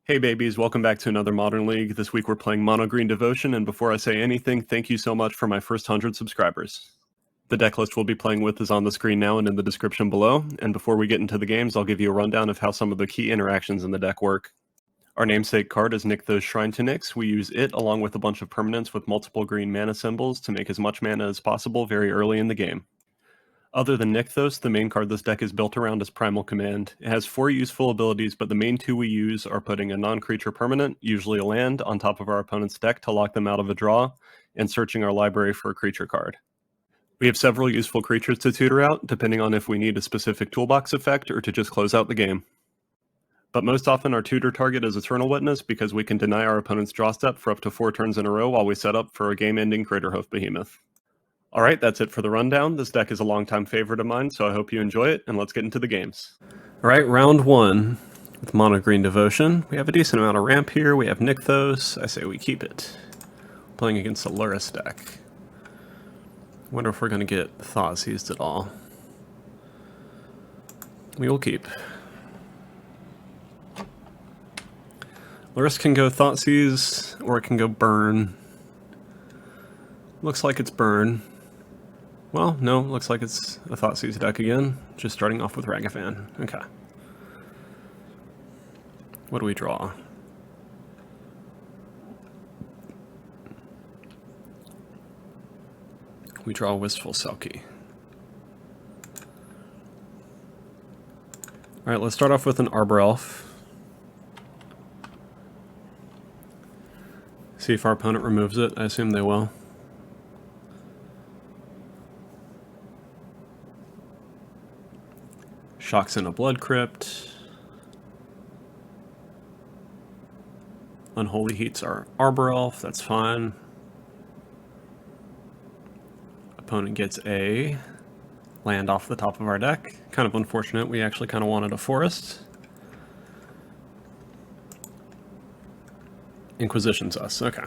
Hey babies, welcome back to another Modern League. This week we're playing Mono Green Devotion, and before I say anything, thank you so much for my first 100 subscribers. The deck list we'll be playing with is on the screen now and in the description below, and before we get into the games, I'll give you a rundown of how some of the key interactions in the deck work. Our namesake card is Nykthos Shrine to Nyx. We use it along with a bunch of permanents with multiple green mana symbols to make as much mana as possible very early in the game. Other than Nykthos, the main card this deck is built around is Primal Command. It has 4 useful abilities, but the main 2 we use are putting a non-creature permanent, usually a land, on top of our opponent's deck to lock them out of a draw, and searching our library for a creature card. We have several useful creatures to tutor out, depending on if we need a specific toolbox effect or to just close out the game. But most often our tutor target is Eternal Witness because we can deny our opponent's draw step for up to 4 turns in a row while we set up for a game-ending Craterhoof Behemoth. Alright, that's it for the rundown. This deck is a longtime favorite of mine, so I hope you enjoy it, and let's get into the games. Alright, round 1 with Mono Green Devotion. We have a decent amount of ramp here. We have Nykthos. I say we keep it. Playing against a Lurrus deck. Wonder if we're going to get Thought Seized at all. We will keep. Lurrus can go Thought Seize, or it can go Burn. Looks like it's Burn. Well, no, looks like it's a Thoughtseize deck again, just starting off with Ragavan. Okay. What do we draw? We draw Wistful Selkie. Alright, let's start off with an Arbor Elf. See if our opponent removes it. I assume they will. Shocks in a Blood Crypt. Unholy Heats our Arbor Elf, that's fine. Opponent gets a land off the top of our deck. Kind of unfortunate, we actually kind of wanted a forest. Inquisitions us, okay.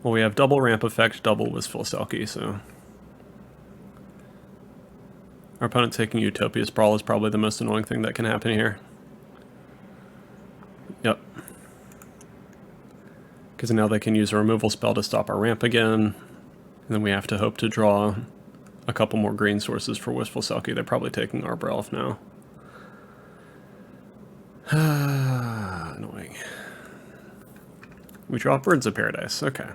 Well, we have double ramp effect, double Wistful Selkie, so... Our opponent taking Utopia Sprawl is probably the most annoying thing that can happen here. Yep. Because now they can use a removal spell to stop our ramp again. And then we have to hope to draw a couple more green sources for Wistful Selkie. They're probably taking Arbor Elf now. Annoying. We draw Birds of Paradise. Okay.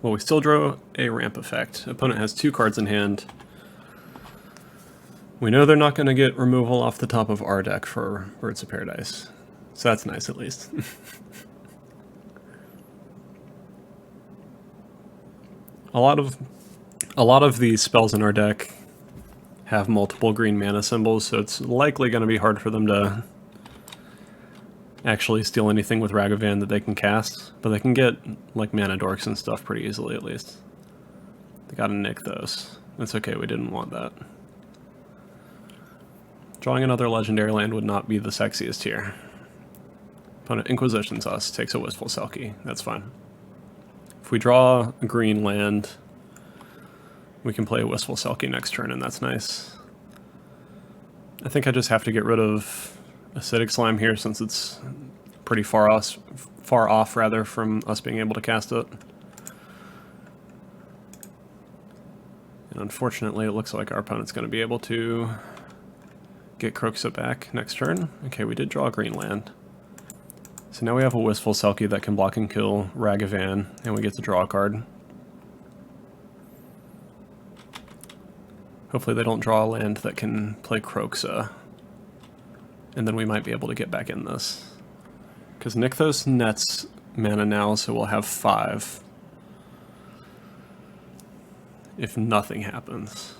Well, we still draw a ramp effect. Opponent has 2 cards in hand. We know they're not going to get removal off the top of our deck for Birds of Paradise. So that's nice, at least. A lot of these spells in our deck have multiple green mana symbols, so it's likely going to be hard for them to actually steal anything with Ragavan that they can cast. But they can get, like, mana dorks and stuff pretty easily, at least. They got a Nykthos. That's okay, we didn't want that. Drawing another legendary land would not be the sexiest here. Opponent Inquisitions us, takes a Wistful Selkie. That's fine. If we draw a green land, we can play a Wistful Selkie next turn, and that's nice. I think I just have to get rid of Acidic Slime here since it's pretty far off from us being able to cast it. And unfortunately, it looks like our opponent's going to be able to get Kroxa back next turn. Okay, we did draw a green land. So now we have a Wistful Selkie that can block and kill Ragavan, and we get to draw a card. Hopefully they don't draw a land that can play Kroxa. And then we might be able to get back in this. Because Nykthos nets mana now, so we'll have 5. If nothing happens.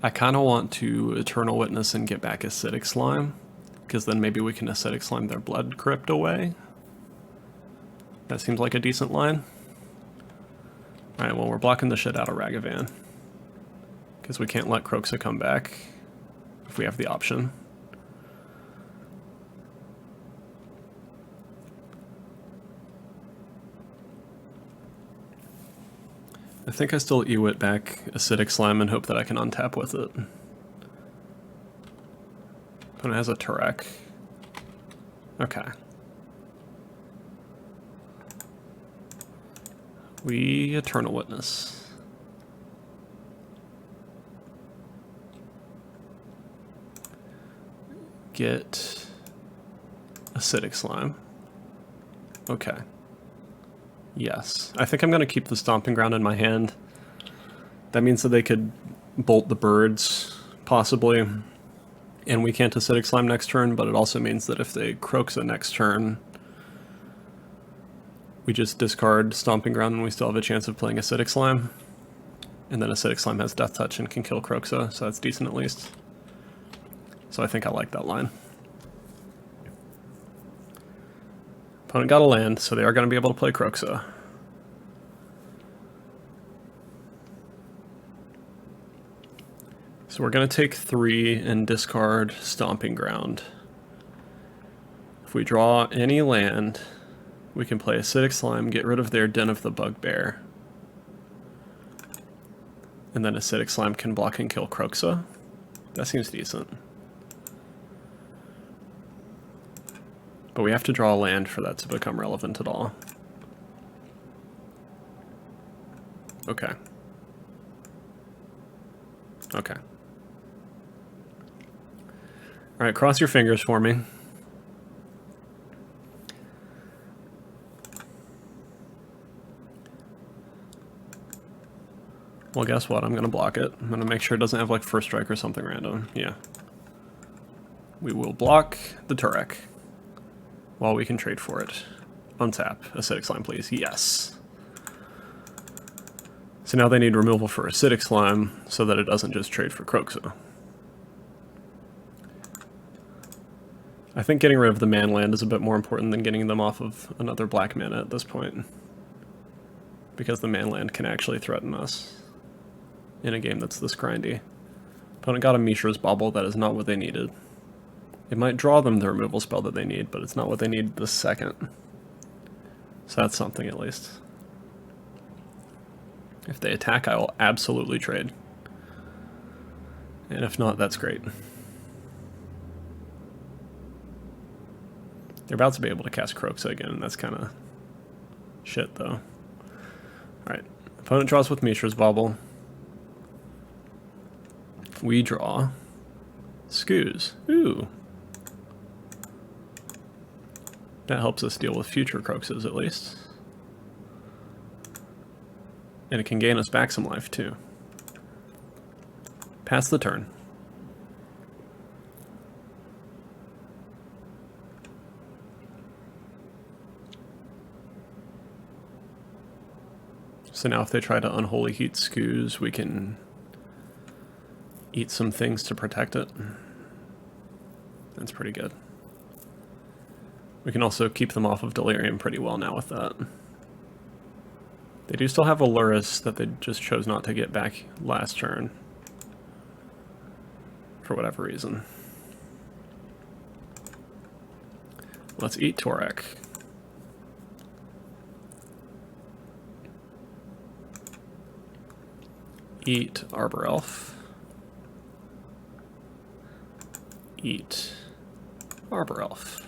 I kind of want to Eternal Witness and get back Acidic Slime, because then maybe we can Acidic Slime their Blood Crypt away. That seems like a decent line. Alright, well, we're blocking the shit out of Ragavan, because we can't let Kroxa come back if we have the option. I think I still Ewit back Acidic Slime and hope that I can untap with it. Opponent has a Turek. Okay. We Eternal Witness. Get Acidic Slime. Okay. Yes. I think I'm going to keep the Stomping Ground in my hand. That means that they could bolt the birds, possibly, and we can't Acidic Slime next turn, but it also means that if they Kroxa next turn, we just discard Stomping Ground and we still have a chance of playing Acidic Slime. And then Acidic Slime has Death Touch and can kill Kroxa, so that's decent at least. So I think I like that line. Opponent got a land, so they are going to be able to play Kroxa. So we're going to take 3 and discard Stomping Ground. If we draw any land, we can play Acidic Slime, get rid of their Den of the Bugbear. And then Acidic Slime can block and kill Kroxa. That seems decent. But we have to draw a land for that to become relevant at all. Okay. Okay. Alright, cross your fingers for me. Well, guess what? I'm going to block it. I'm going to make sure it doesn't have like First Strike or something random. Yeah. We will block the Turek while we can trade for it. Untap. Acidic Slime, please. Yes. So now they need removal for Acidic Slime so that it doesn't just trade for Kroxa. I think getting rid of the man land is a bit more important than getting them off of another black mana at this point, because the man land can actually threaten us in a game that's this grindy. Opponent got a Mishra's Bauble. That is not what they needed. It might draw them the removal spell that they need, but it's not what they need this second. So that's something at least. If they attack, I will absolutely trade. And if not, that's great. They're about to be able to cast Kroxa again, and that's kind of shit, though. Alright, opponent draws with Mishra's Bauble. We draw Skoos. Ooh. That helps us deal with future Kroxas, at least. And it can gain us back some life, too. Pass the turn. So now if they try to Unholy Heat Skoos, we can eat some things to protect it. That's pretty good. We can also keep them off of Delirium pretty well now with that. They do still have a Luris that they just chose not to get back last turn. For whatever reason. Let's eat Torek. Eat Arbor Elf. Eat Arbor Elf.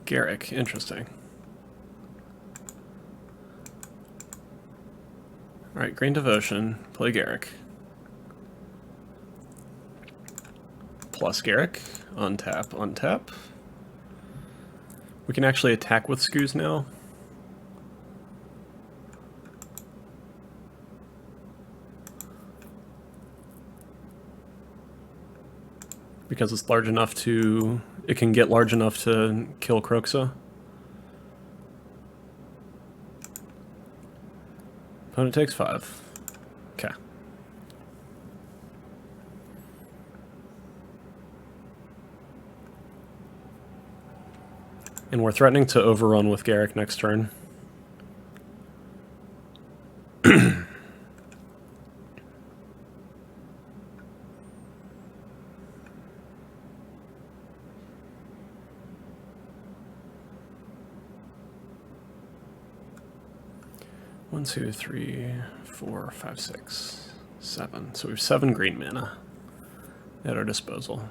Garrick, interesting. Alright, Green Devotion, play Garrick. Plus Garrick, untap, untap. We can actually attack with Skoos now. Because it's large enough to... It can get large enough to kill Kroxa. Opponent takes 5. Okay. And we're threatening to overrun with Garrick next turn. 1, 2, 3, 4, 5, 6, 7. So we have 7 green mana at our disposal.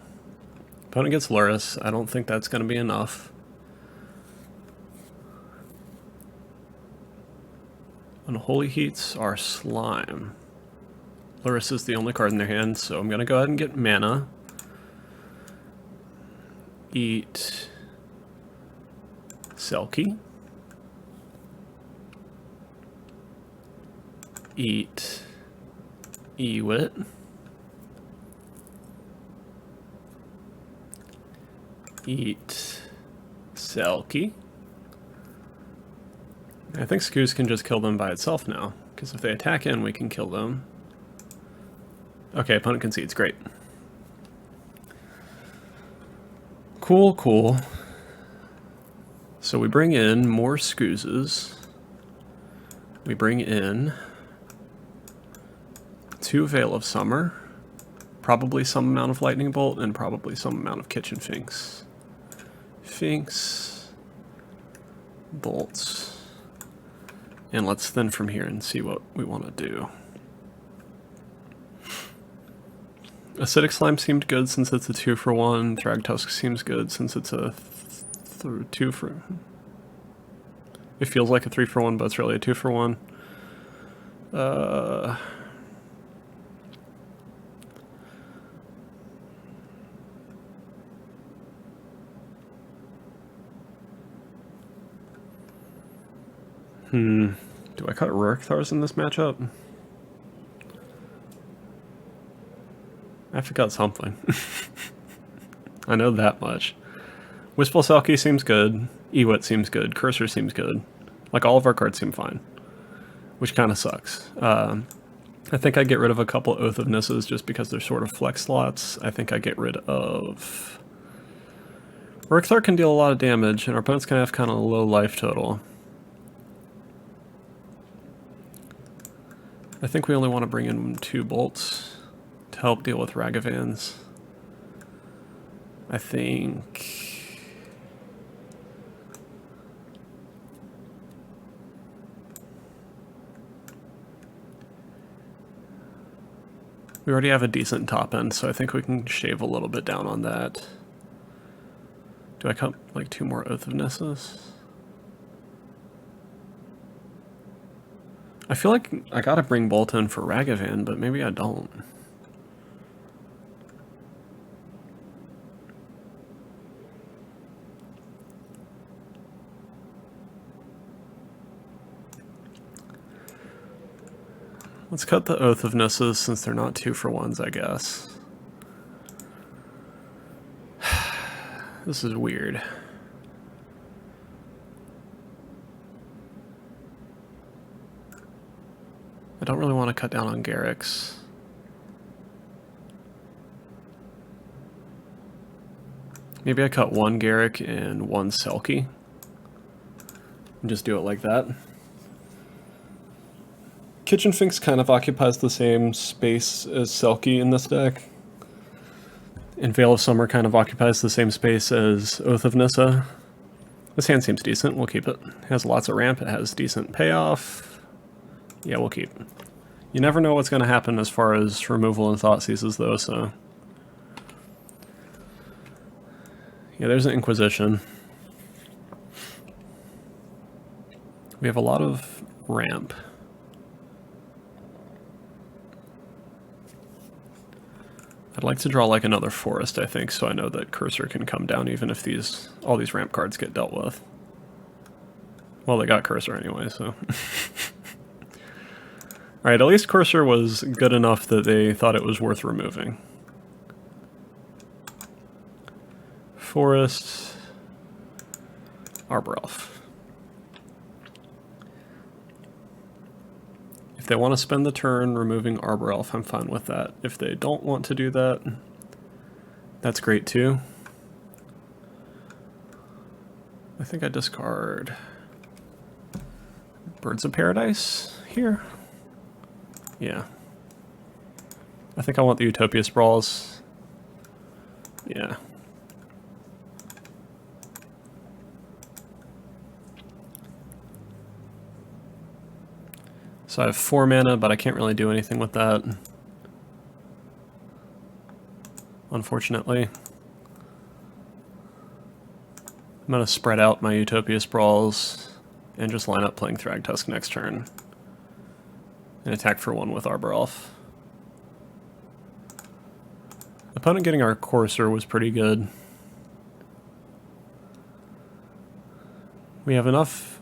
Opponent gets Luris. I don't think that's going to be enough. Unholy Heats are Slime. Luris is the only card in their hand, so I'm going to go ahead and get mana. Eat Selkie. Eat Ewit. Eat Selkie. I think Scoos can just kill them by itself now, because if they attack in, we can kill them. Okay, opponent concedes, great. Cool, cool. So we bring in more Scooses. We bring in 2 Veil of Summer, probably some amount of Lightning Bolt, and probably some amount of Kitchen Finks. Finks, bolts. And let's thin from here and see what we want to do. Acidic Slime seemed good since it's a 2-for-1. Rakdos seems good since it's a 2-for... It feels like a 3-for-1, but it's really a 2-for-1. Do I cut Rakdos in this matchup? I have to cut something. I know that much. Wistful Selkie seems good. Ewit seems good. Cursor seems good. Like, all of our cards seem fine. Which kind of sucks. I think I get rid of a couple Oath of Nisses just because they're sort of flex slots. I think I get rid of... Rakdos can deal a lot of damage, and our opponent's going to have kind of a low life total. I think we only want to bring in 2 bolts to help deal with Ragavans. I think... We already have a decent top end, so I think we can shave a little bit down on that. Do I cut like 2 more Oath of Nisses? I feel like I gotta bring Bolt in for Ragavan, but maybe I don't. Let's cut the Oath of Nisses since they're not 2-for-1s, I guess. This is weird. I don't really want to cut down on Garrix. Maybe I cut 1 Garrick and 1 Selkie. And just do it like that. Kitchen Finks kind of occupies the same space as Selkie in this deck. And Veil of Summer kind of occupies the same space as Oath of Nissa. This hand seems decent, we'll keep it. It has lots of ramp, it has decent payoff. Yeah, we'll keep. You never know what's going to happen as far as removal and Thoughtseizes, though, so... Yeah, there's an Inquisition. We have a lot of ramp. I'd like to draw like another forest, I think, so I know that Cursor can come down even if all these ramp cards get dealt with. Well, they got Cursor anyway, so... Alright, at least Cursor was good enough that they thought it was worth removing. Forest... Arbor Elf. If they want to spend the turn removing Arbor Elf, I'm fine with that. If they don't want to do that, that's great too. I think I discard Birds of Paradise here. Yeah. I think I want the Utopia Sprawls. Yeah. So I have 4 mana, but I can't really do anything with that, unfortunately. I'm going to spread out my Utopia Sprawls and just line up playing Thragtusk next turn. And attack for 1 with Arbor Elf. Opponent getting our Courser was pretty good. We have enough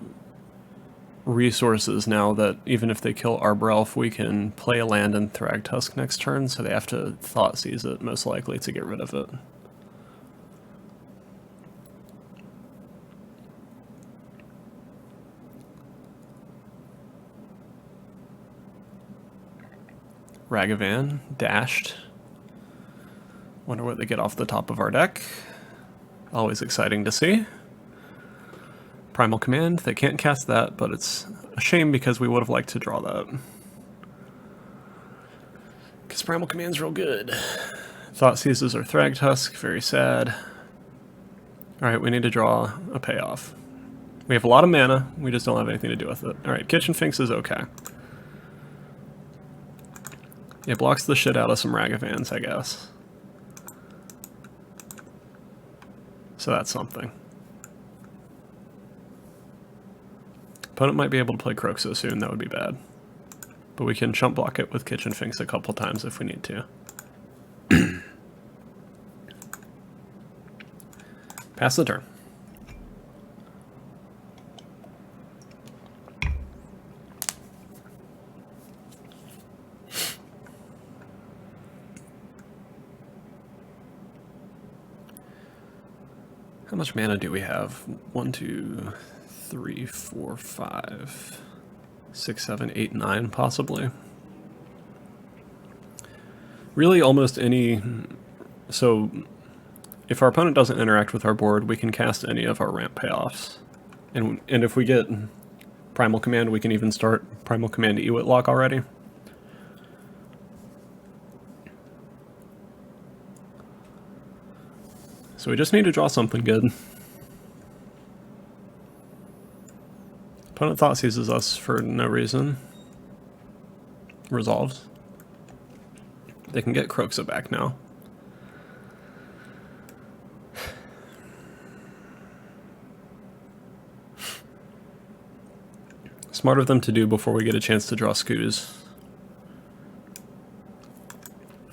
resources now that even if they kill Arbor Elf, we can play a land in Thragtusk next turn, so they have to Thoughtseize it, most likely, to get rid of it. Ragavan, dashed. Wonder what they get off the top of our deck. Always exciting to see. Primal Command, they can't cast that, but it's a shame because we would have liked to draw that. Because Primal Command's real good. Thoughtseizes our Thragtusk, very sad. Alright, we need to draw a payoff. We have a lot of mana, we just don't have anything to do with it. Alright, Kitchen Finks is okay. It blocks the shit out of some Ragavans, I guess. So that's something. Opponent might be able to play Croxo soon, that would be bad. But we can chump block it with Kitchen Finks a couple times if we need to. Pass the turn. How much mana do we have? 1, 2, 3, 4, 5, 6, 7, 8, 9, possibly. Really, almost any... So, if our opponent doesn't interact with our board, we can cast any of our ramp payoffs. And if we get Primal Command, we can even start Primal Command Ewitlock already. So we just need to draw something good. Opponent Thoughtseizes us for no reason. Resolves. They can get Croxa back now. Smart of them to do before we get a chance to draw Skoos.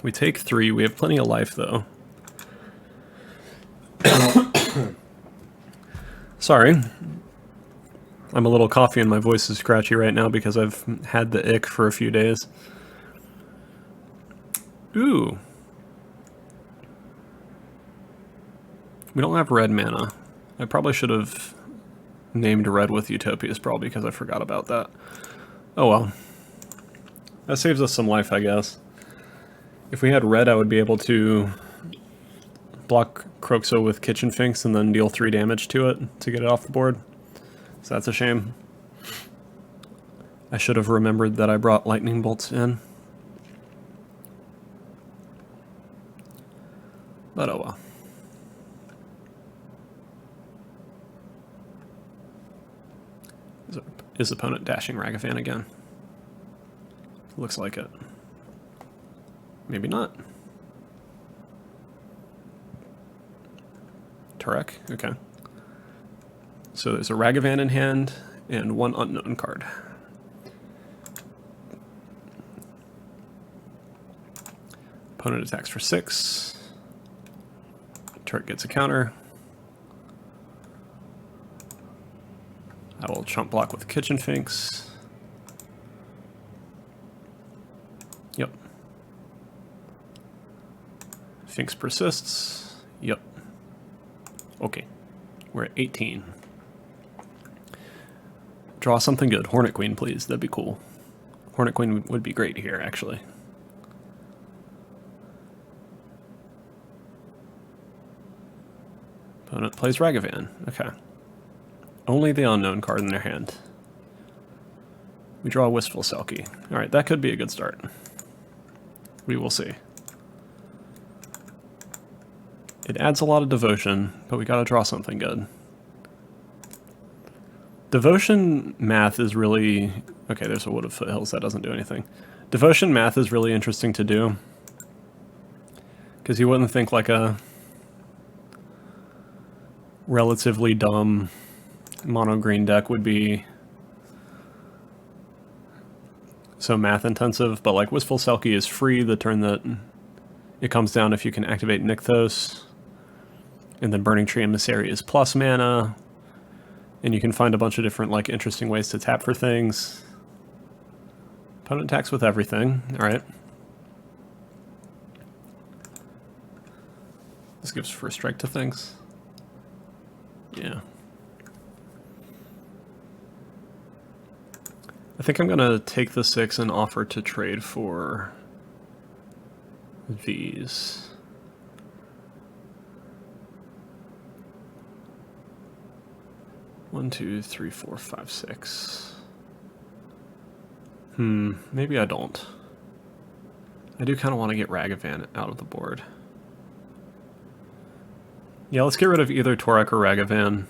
We take 3, we have plenty of life though. Sorry. I'm a little coffee and my voice is scratchy right now because I've had the ick for a few days. Ooh. We don't have red mana. I probably should have named red with Utopia Sprawl because I forgot about that. Oh well. That saves us some life, I guess. If we had red, I would be able to block Croxo with Kitchen Finks and then deal 3 damage to it to get it off the board. So that's a shame. I should have remembered that I brought lightning bolts in. But oh well. Is opponent dashing Ragavan again? Looks like it. Maybe not. Turek, okay. So there's a Ragavan in hand and 1 unknown card. Opponent attacks for 6. Turret gets a counter. I will chump block with Kitchen Finks. Yep. Finks persists. Yep. Okay. We're at 18. Draw something good. Hornet Queen, please. That'd be cool. Hornet Queen would be great here, actually. Opponent plays Ragavan. Okay. Only the unknown card in their hand. We draw a Wistful Selkie. Alright, that could be a good start. We will see. It adds a lot of devotion, but we gotta draw something good. Devotion math is really... Okay, there's a Wood of Foothills, that doesn't do anything. Devotion math is really interesting to do. Because you wouldn't think like a relatively dumb mono green deck would be so math intensive, but like Wistful Selkie is free the turn that it comes down if you can activate Nykthos, and then Burning Tree Emissary is plus mana, and you can find a bunch of different like interesting ways to tap for things. Opponent attacks with everything. Alright. This gives first strike to things. Yeah. I think I'm gonna take the 6 and offer to trade for these. One, two, three, four, five, six. Maybe I don't. I do kind of want to get Ragavan out of the board. Yeah, let's get rid of either Torek or Ragavan.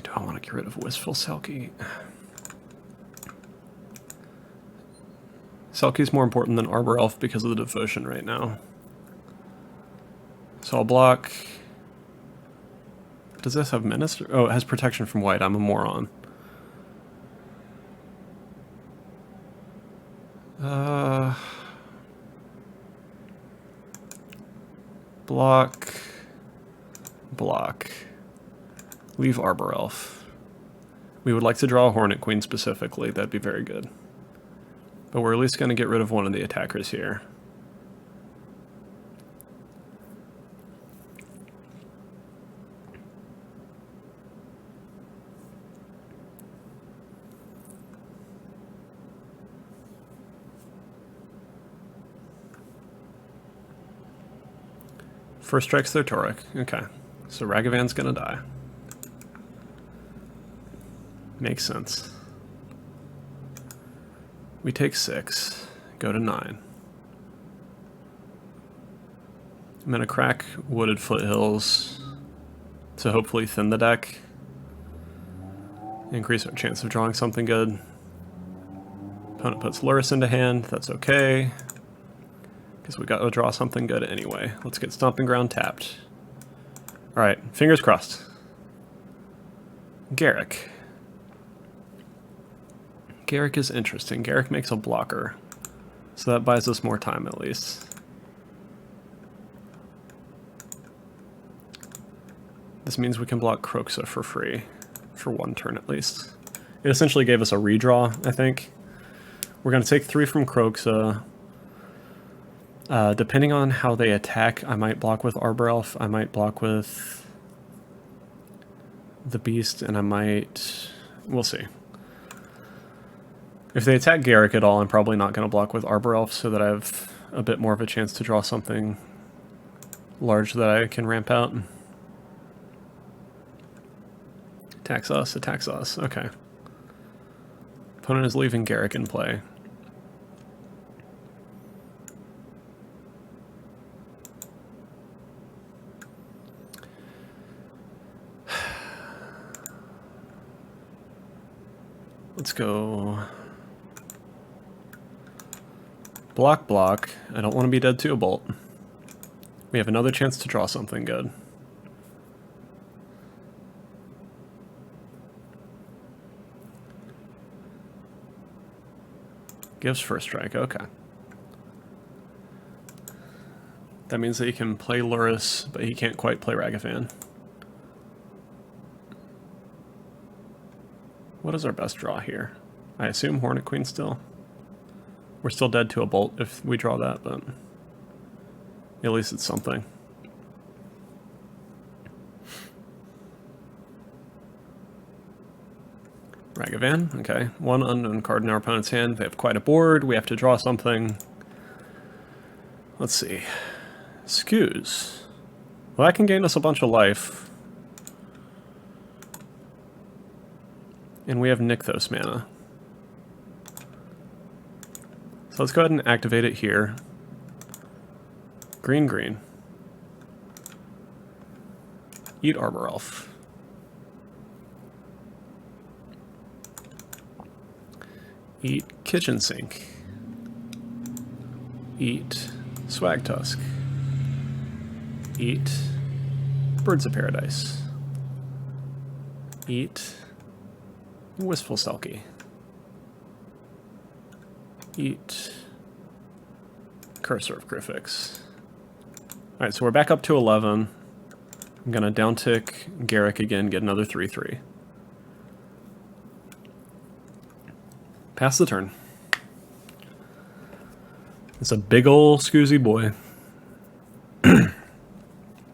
Do I want to get rid of Wistful Selkie? Selkie's more important than Arbor Elf because of the devotion right now. So I'll block... Does this have Menace? Oh, it has protection from white. I'm a moron. Block. Block. Leave Arbor Elf. We would like to draw a Hornet Queen specifically. That'd be very good. But we're at least going to get rid of one of the attackers here. First strike's their Torek. Okay. So Ragavan's gonna die. Makes sense. We take 6, go to 9. I'm gonna crack Wooded Foothills to hopefully thin the deck. Increase our chance of drawing something good. Opponent puts Lurrus into hand, that's okay. Because we got to draw something good anyway. Let's get Stomping Ground tapped. Alright, fingers crossed. Garruk. Garruk is interesting. Garruk makes a blocker. So that buys us more time at least. This means we can block Kroxa for free. For one turn at least. It essentially gave us a redraw, I think. We're going to take 3 from Kroxa. Depending on how they attack, I might block with Arbor Elf, I might block with the Beast, and I might... We'll see. If they attack Garruk at all, I'm probably not going to block with Arbor Elf so that I have a bit more of a chance to draw something large that I can ramp out. Attacks us, attacks us. Okay. Opponent is leaving Garruk in play. Let's go... Block, block. I don't want to be dead to a bolt. We have another chance to draw something good. Gives first strike, okay. That means that he can play Lurrus, but he can't quite play Ragavan. What is our best draw here? I assume Hornet Queen still. We're still dead to a bolt if we draw that, but at least it's something. Ragavan, okay. One unknown card in our opponent's hand. They have quite a board. We have to draw something. Let's see. Skews. Well, that can gain us a bunch of life. And we have Nykthos mana. So let's go ahead and activate it here. Green, green. Eat Arbor Elf. Eat Kitchen Sink. Eat Swag Tusk. Eat Birds of Paradise. Eat Wistful Selkie. Eat Cursor of Griffix. Alright, so we're back up to 11. I'm going to downtick Garruk again, get another 3/3. Pass the turn. It's a big ol' Scoozy boy.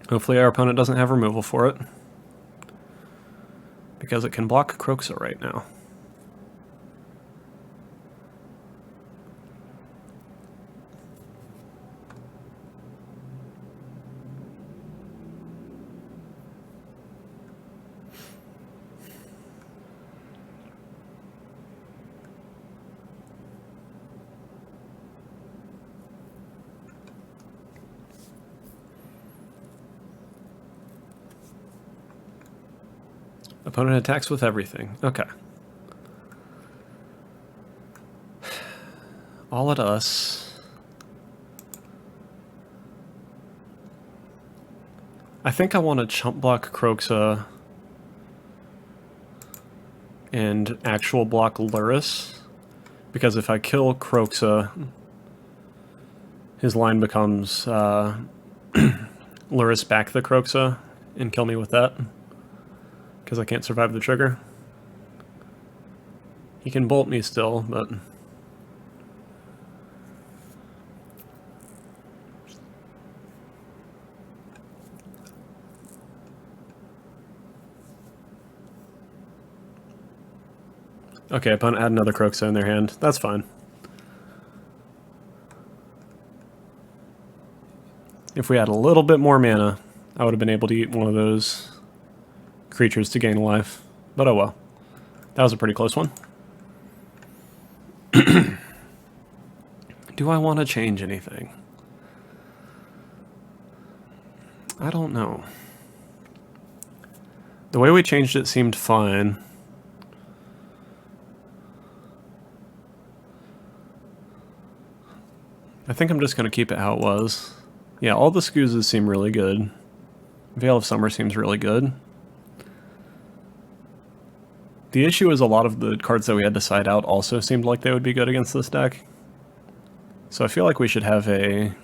Hopefully our opponent doesn't have removal for it, because it can block Kroxa right now. Opponent attacks with everything. Okay. All at us. I think I want to chump block Kroxa and actual block Lurrus, because if I kill Kroxa, his line becomes Lurrus back the Kroxa and kill me with that, because I can't survive the trigger. He can bolt me still, but... Okay, opponent had another Kroxa in their hand. That's fine. If we had a little bit more mana, I would have been able to eat one of those creatures to gain a life. But oh well. That was a pretty close one. Do I want to change anything? I don't know. The way we changed it seemed fine. I think I'm just going to keep it how it was. Yeah, all the Scoozes seem really good. Veil of Summer seems really good. The issue is a lot of the cards that we had to side out also seemed like they would be good against this deck. So I feel like we should have a...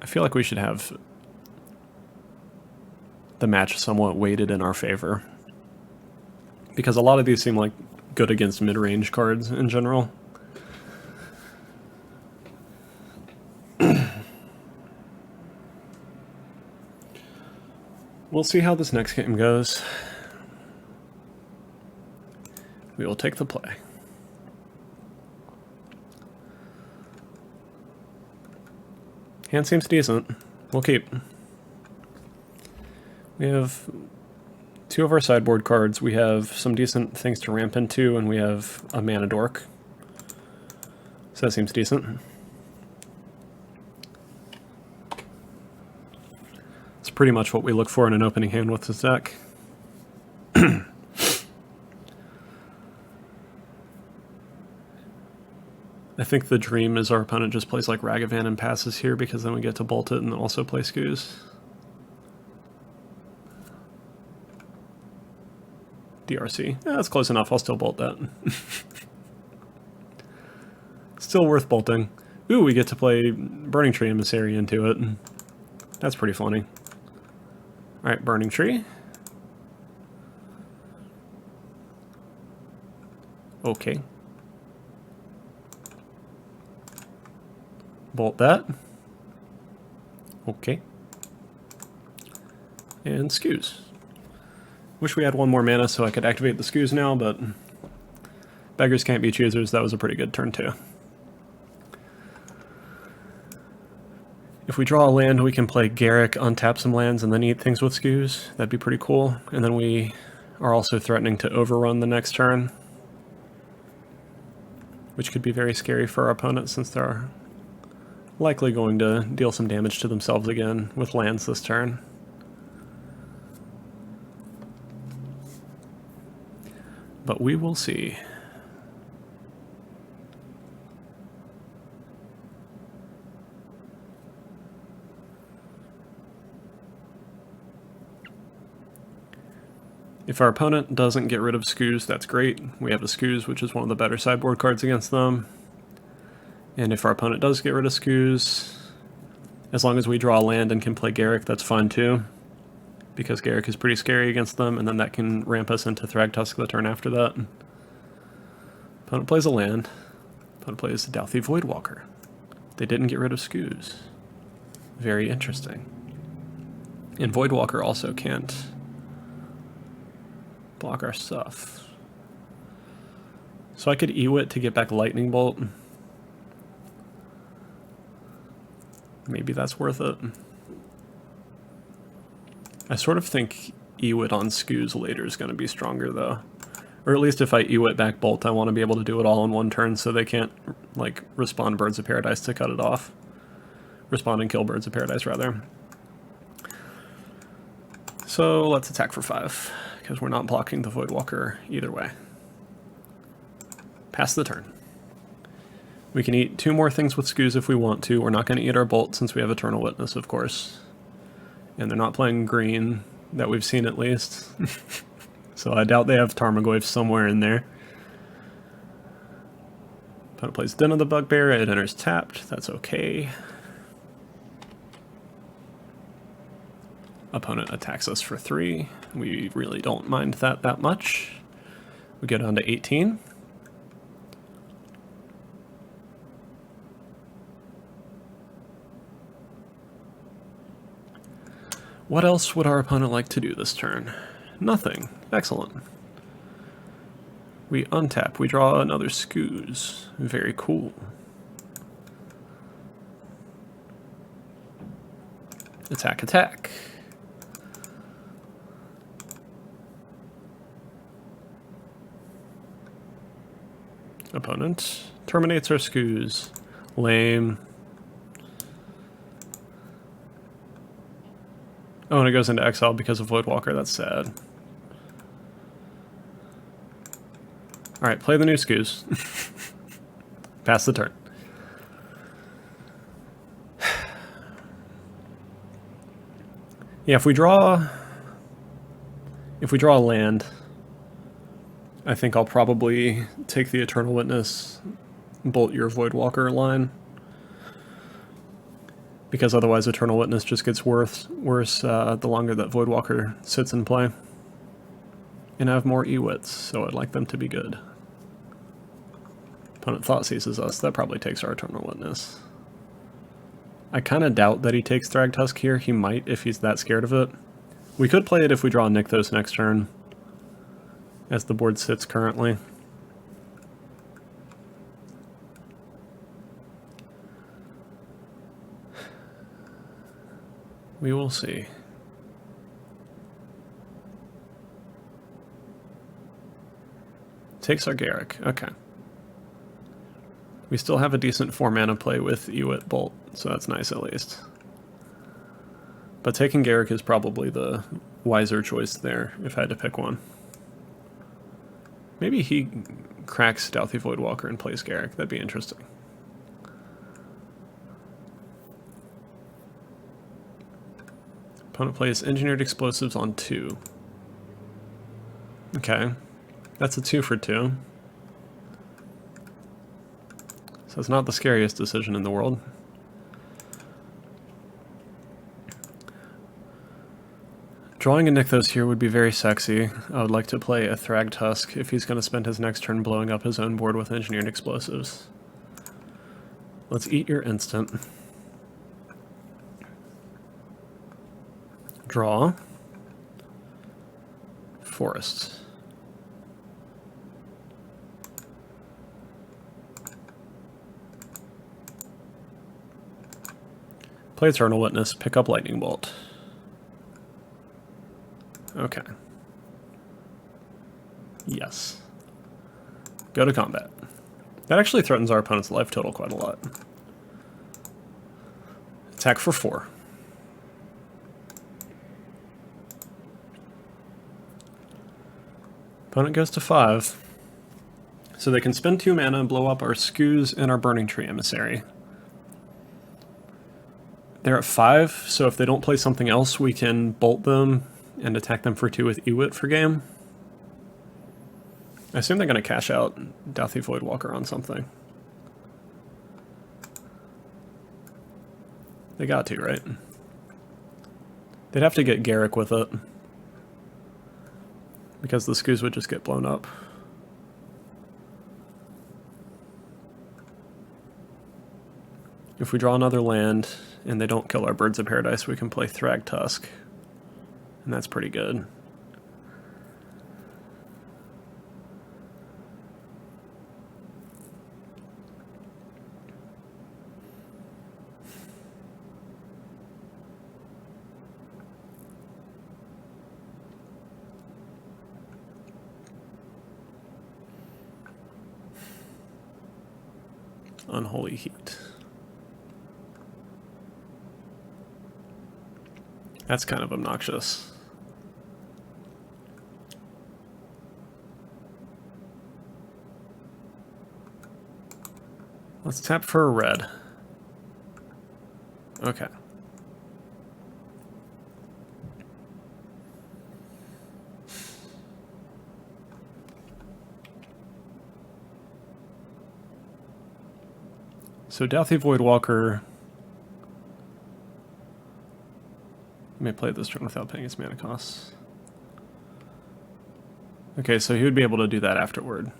I feel like we should have the match somewhat weighted in our favor, because a lot of these seem like good against mid-range cards in general. We'll see how this next game goes. We will take the play. Hand seems decent. We'll keep. We have two of our sideboard cards. We have some decent things to ramp into, and we have a mana dork. So that seems decent. It's pretty much what we look for in an opening hand with this deck. I think the dream is our opponent just plays like Ragavan and passes here, because then we get to bolt it and also play Scooz. DRC. Yeah, that's close enough. I'll still bolt that. Still worth bolting. Ooh, we get to play Burning Tree Emissary into it. That's pretty funny. Alright, Burning Tree. Okay. Bolt that. Okay. And Scooz. Wish we had one more mana so I could activate the Scooz now, but beggars can't be choosers. That was a pretty good turn too. If we draw a land, we can play Garruk, untap some lands, and then eat things with Scooz. That'd be pretty cool. And then we are also threatening to overrun the next turn, which could be very scary for our opponent since there are likely going to deal some damage to themselves again with lands this turn. But we will see. If our opponent doesn't get rid of Scoos, that's great. We have a Scoos, which is one of the better sideboard cards against them. And if our opponent does get rid of Scoos, as long as we draw a land and can play Garruk, that's fine too. Because Garruk is pretty scary against them, and then that can ramp us into Thragtusk the turn after that. Opponent plays a land. Opponent plays Dauthi Voidwalker. They didn't get rid of Scoos. Very interesting. And Voidwalker also can't block our stuff. So I could Ewit to get back Lightning Bolt. Maybe that's worth it. I sort of think Ewit on Scoos later is going to be stronger though. Or at least if I Ewit back Bolt, I want to be able to do it all in one turn so they can't like respond Birds of Paradise to cut it off. Respond and kill Birds of Paradise rather. So let's attack for 5. Because we're not blocking the Voidwalker either way. Pass the turn. We can eat 2 more things with Scoos if we want to. We're not going to eat our Bolt since we have Eternal Witness, of course. And they're not playing green, that we've seen at least. So I doubt they have Tarmogoyf somewhere in there. Opponent plays Den of the Bugbear, it enters tapped, that's okay. Opponent attacks us for 3. We really don't mind that much. We go down to 18. What else would our opponent like to do this turn? Nothing. Excellent. We untap. We draw another Scoos. Very cool. Attack, attack. Opponent terminates our Scoos. Lame. Oh, and it goes into exile because of Voidwalker. That's sad. Alright, play the new Scoos. Pass the turn. Yeah, if we draw a land, I think I'll probably take the Eternal Witness, bolt your Voidwalker line. Because otherwise Eternal Witness just gets worse the longer that Voidwalker sits in play. And I have more Ewits, so I'd like them to be good. Opponent Thought Seizes us, that probably takes our Eternal Witness. I kind of doubt that he takes Thragtusk here. He might if he's that scared of it. We could play it if we draw Nykthos next turn, as the board sits currently. We will see. Takes our Garruk, okay. We still have a decent 4-mana play with Ewit Bolt, so that's nice at least. But taking Garruk is probably the wiser choice there, if I had to pick one. Maybe he cracks Dauthi Voidwalker and plays Garruk, that'd be interesting. Opponent plays Engineered Explosives on 2. Okay, that's a 2 for 2. So it's not the scariest decision in the world. Drawing a Nykthos here would be very sexy. I would like to play a Thragtusk if he's going to spend his next turn blowing up his own board with Engineered Explosives. Let's eat your instant. Draw. Forest. Play Eternal Witness, pick up Lightning Bolt. Okay. Yes. Go to combat. That actually threatens our opponent's life total quite a lot. Attack for 4. Opponent goes to 5. So they can spend 2 mana and blow up our Scoos and our Burning Tree Emissary. They're at 5, so if they don't play something else, we can bolt them and attack them for 2 with Ewit for game. I assume they're going to cash out Dauthi Voidwalker on something. They got to, right? They'd have to get Garruk with it, because the Scoos would just get blown up. If we draw another land and they don't kill our Birds of Paradise, we can play Thrag Tusk, and that's pretty good. Unholy Heat. That's kind of obnoxious. Let's tap for a red. Okay. So Dauthi Voidwalker may play this turn without paying its mana costs. Okay, so he would be able to do that afterward.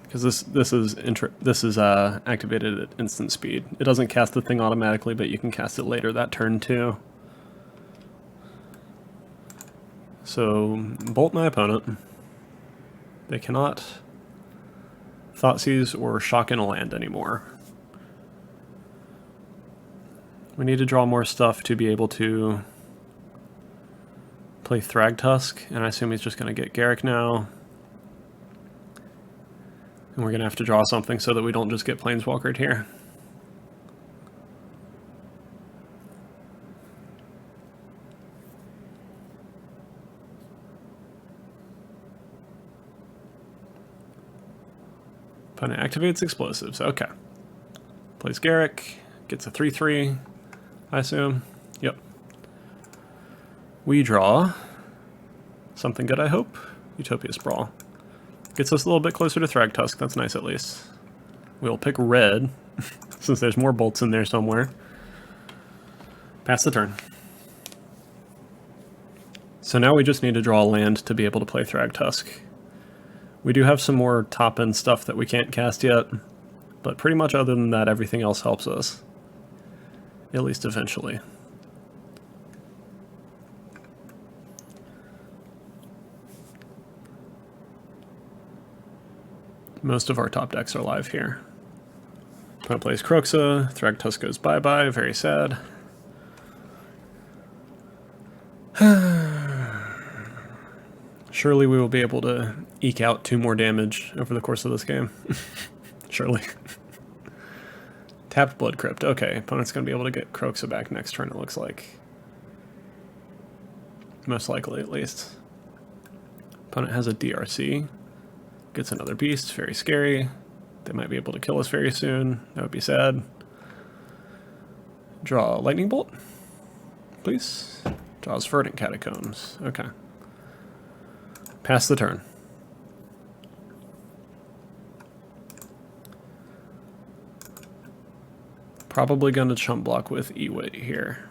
Because this is activated at instant speed. It doesn't cast the thing automatically, but you can cast it later that turn too. So bolt my opponent. They cannot Thoughtseize or shock in a land anymore. We need to draw more stuff to be able to play Thragtusk, and I assume he's just going to get Garruk now. And we're going to have to draw something so that we don't just get Planeswalkered here. Opponent activates explosives. Okay. Plays Garruk. Gets a 3/3, I assume. Yep. We draw something good, I hope. Utopia Sprawl. Gets us a little bit closer to Thragtusk. That's nice, at least. We'll pick red, since there's more bolts in there somewhere. Pass the turn. So now we just need to draw a land to be able to play Thragtusk. We do have some more top-end stuff that we can't cast yet, but pretty much other than that, everything else helps us. At least eventually. Most of our top decks are live here. Opponent plays Kroxa, Thragtusk goes bye-bye, very sad. Surely we will be able to eke out 2 more damage over the course of this game. Surely. Tapped Blood Crypt. Okay, opponent's going to be able to get Kroxa back next turn, it looks like. Most likely, at least. Opponent has a DRC. Gets another beast, very scary. They might be able to kill us very soon. That would be sad. Draw a Lightning Bolt, please. Draws Verdant Catacombs. Okay. Pass the turn. Probably going to chump block with Ewit here.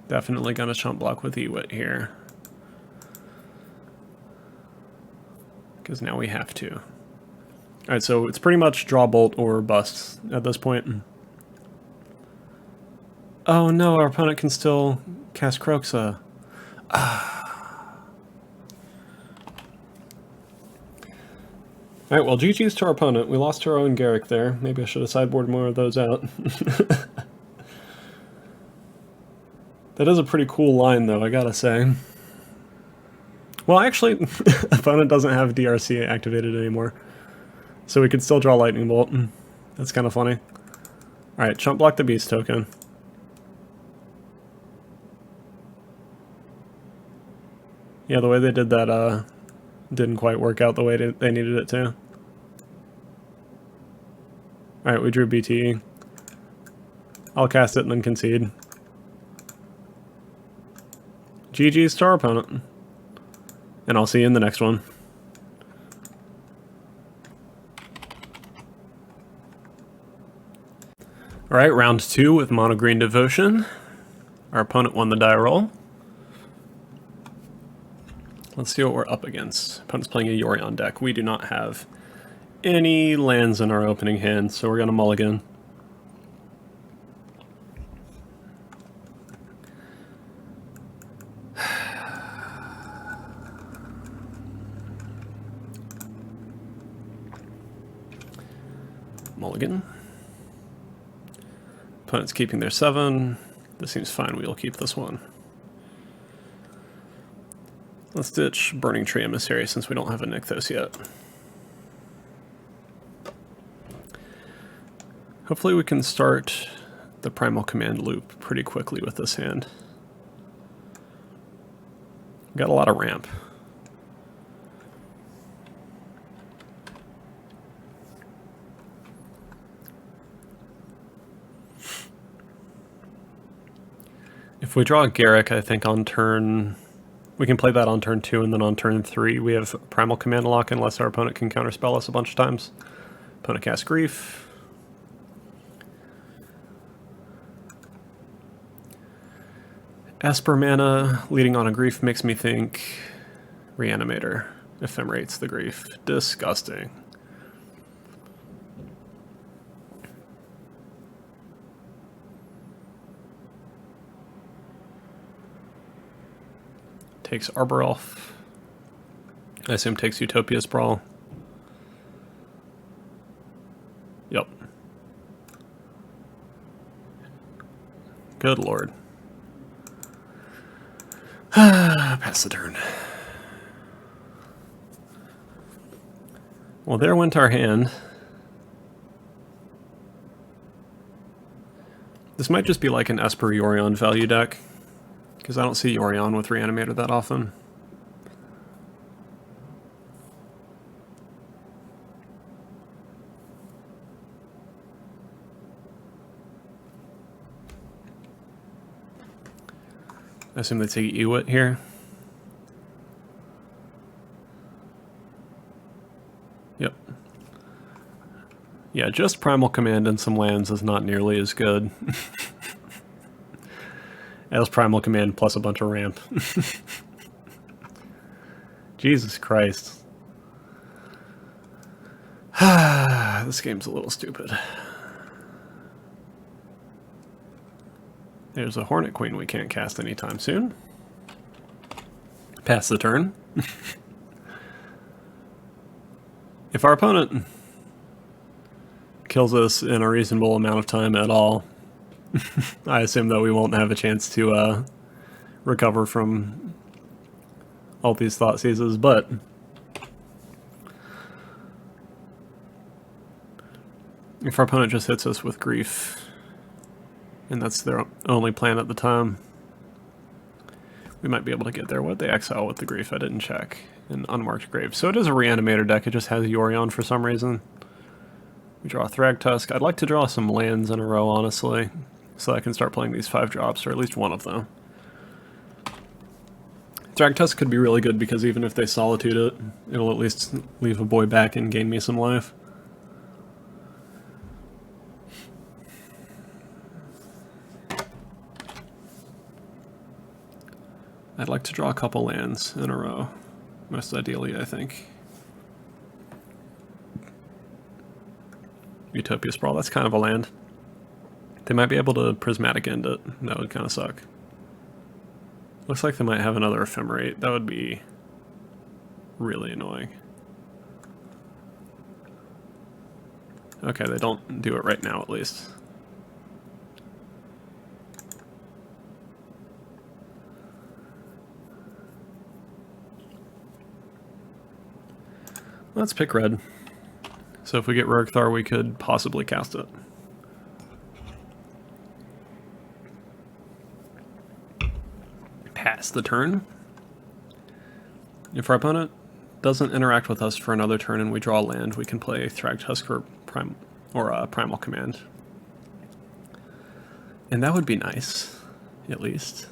Definitely going to chump block with Ewit here. Because now we have to. Alright, so it's pretty much draw bolt or bust at this point. Oh no, our opponent can still cast Kroxa. Alright, well, GG's to our opponent. We lost to our own Garruk there. Maybe I should have sideboarded more of those out. That is a pretty cool line, though, I gotta say. Well, actually, opponent doesn't have DRC activated anymore. So we could still draw Lightning Bolt. That's kind of funny. Alright, chump block the Beast token. Yeah, the way they did that didn't quite work out the way they needed it to. Alright, we drew BTE. I'll cast it and then concede. GG's to our opponent. And I'll see you in the next one. Alright, round 2 with Mono Green Devotion. Our opponent won the die roll. Let's see what we're up against. Opponent's playing a Yorion deck. We do not have any lands in our opening hand, so we're going to mulligan. Mulligan. Opponent's keeping their 7. This seems fine. We'll keep this one. Let's ditch Burning Tree Emissary since we don't have a Nykthos yet. Hopefully we can start the Primal Command loop pretty quickly with this hand. Got a lot of ramp. If we draw a Garruk, I think on turn... We can play that on turn 2, and then on turn 3 we have Primal Command lock unless our opponent can counterspell us a bunch of times. Opponent casts Grief. Esper mana leading on a Grief makes me think Reanimator ephemerates the Grief. Disgusting. Takes Arbor Elf. I assume takes Utopia Sprawl. Yep. Good lord. Pass the turn. Well, there went our hand. This might just be like an Esper Yorion value deck, because I don't see Yorion with Reanimator that often. I assume they take Ewit here. Yep. Yeah, just Primal Command and some lands is not nearly as good as Primal Command plus a bunch of ramp. Jesus Christ. This game's a little stupid. There's a Hornet Queen we can't cast anytime soon. Pass the turn. If our opponent kills us in a reasonable amount of time at all, I assume that we won't have a chance to recover from all these thought seizes, but if our opponent just hits us with Grief, and that's their only plan at the time, we might be able to get there. What they exile with the Grief? I didn't check. An Unmarked Grave. So it is a Reanimator deck, it just has Yorion for some reason. We draw Thragtusk. I'd like to draw some lands in a row, honestly, so I can start playing these 5-drops, or at least one of them. Thragtusk could be really good because even if they Solitude it, it'll at least leave a boy back and gain me some life. I'd like to draw a couple lands in a row, most ideally, I think. Utopia Sprawl, that's kind of a land. They might be able to Prismatic End it. That would kind of suck. Looks like they might have another Ephemerate. That would be really annoying. Okay, they don't do it right now, at least. Let's pick red. So if we get Rakdos, we could possibly cast it. Pass the turn. If our opponent doesn't interact with us for another turn and we draw land, we can play Rakdos or Primal Command. And that would be nice, at least.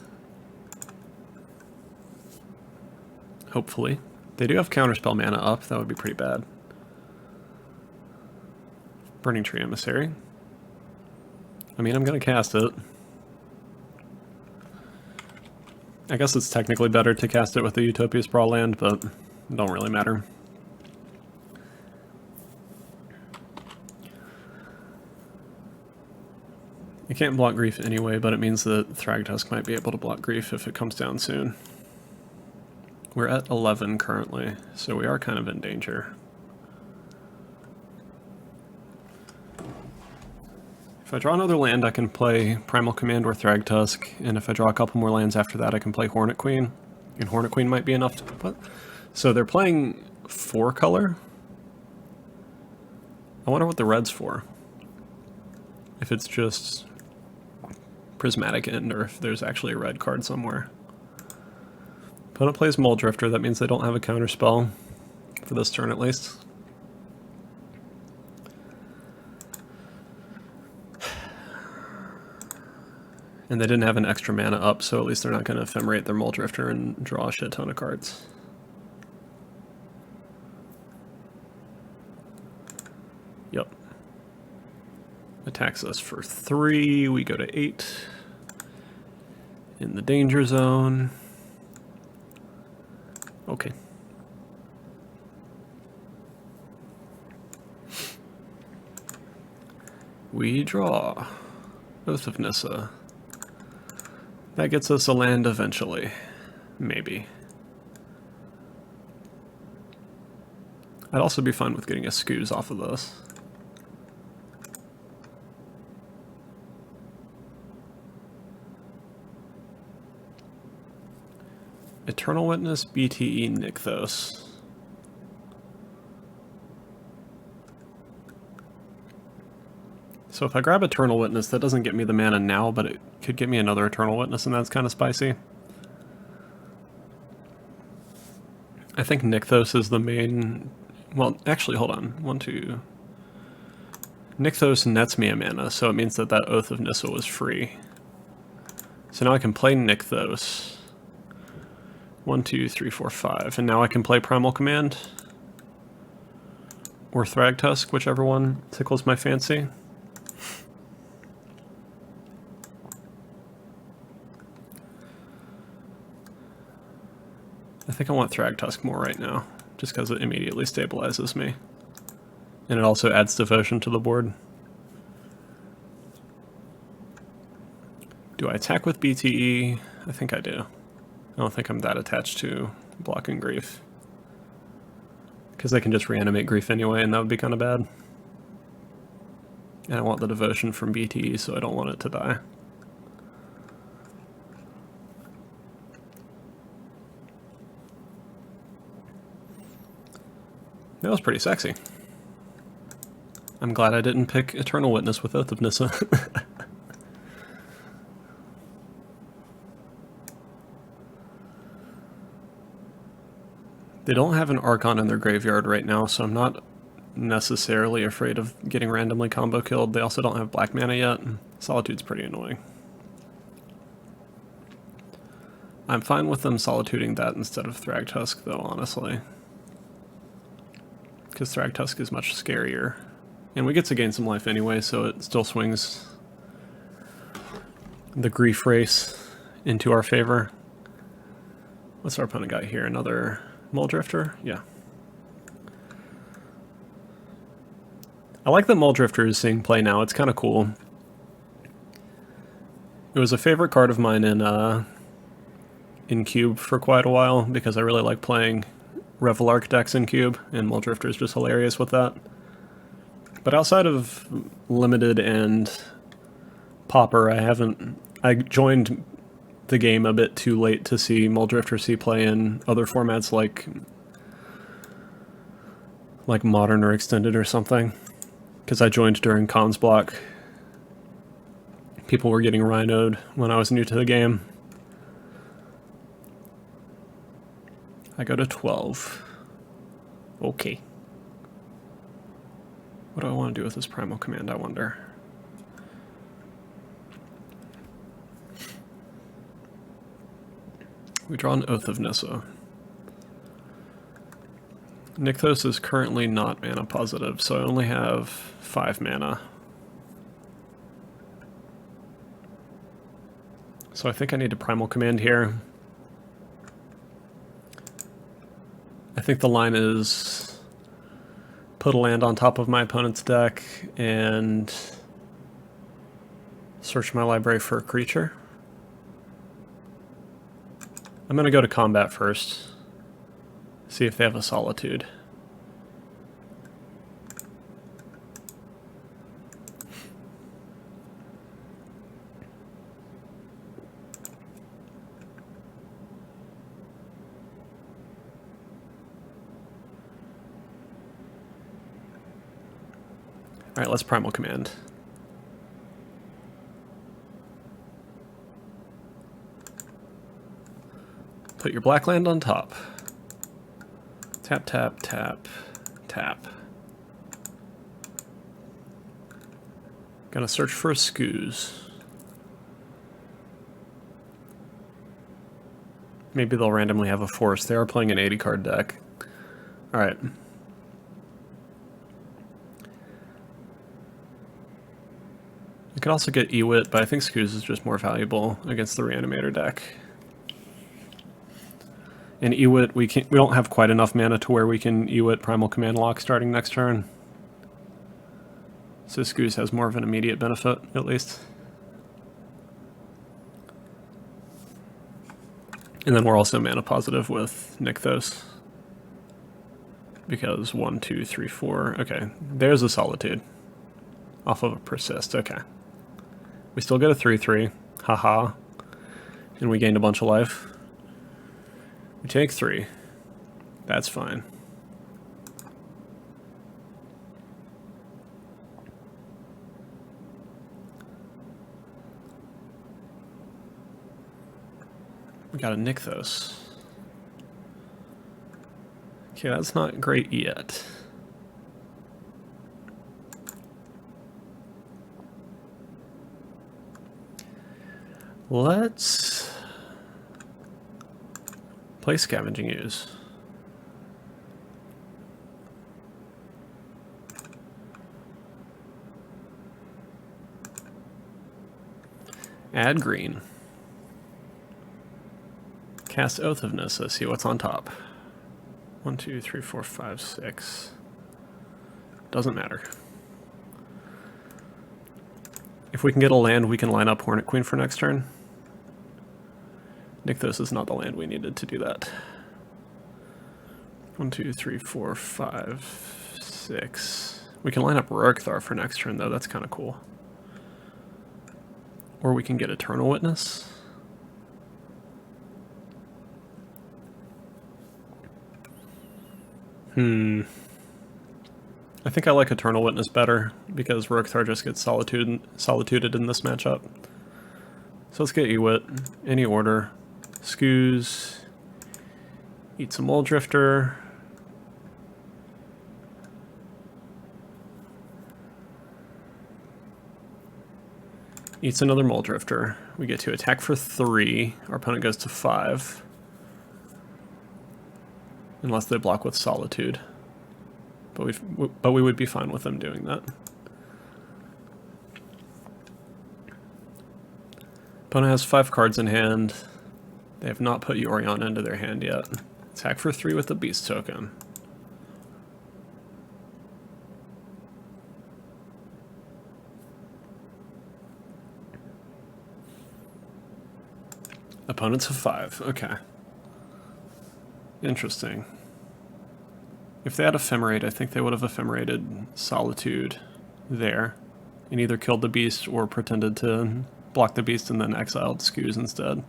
Hopefully. They do have Counterspell mana up, that would be pretty bad. Burning Tree Emissary. I mean, I'm going to cast it. I guess it's technically better to cast it with the Utopia Sprawl land, but it don't really matter. I can't block Grief anyway, but it means that Rakdos might be able to block Grief if it comes down soon. We're at 11 currently, so we are kind of in danger. If I draw another land, I can play Primal Command or Rakdos, and if I draw a couple more lands after that, I can play Hornet Queen. And Hornet Queen might be enough to put. So they're playing 4-color? I wonder what the red's for. If it's just Prismatic End, or if there's actually a red card somewhere. Opponent plays Muldrifter, that means they don't have a counterspell for this turn at least. And they didn't have an extra mana up, so at least they're not going to ephemerate their Muldrifter and draw a shit ton of cards. Yep. Attacks us for 3, we go to 8. In the danger zone. Okay. We draw Oath of Nissa. That gets us a land eventually. Maybe. I'd also be fine with getting a Scooz off of this. Eternal Witness, BTE, Nykthos. So if I grab Eternal Witness, that doesn't get me the mana now, but it could get me another Eternal Witness, and that's kind of spicy. I think Nykthos is the main... Well, actually, hold on. 1, 2... Nykthos nets me a mana, so it means that that Oath of Nissa was free. So now I can play Nykthos. 1, 2, 3, 4, 5. And now I can play Primal Command. Or Thragtusk, whichever one tickles my fancy. I think I want Thragtusk more right now, just because it immediately stabilizes me. And it also adds devotion to the board. Do I attack with BTE? I think I do. I don't think I'm that attached to blocking Grief. Because I can just reanimate Grief anyway, and that would be kind of bad. And I want the devotion from BTE, so I don't want it to die. That was pretty sexy. I'm glad I didn't pick Eternal Witness with Oath of Nissa. They don't have an Archon in their graveyard right now, so I'm not necessarily afraid of getting randomly combo killed. They also don't have black mana yet. Solitude's pretty annoying. I'm fine with them solituding that instead of Thragtusk, though, honestly. Because Thragtusk is much scarier. And we get to gain some life anyway, so it still swings the Grief race into our favor. What's our opponent got here? Another Muldrifter? Yeah. I like that Muldrifter is seeing play now. It's kind of cool. It was a favorite card of mine in Cube for quite a while, because I really like playing Revelark decks in Cube, and Muldrifter is just hilarious with that. But outside of Limited and Pauper, I joined the game a bit too late to see Muldrifter see play in other formats like like Modern or Extended or something, because I joined during Cons Block. People were getting rhinoed when I was new to the game. I go to 12. Okay. What do I want to do with this Primal Command, I wonder? We draw an Oath of Nissa. Nykthos is currently not mana positive, so I only have 5 mana. So I think I need to Primal Command here. I think the line is put a land on top of my opponent's deck and search my library for a creature. I'm going to go to combat first, see if they have a Solitude. Alright, let's Primal Command. Put your black land on top. Tap, tap, tap, tap. Gonna search for a Skooz. Maybe they'll randomly have a forest. They are playing an 80 card deck. Alright. I could also get Ewit, but I think Skooz is just more valuable against the Reanimator deck. In Ewit, we don't have quite enough mana to where we can Ewit Primal Command lock starting next turn. So Skooz has more of an immediate benefit, at least. And then we're also mana positive with Nykthos. Because 1, 2, 3, 4. Okay, there's a Solitude. Off of a Persist, okay. We still get a 3/3, haha, and we gained a bunch of life. We take 3. That's fine. We got a Nykthos. Okay, that's not great yet. Let's play Scavenging Ooze. Add green. Cast Oath of Nissa, see what's on top. 1, 2, 3, 4, 5, 6. Doesn't matter. If we can get a land, we can line up Hornet Queen for next turn. Nykthos is not the land we needed to do that. 1, 2, 3, 4, 5, 6. We can line up Rakdos for next turn, though. That's kind of cool. Or we can get Eternal Witness. I think I like Eternal Witness better, because Rakdos just gets solituded in this matchup. So let's get Ewit, any order. Skooz, eat some Mole Drifter. Eats another Mole Drifter. We get to attack for 3. Our opponent goes to 5. Unless they block with Solitude. But we would be fine with them doing that. Opponent has 5 cards in hand. They have not put Yorion into their hand yet. Attack for 3 with the Beast token. Opponents have 5. Okay. Interesting. If they had Ephemerate, I think they would have Ephemerated Solitude there, and either killed the beast or pretended to block the beast and then exiled Skooz instead.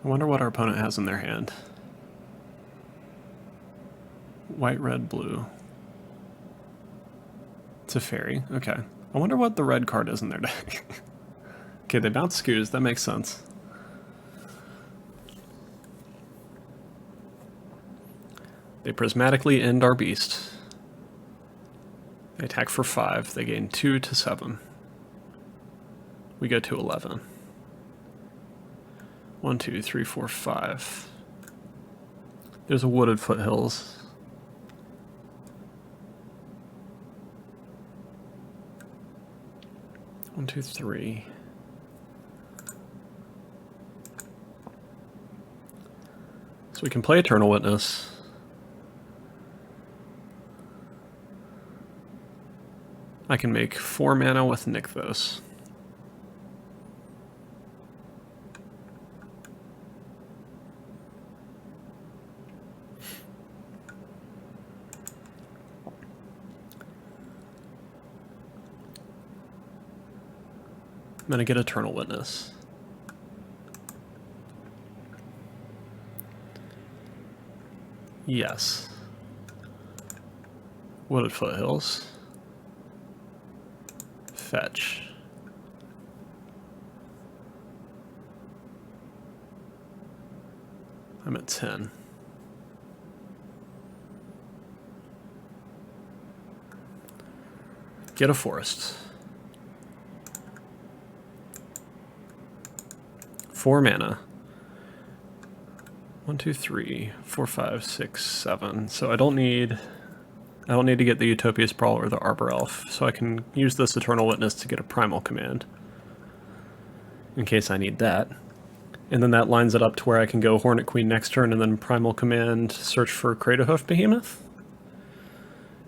I wonder what our opponent has in their hand. White, red, blue. It's a fairy. Okay. I wonder what the red card is in their deck. Okay, they bounce Scoos. That makes sense. They prismatically end our beast. They attack for 5. They gain 2 to 7. We go to 11. 1, 2, 3, 4, 5. There's a wooded foothills. One, two, three. So we can play Eternal Witness. I can make 4 mana with Nykthos. I'm going to get Eternal Witness. Yes. Wooded Foothills. Fetch. I'm at 10. Get a forest. 4 mana. 1, 2, 3, 4, 5, 6, 7. So I don't need to get the Utopia Sprawl or the Arbor Elf, so I can use this Eternal Witness to get a Primal Command in case I need that. And then that lines it up to where I can go Hornet Queen next turn and then Primal Command, search for Craterhoof Behemoth.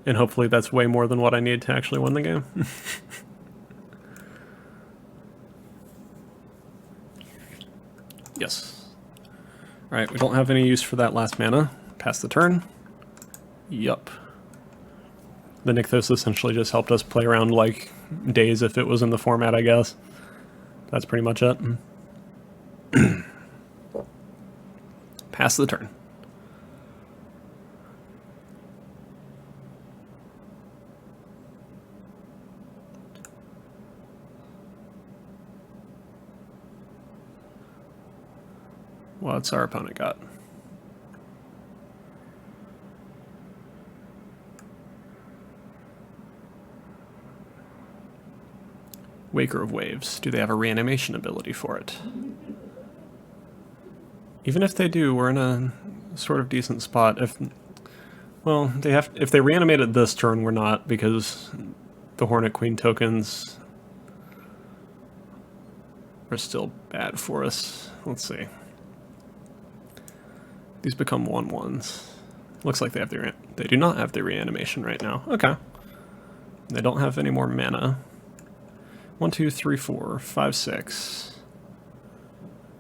And hopefully that's way more than what I need to actually win the game. Yes. Alright, we don't have any use for that last mana. Pass the turn. Yup. The Nykthos essentially just helped us play around like days if it was in the format, I guess. That's pretty much it. Pass the turn. What's our opponent got? Waker of Waves. Do they have a reanimation ability for it? Even if they do, we're in a sort of decent spot. If they reanimate it this turn, we're not, because the Hornet Queen tokens are still bad for us. Let's see. These become 1/1s. Looks like they do not have the reanimation right now. Okay. They don't have any more mana. 1, 2, 3, 4, 5, 6,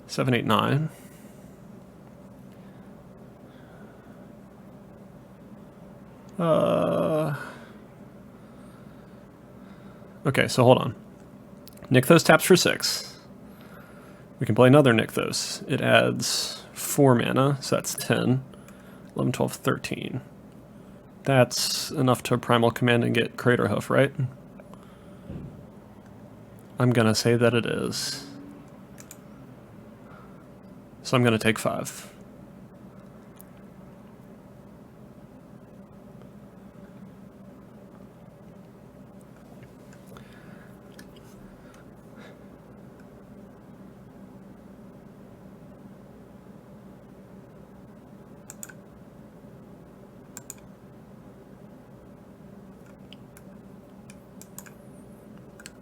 7, 8, 9. Okay, so hold on. Nykthos taps for 6. We can play another Nykthos. It adds 4 mana, so that's 10. 11, 12, 13. That's enough to Primal Command and get Craterhoof, right? I'm gonna say that it is. So I'm gonna take 5.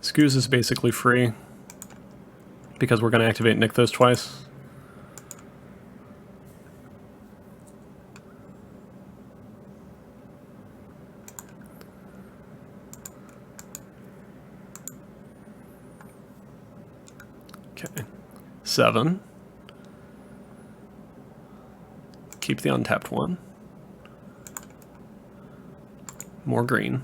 Scoos is basically free because we're going to activate Nykthos twice. Okay. 7. Keep the untapped one. More green.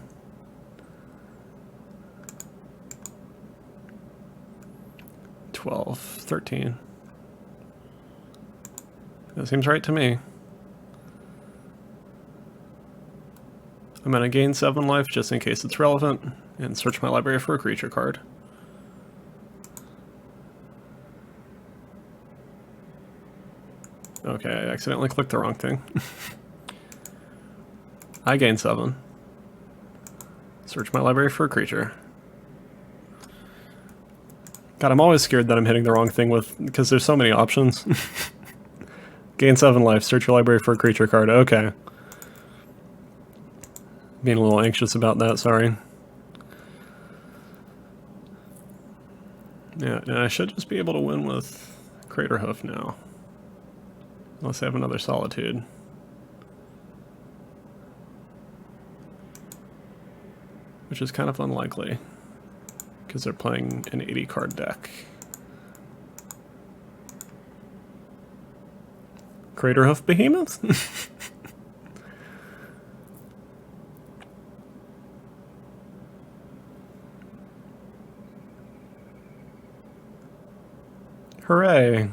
12, 13. That seems right to me. I'm going to gain 7 life just in case it's relevant, and search my library for a creature card. Okay, I accidentally clicked the wrong thing. I gain 7. Search my library for a creature. God, I'm always scared that I'm hitting the wrong thing because there's so many options. Gain 7 life, search your library for a creature card. Okay. Being a little anxious about that, sorry. Yeah, and I should just be able to win with Craterhoof now. Unless I have another Solitude. Which is kind of unlikely, because they're playing an 80 card deck. Craterhoof Behemoth? Hooray!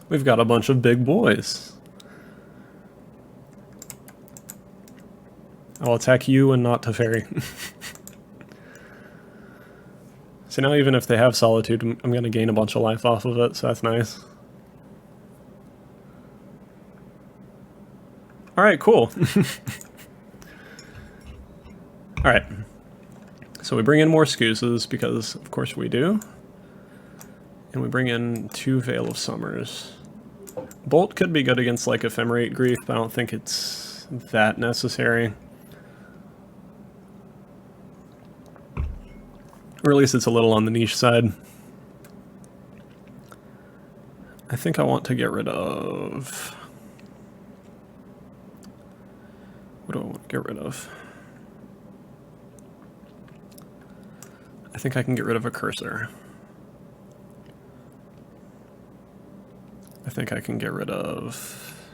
We've got a bunch of big boys. I'll attack you and not Teferi. So now even if they have Solitude, I'm going to gain a bunch of life off of it, so that's nice. Alright, cool. Alright. So we bring in more Scoozes, because of course we do. And we bring in 2 Veil of Summers. Bolt could be good against like Ephemerate Grief, but I don't think it's that necessary. Or at least it's a little on the niche side. I think I want to get rid of... What do I want to get rid of? I think I can get rid of a Cursor. I think I can get rid of...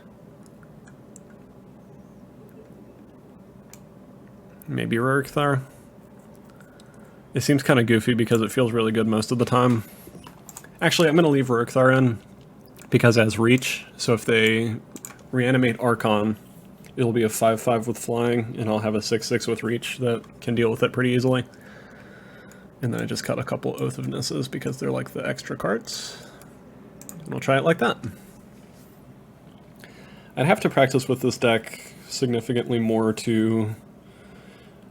maybe Rurikthar. It seems kind of goofy because it feels really good most of the time. Actually, I'm going to leave Rurikthar in because it has reach, so if they reanimate Archon, it'll be a 5/5 with flying, and I'll have a 6/6 with reach that can deal with it pretty easily. And then I just cut a couple Oath of Nisses because they're like the extra cards. And I'll try it like that. I'd have to practice with this deck significantly more to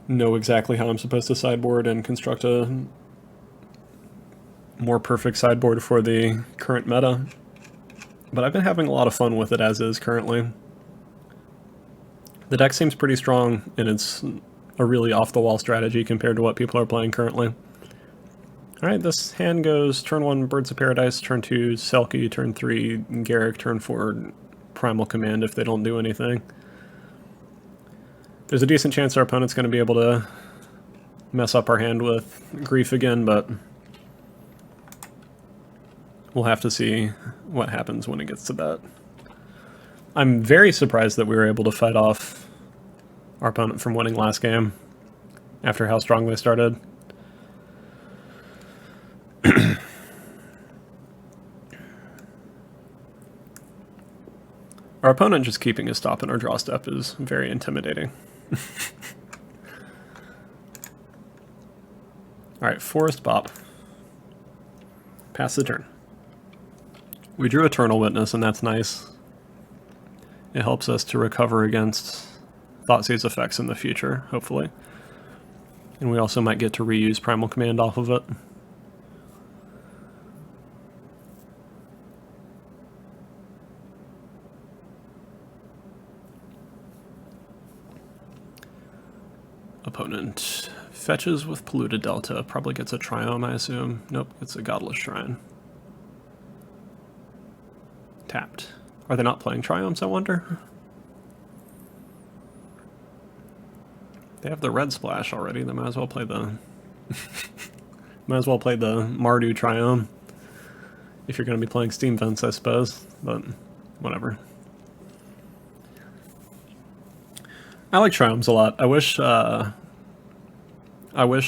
know exactly how I'm supposed to sideboard and construct a more perfect sideboard for the current meta. But I've been having a lot of fun with it as is currently. The deck seems pretty strong, and it's a really off-the-wall strategy compared to what people are playing currently. Alright, this hand goes turn 1 Birds of Paradise, turn 2 Selkie, turn 3 Garruk, turn 4 Primal Command if they don't do anything. There's a decent chance our opponent's going to be able to mess up our hand with Grief again, but we'll have to see what happens when it gets to that. I'm very surprised that we were able to fight off our opponent from winning last game after how strong they started. Our opponent just keeping a stop in our draw step is very intimidating. Alright, Forest Bop. Pass the turn. We drew Eternal Witness, and that's nice. It helps us to recover against Thoughtseize effects in the future, hopefully. And we also might get to reuse Primal Command off of it. Opponent fetches with Polluted Delta, probably gets a Triome, I assume. Nope, it's a Godless Shrine. Tapped. Are they not playing Triomes, I wonder? They have the red splash already, they might as well play the... might as well play the Mardu Triome. If you're going to be playing Steam Vents, I suppose, but whatever. I like Triomes a lot. I wish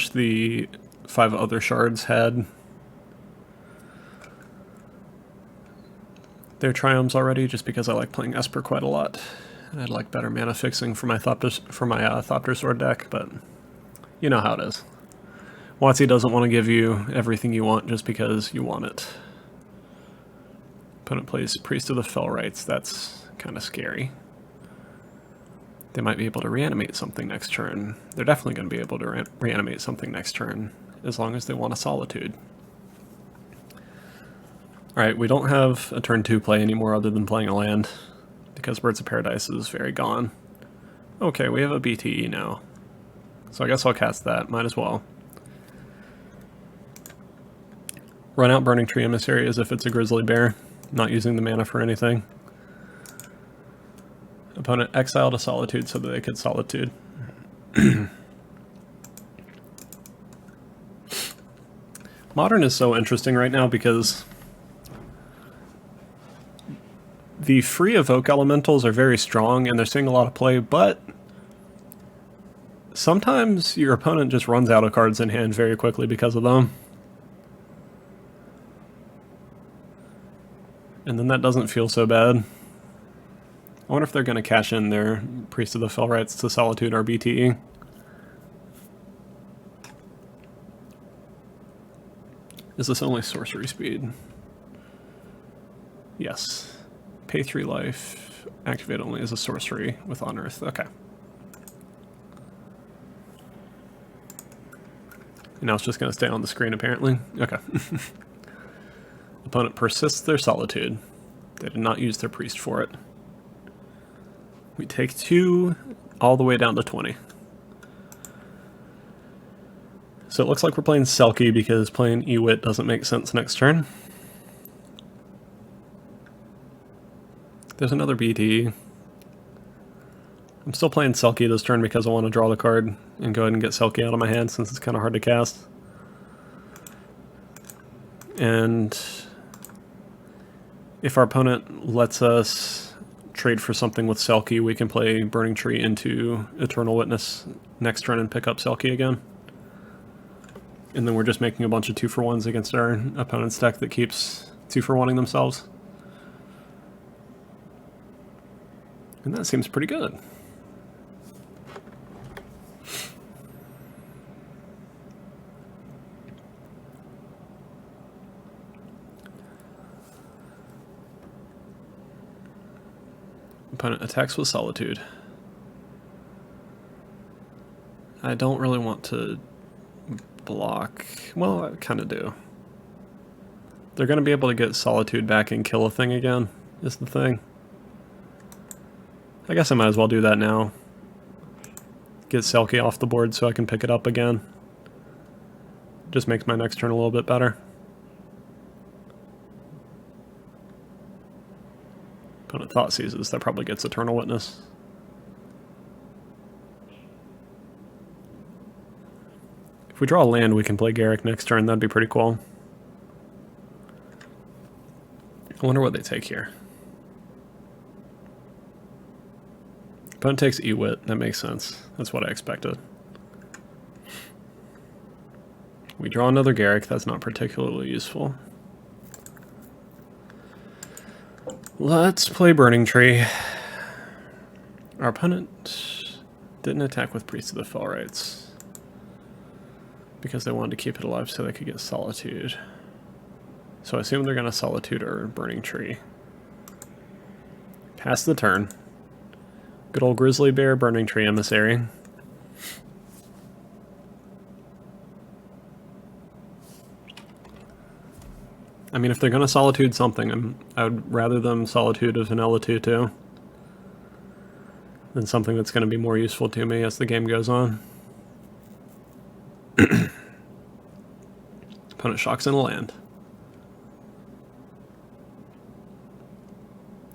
the 5 other shards had their Triomes already, just because I like playing Esper quite a lot. I'd like better mana fixing for my Thopter Sword deck, but you know how it is. WotC doesn't want to give you everything you want just because you want it. Opponent plays Priest of the Fellrights. That's kind of scary. They might be able to reanimate something next turn. They're definitely going to be able to reanimate something next turn, as long as they want a Solitude. Alright, we don't have a turn 2 play anymore other than playing a land, because Birds of Paradise is very gone. Okay, we have a BTE now. So I guess I'll cast that, might as well. Run out Burning Tree Emissary as if it's a Grizzly Bear, not using the mana for anything. Opponent exiled a Solitude so that they could Solitude. Modern is so interesting right now because the free evoke elementals are very strong and they're seeing a lot of play, but sometimes your opponent just runs out of cards in hand very quickly because of them. And then that doesn't feel so bad. I wonder if they're going to cash in their Priest of the Fellrights to Solitude our BTE. Is this only sorcery speed? Yes. Pay 3 life. Activate only as a sorcery with On Earth. Okay. And now it's just going to stay on the screen apparently. Okay. Opponent persists their Solitude. They did not use their Priest for it. We take 2 all the way down to 20. So it looks like we're playing Selkie because playing Ewit doesn't make sense next turn. There's another BT. I'm still playing Selkie this turn because I want to draw the card and go ahead and get Selkie out of my hand since it's kind of hard to cast. And if our opponent lets us trade for something with Selkie, we can play Burning Tree into Eternal Witness next turn and pick up Selkie again. And then we're just making a bunch of 2-for-1s against our opponent's deck that keeps 2-for-1ing themselves. And that seems pretty good. Opponent attacks with Solitude. I don't really want to block. Well, I kind of do. They're going to be able to get Solitude back and kill a thing again, is the thing. I guess I might as well do that now. Get Selkie off the board so I can pick it up again. Just makes my next turn a little bit better. Opponent Thought Seizes, that probably gets Eternal Witness. If we draw a land, we can play Garruk next turn, that'd be pretty cool. I wonder what they take here. Opponent takes Ewit, that makes sense. That's what I expected. We draw another Garruk, that's not particularly useful. Let's play Burning Tree. Our opponent didn't attack with Priest of the Fellrights because they wanted to keep it alive so they could get Solitude. So I assume they're going to Solitude or Burning Tree. Pass the turn. Good old Grizzly Bear, Burning Tree Emissary. I mean, if they're going to Solitude something, I would rather them Solitude a Vanilla 2-2 than something that's going to be more useful to me as the game goes on. Opponent shocks in a land.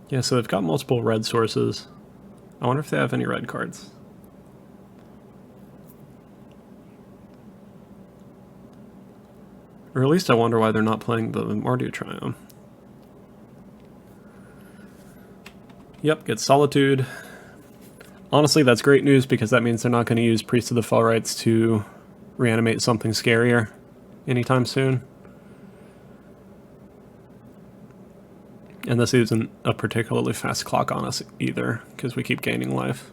Yeah, so they've got multiple red sources. I wonder if they have any red cards. Or at least I wonder why they're not playing the Mardu Triumph. Yep, get Solitude. Honestly, that's great news because that means they're not going to use Priest of the Fellrights to reanimate something scarier anytime soon. And this isn't a particularly fast clock on us either, because we keep gaining life.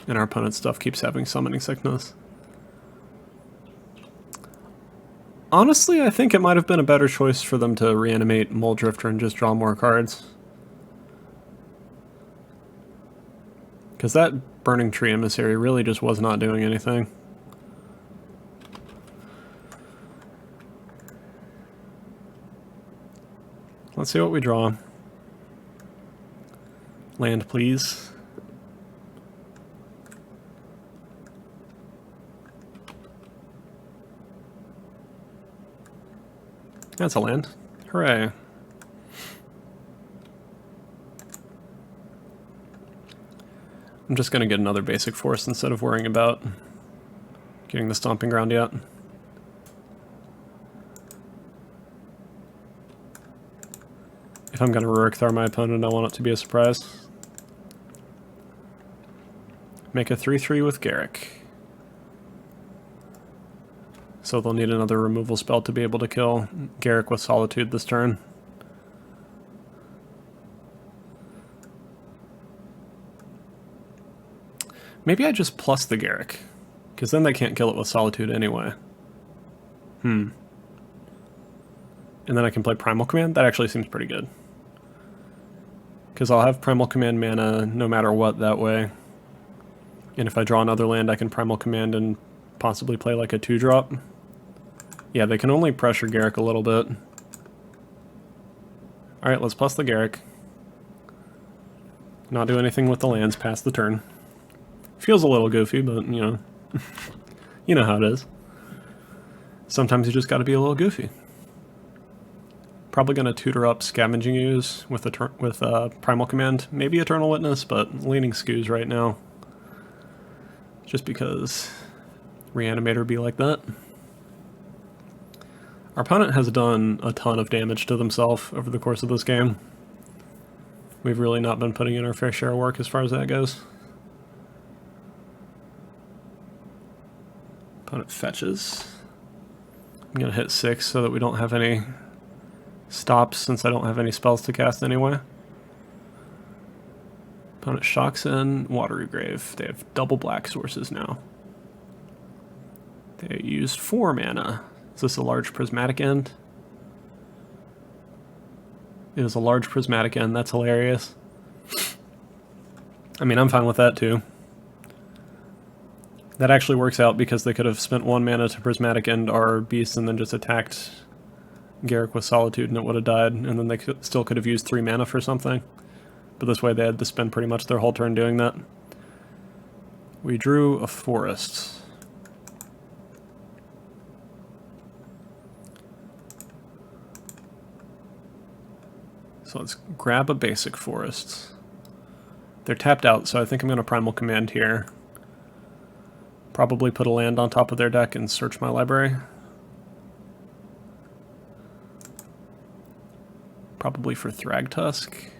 And our opponent's stuff keeps having summoning sickness. Honestly, I think it might have been a better choice for them to reanimate Muldrifter and just draw more cards. Because that Burning Tree Emissary really just was not doing anything. Let's see what we draw. Land, please. That's a land. Hooray. I'm just going to get another basic force instead of worrying about getting the Stomping Ground yet. If I'm going to Rurik Thar my opponent, I want it to be a surprise. Make a 3/3 with Garruk. So they'll need another removal spell to be able to kill Garruk with Solitude this turn. Maybe I just plus the Garruk, because then they can't kill it with Solitude anyway. And then I can play Primal Command? That actually seems pretty good. Because I'll have Primal Command mana no matter what that way. And if I draw another land, I can Primal Command and possibly play like a 2-drop. Yeah, they can only pressure Garruk a little bit. Alright, let's plus the Garruk. Not do anything with the lands past the turn. Feels a little goofy, but, you know, you know how it is. Sometimes you just gotta be a little goofy. Probably gonna tutor up Scavenging Ooze with Primal Command. Maybe Eternal Witness, but leaning Scoos right now. Just because Reanimator be like that. Our opponent has done a ton of damage to themselves over the course of this game. We've really not been putting in our fair share of work as far as that goes. Opponent fetches. I'm going to hit 6 so that we don't have any stops since I don't have any spells to cast anyway. Opponent shocks in Watery Grave. They have double black sources now. They used 4 mana. Is this a large prismatic end? It is a large prismatic end. That's hilarious. I mean, I'm fine with that too. That actually works out because they could have spent 1 mana to prismatic end our beast and then just attacked Garruk with Solitude and it would have died, and then they still could have used 3 mana for something. But this way they had to spend pretty much their whole turn doing that. We drew a forest. So let's grab a basic forest. They're tapped out, so I think I'm going to Primal Command here. Probably put a land on top of their deck and search my library. Probably for Thragtusk.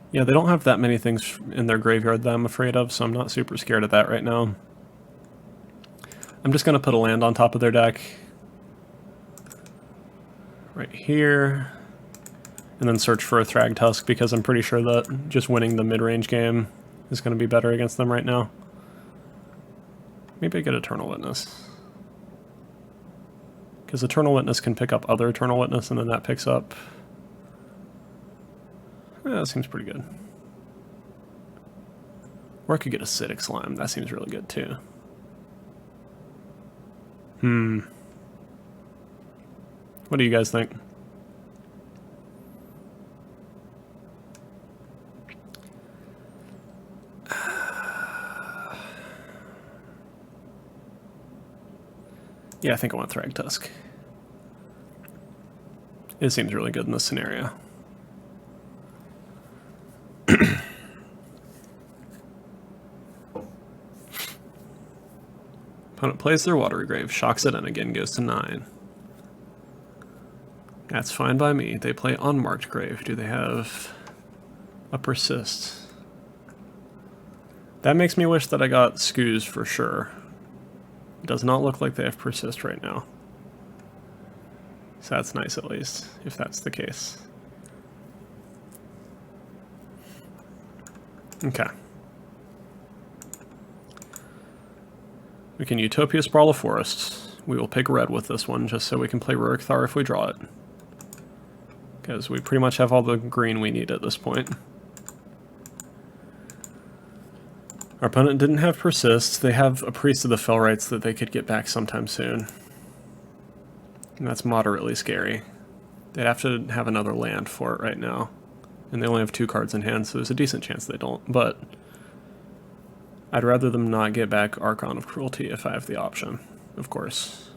Yeah, they don't have that many things in their graveyard that I'm afraid of, so I'm not super scared of that right now. I'm just going to put a land on top of their deck. Right here. And then search for a Thragtusk, because I'm pretty sure that just winning the mid-range game is going to be better against them right now. Maybe I get Eternal Witness. Because Eternal Witness can pick up other Eternal Witness, and then that picks up... Yeah, that seems pretty good. Or I could get Acidic Slime. That seems really good, too. What do you guys think? Yeah, I think I want Thragtusk. It seems really good in this scenario. Opponent plays their Watery Grave, shocks it, and again goes to 9. That's fine by me. They play Unmarked Grave. Do they have A persist. That makes me wish that I got Scoos for sure. It does not look like they have persist right now. So that's nice at least, if that's the case. Okay. We can Utopia Sprawl a Forest. We will pick red with this one, just so we can play Rurikthar if we draw it. Because we pretty much have all the green we need at this point. Our opponent didn't have Persist. They have a Priest of the Fellrights that they could get back sometime soon. And that's moderately scary. They'd have to have another land for it right now. And they only have 2 cards in hand, so there's a decent chance they don't. But I'd rather them not get back Archon of Cruelty if I have the option, of course.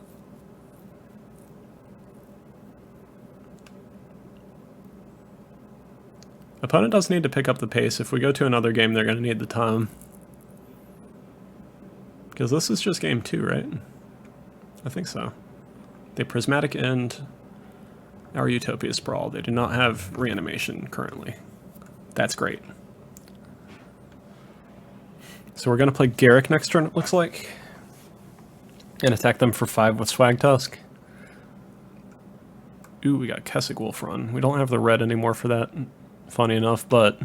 Opponent does need to pick up the pace. If we go to another game, they're going to need the time. Because this is just game 2, right? I think so. They Prismatic End our Utopia Sprawl. They do not have Reanimation currently. That's great. So we're going to play Garruk next turn, it looks like. And attack them for 5 with Swag Tusk. Ooh, we got Kessig Wolfrun. We don't have the red anymore for that, funny enough, but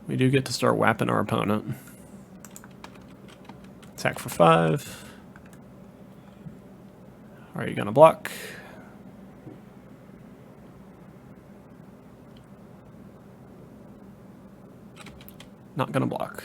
we do get to start whapping our opponent. Attack for 5. Are you going to block? Not going to block.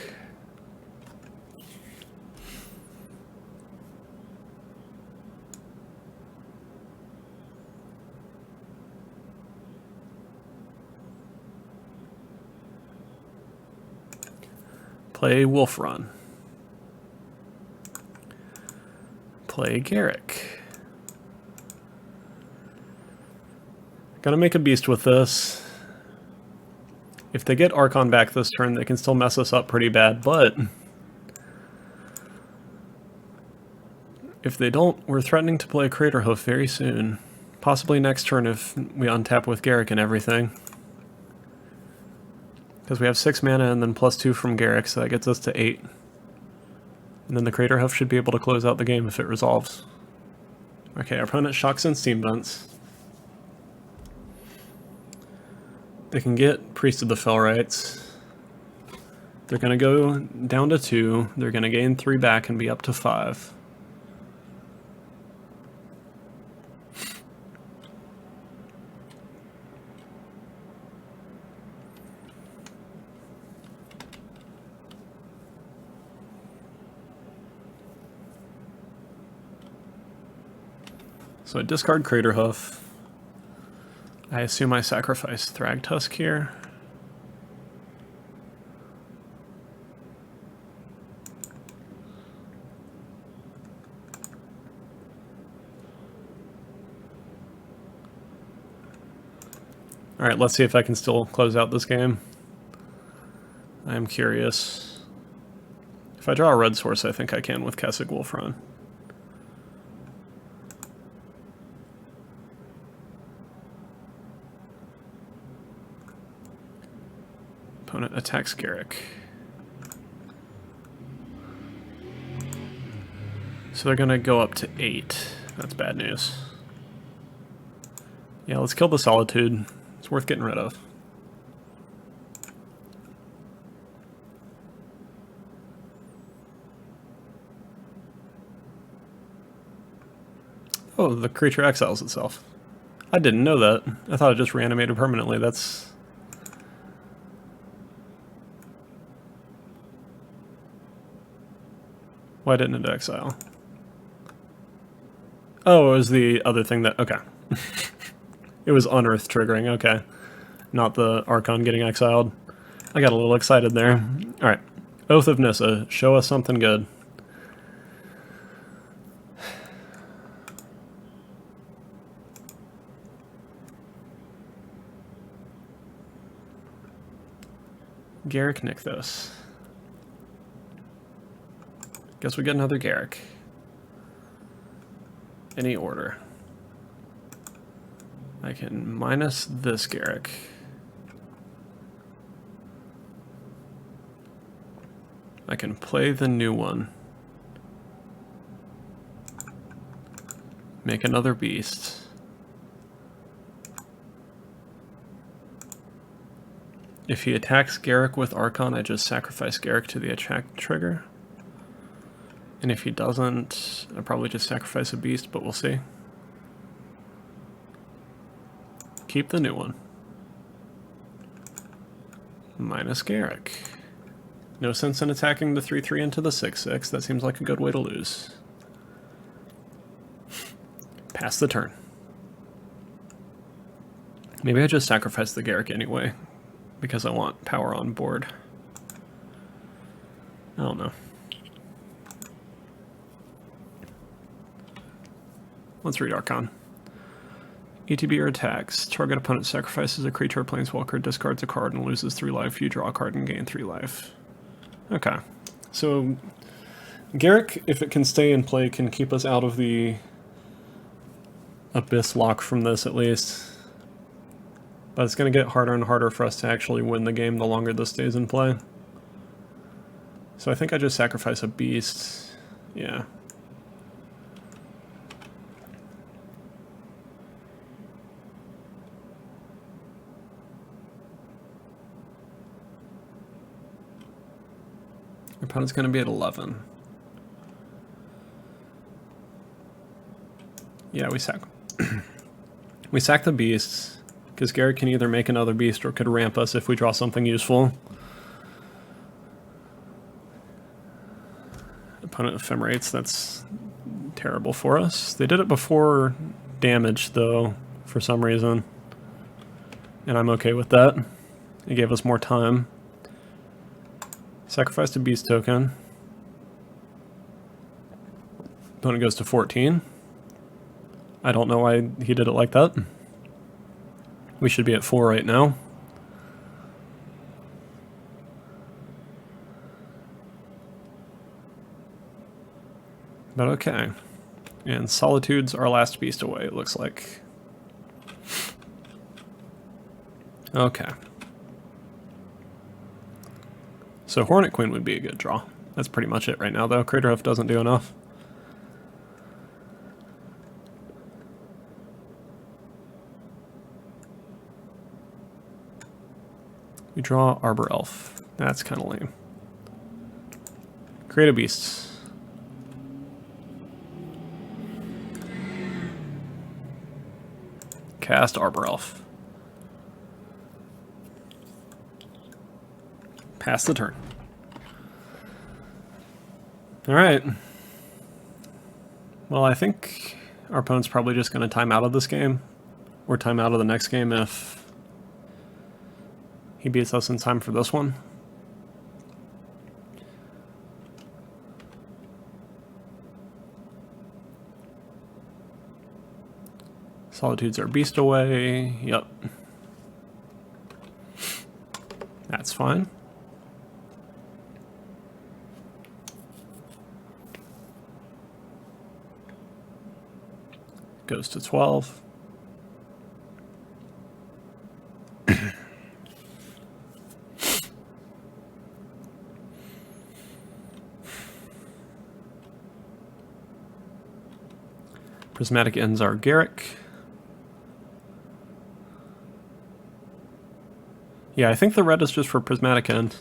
Play Wolfrun. Play Garruk. Gonna make a beast with this. If they get Archon back this turn, they can still mess us up pretty bad, but if they don't, we're threatening to play Craterhoof very soon. Possibly next turn if we untap with Garruk and everything. Because we have 6 mana and then +2 from Garruk, so that gets us to 8. And then the Craterhoof should be able to close out the game if it resolves. Okay, our opponent shocks and Steam Vents. They can get Priest of the Fellrights. They're going to go down to 2. They're going to gain 3 back and be up to 5. So I discard Craterhoof. I assume I sacrifice Thragtusk here. Alright, let's see if I can still close out this game. I am curious. If I draw a red source, I think I can with Kessig Wolfrun. Opponent attacks Garruk. So they're going to go up to 8. That's bad news. Yeah, let's kill the Solitude. It's worth getting rid of. Oh, the creature exiles itself. I didn't know that. I thought it just reanimated permanently. That's... Why didn't it exile? Oh, it was the other thing that... Okay. It was Unearth triggering, okay. Not the Archon getting exiled. I got a little excited there. Alright. Oath of Nissa. Show us something good. Garruk Nykthos. Guess we get another Garruk. Any order. I can minus this Garrick. I can play the new one. Make another beast. If he attacks Garrick with Archon, I just sacrifice Garrick to the attack trigger. And if he doesn't, I probably just sacrifice a beast, but we'll see. Keep the new one. Minus Garrick. No sense in attacking the 3/3 into the 6/6. That seems like a good way to lose. Pass the turn. Maybe I just sacrifice the Garrick anyway, because I want power on board. I don't know. Let's read Archon. ETB or attacks. Target opponent sacrifices a creature or planeswalker, discards a card, and loses 3 life. You draw a card and gain 3 life. Okay. So, Garrick, if it can stay in play, can keep us out of the Abyss lock from this, at least. But it's going to get harder and harder for us to actually win the game the longer this stays in play. So I think I just sacrifice a beast. Yeah. Your opponent's going to be at 11. Yeah, we sack the beasts, because Garrick can either make another beast or could ramp us if we draw something useful. Opponent ephemerates, that's terrible for us. They did it before damage, though, for some reason. And I'm okay with that. It gave us more time. Sacrificed a beast token. Opponent goes to 14. I don't know why he did it like that. We should be at 4 right now. But okay. And Solitude's our last beast away, it looks like. Okay. So Hornet Queen would be a good draw. That's pretty much it right now, though. Craterhoof doesn't do enough. We draw Arbor Elf. That's kind of lame. Create a beast. Cast Arbor Elf. Pass the turn. Alright. Well, I think our opponent's probably just going to time out of this game. Or time out of the next game if he beats us in time for this one. Solitude's our beast away. Yep. That's fine. Goes to 12. Prismatic ends our Garrick. Yeah, I think the red is just for Prismatic End.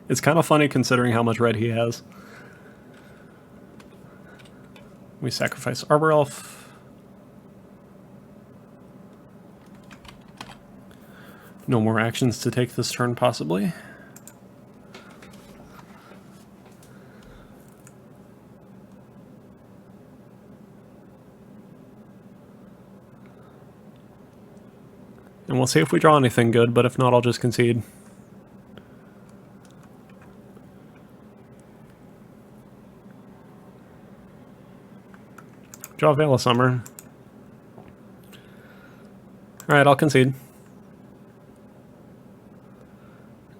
It's kind of funny considering how much red he has. We sacrifice Arbor Elf. No more actions to take this turn, possibly. And we'll see if we draw anything good, but if not, I'll just concede. Draw Veil of Summer. Alright, I'll concede.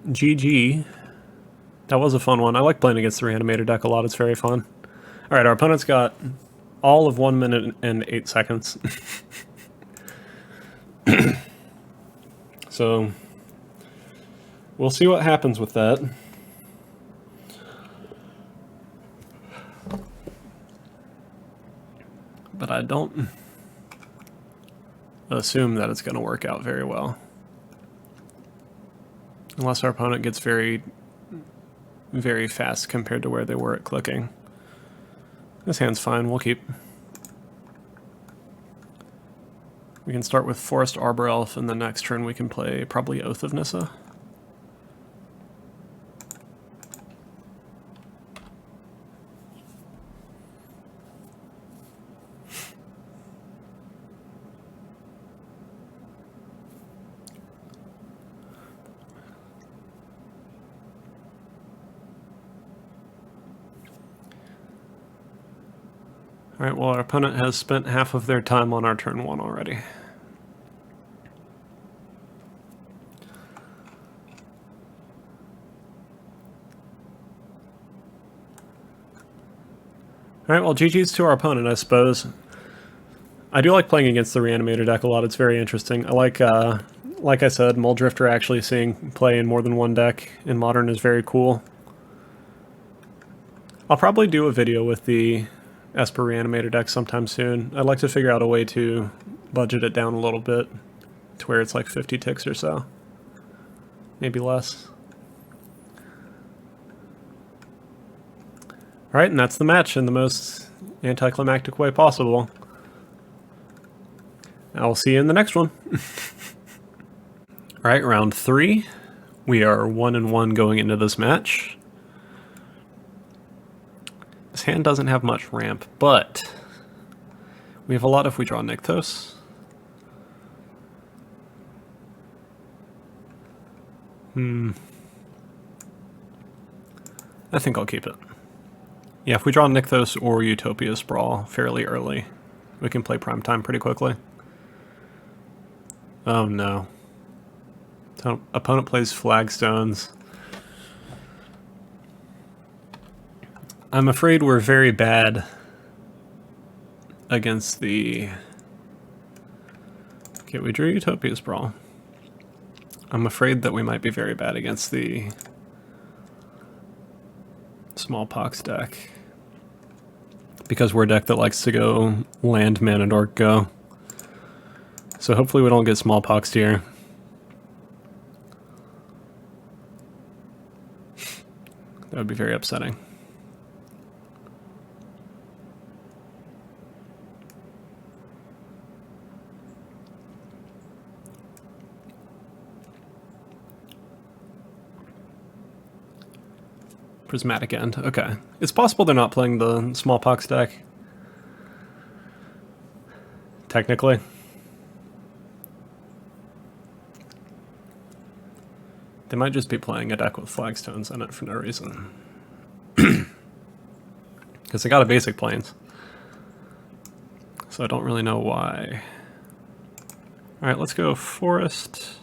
GG. That was a fun one. I like playing against the Reanimator deck a lot. It's very fun. Alright, our opponent's got all of 1 minute and 8 seconds. So we'll see what happens with that. But I don't assume that it's going to work out very well. Unless our opponent gets very, very fast compared to where they were at clicking. This hand's fine, we'll keep. We can start with Forest Arbor Elf, and the next turn we can play probably Oath of Nissa. Alright, well our opponent has spent half of their time on our turn 1 already. Alright, well GG's to our opponent, I suppose. I do like playing against the Reanimator deck a lot, it's very interesting. I like I said, Muldrifter actually seeing play in more than one deck in Modern is very cool. I'll probably do a video with the Esper Reanimator deck sometime soon. I'd like to figure out a way to budget it down a little bit to where it's like 50 ticks or so. Maybe less. Alright, and that's the match in the most anticlimactic way possible. I'll see you in the next one. Alright, round 3. We are 1-1 going into this match. This hand doesn't have much ramp, but we have a lot if we draw Nykthos. I think I'll keep it. Yeah, if we draw Nykthos or Utopia Sprawl fairly early, we can play Primetime pretty quickly. Oh no. Opponent plays Flagstones. I'm afraid we're very bad against the... Okay, we drew Utopia Sprawl. I'm afraid that we might be very bad against the Smallpox deck. Because we're a deck that likes to go land, mana, and orc go. So hopefully we don't get Smallpox here. That would be very upsetting. Prismatic End, okay. It's possible they're not playing the Smallpox deck. Technically. They might just be playing a deck with Flagstones in it for no reason. Because they got a basic Plains. So I don't really know why. Alright, let's go Forest.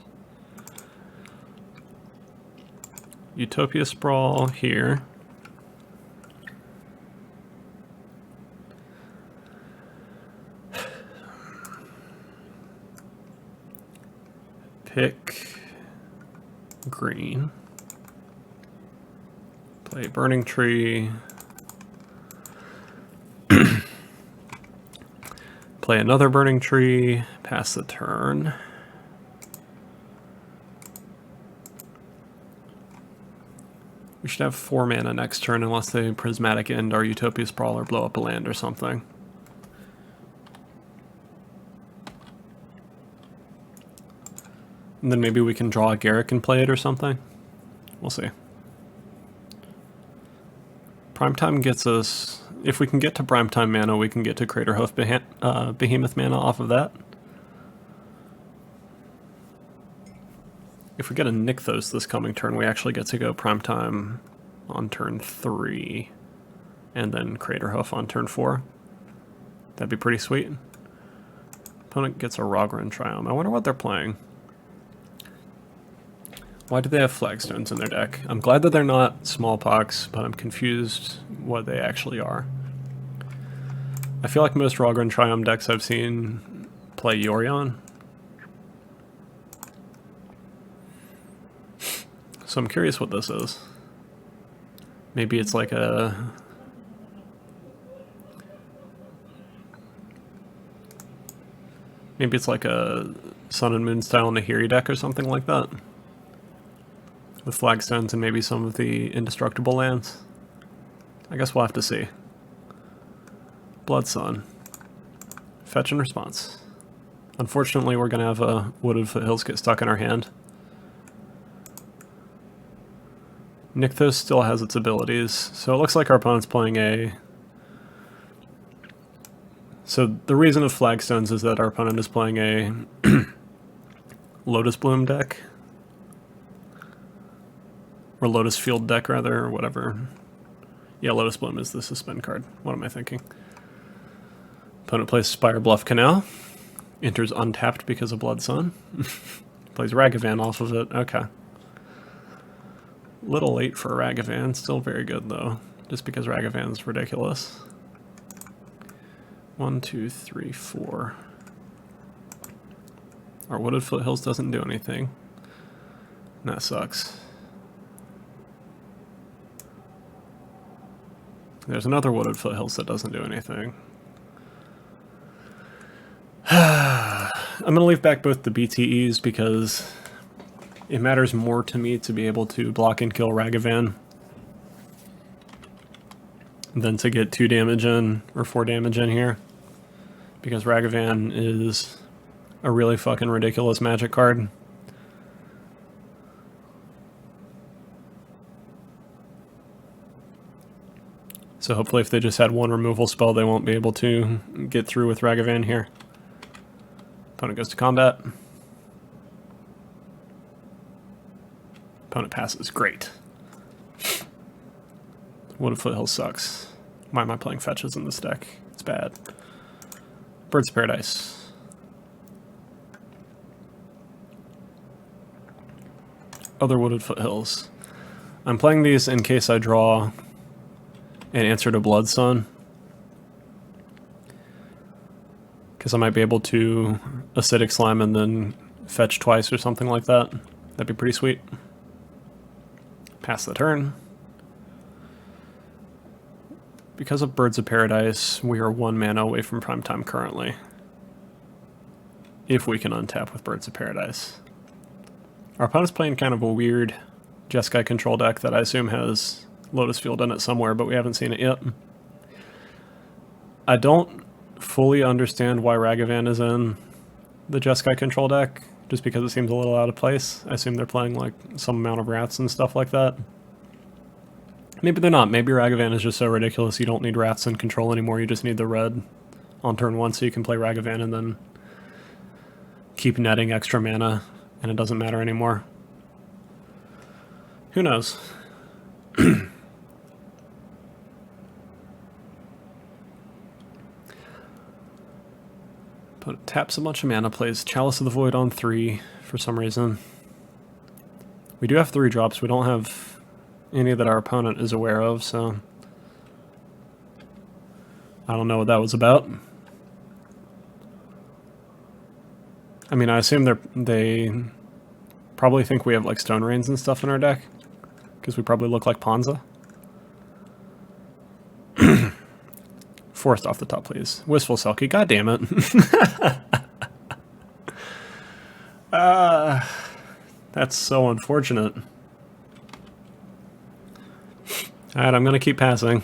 Utopia Sprawl here. Pick green. Play Burning Tree. Play another Burning Tree. Pass the turn. We should have 4 mana next turn unless they Prismatic End our Utopia Sprawl or blow up a land or something. And then maybe we can draw a Garrick and play it or something. We'll see. Primetime gets us... If we can get to Primetime mana, we can get to Craterhoof Behemoth mana off of that. If we get a Nykthos this coming turn, we actually get to go Primetime on turn 3, and then Craterhoof on turn 4. That'd be pretty sweet. Opponent gets a Rogran Triumph. I wonder what they're playing. Why do they have Flagstones in their deck? I'm glad that they're not Smallpox, but I'm confused what they actually are. I feel like most Rogran Triumph decks I've seen play Yorion. So I'm curious what this is. Maybe it's like a... Maybe it's like a Sun and Moon style Nahiri deck or something like that. With flagstones and maybe some of the indestructible lands. I guess we'll have to see. Blood Sun. Fetch and response. Unfortunately, we're going to have a Wooded Foothills get stuck in our hand. Nykthos still has its abilities, so it looks like our opponent's playing a... So the reason of flagstones is that our opponent is playing a Lotus Bloom deck. Or Lotus Field deck, rather, or whatever. Yeah, Lotus Bloom is the suspend card. What am I thinking? Opponent plays Spire Bluff Canal. Enters untapped because of Blood Sun. Plays Ragavan off of it. Okay. Little late for a Ragavan. Still very good, though. Just because Ragavan's ridiculous. 1, 2, 3, 4. Our Wooded Foothills doesn't do anything. And that sucks. There's another Wooded Foothills that doesn't do anything. I'm going to leave back both the BTEs because it matters more to me to be able to block and kill Ragavan than to get 2 damage in or 4 damage in here. Because Ragavan is a really fucking ridiculous magic card. So hopefully if they just had 1 removal spell, they won't be able to get through with Ragavan here. Opponent goes to combat. Opponent passes. Great. Wooded Foothills sucks. Why am I playing fetches in this deck? It's bad. Birds of Paradise. Other Wooded Foothills. I'm playing these in case I draw an answer to Blood Sun. Because I might be able to Acidic Slime and then fetch twice or something like that. That'd be pretty sweet. Pass the turn. Because of Birds of Paradise, we are 1 mana away from prime time currently. If we can untap with Birds of Paradise. Our opponent's playing kind of a weird Jeskai control deck that I assume has Lotus Field in it somewhere, but we haven't seen it yet. I don't fully understand why Ragavan is in the Jeskai control deck, just because it seems a little out of place. I assume they're playing like some amount of rats and stuff like that. Maybe they're not. Maybe Ragavan is just so ridiculous you don't need rats in control anymore. You just need the red on turn 1 so you can play Ragavan and then keep netting extra mana and it doesn't matter anymore. Who knows? But taps a bunch of mana, plays Chalice of the Void on 3 for some reason. We do have 3 drops. We don't have any that our opponent is aware of, so I don't know what that was about. I mean, I assume they probably think we have like Stone Rains and stuff in our deck, because we probably look like Ponza. Forest off the top, please. Wistful Selkie, god damn it. That's so unfortunate. Alright, I'm gonna keep passing.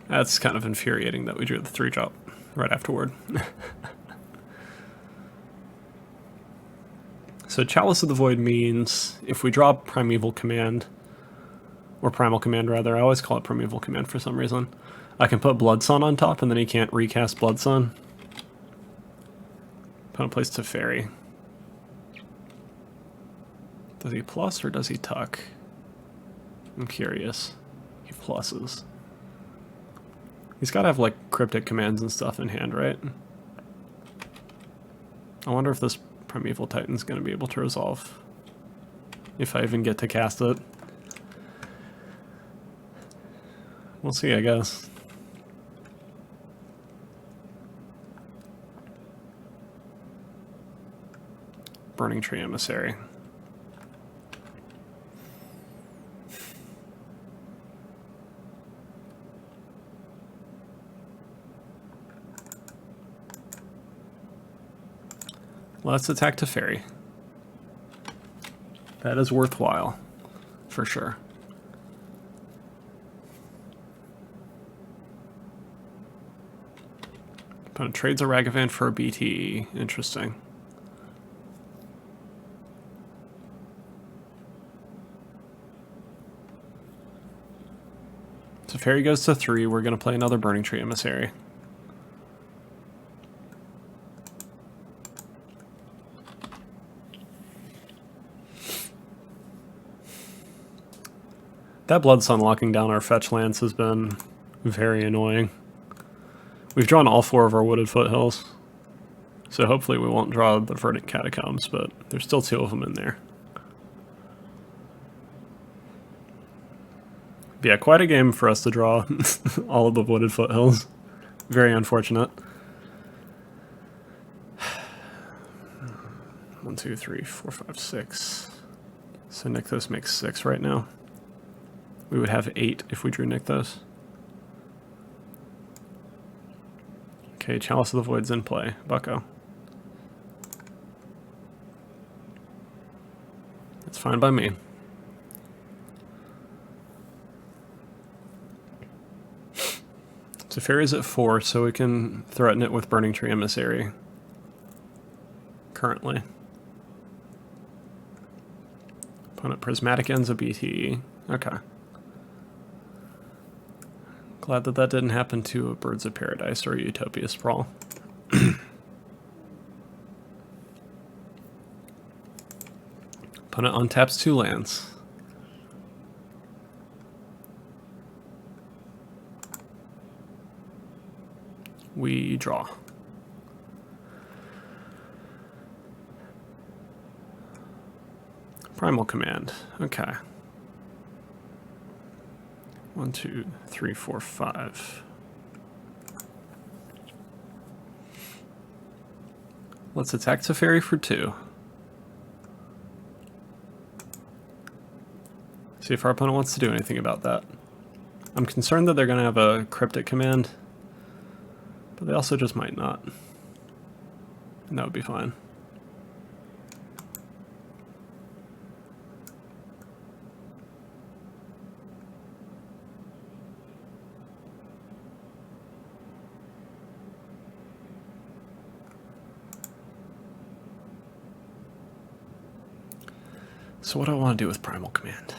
That's kind of infuriating that we drew the 3-drop right afterward. So Chalice of the Void means if we draw Primeval Command, or Primal Command rather, I always call it Primeval Command for some reason, I can put Blood Sun on top and then he can't recast Blood Sun. Opponent plays Teferi. Does he plus or does he tuck? I'm curious. He pluses. He's got to have like cryptic commands and stuff in hand, right? I wonder if this Primeval Titan's going to be able to resolve. If I even get to cast it. We'll see, I guess. Burning Tree Emissary. Let's attack Teferi. That is worthwhile, for sure. Opponent trades a Ragavan for a BTE. Interesting. Teferi goes to 3. We're going to play another Burning Tree Emissary. That Blood Sun locking down our fetch lands has been very annoying. We've drawn all 4 of our Wooded Foothills, so hopefully we won't draw the Verdant Catacombs, but there's still 2 of them in there. But yeah, quite a game for us to draw all of the Wooded Foothills. Very unfortunate. 1, 2, 3, 4, 5, 6. So Nykthos makes 6 right now. We would have 8 if we drew Nykthos. Okay, Chalice of the Void's in play. Bucko. That's fine by me. Teferi's at 4, so we can threaten it with Burning Tree Emissary. Currently. Opponent Prismatic ends a BTE. Okay. Glad that that didn't happen to a Birds of Paradise or a Utopia Sprawl. Opponent untaps 2 lands. We draw. Primal Command. Okay. 1, 2, 3, 4, 5. Let's attack Teferi for 2. See if our opponent wants to do anything about that. I'm concerned that they're going to have a Cryptic Command, but they also just might not. And that would be fine. So what do I want to do with Primal Command?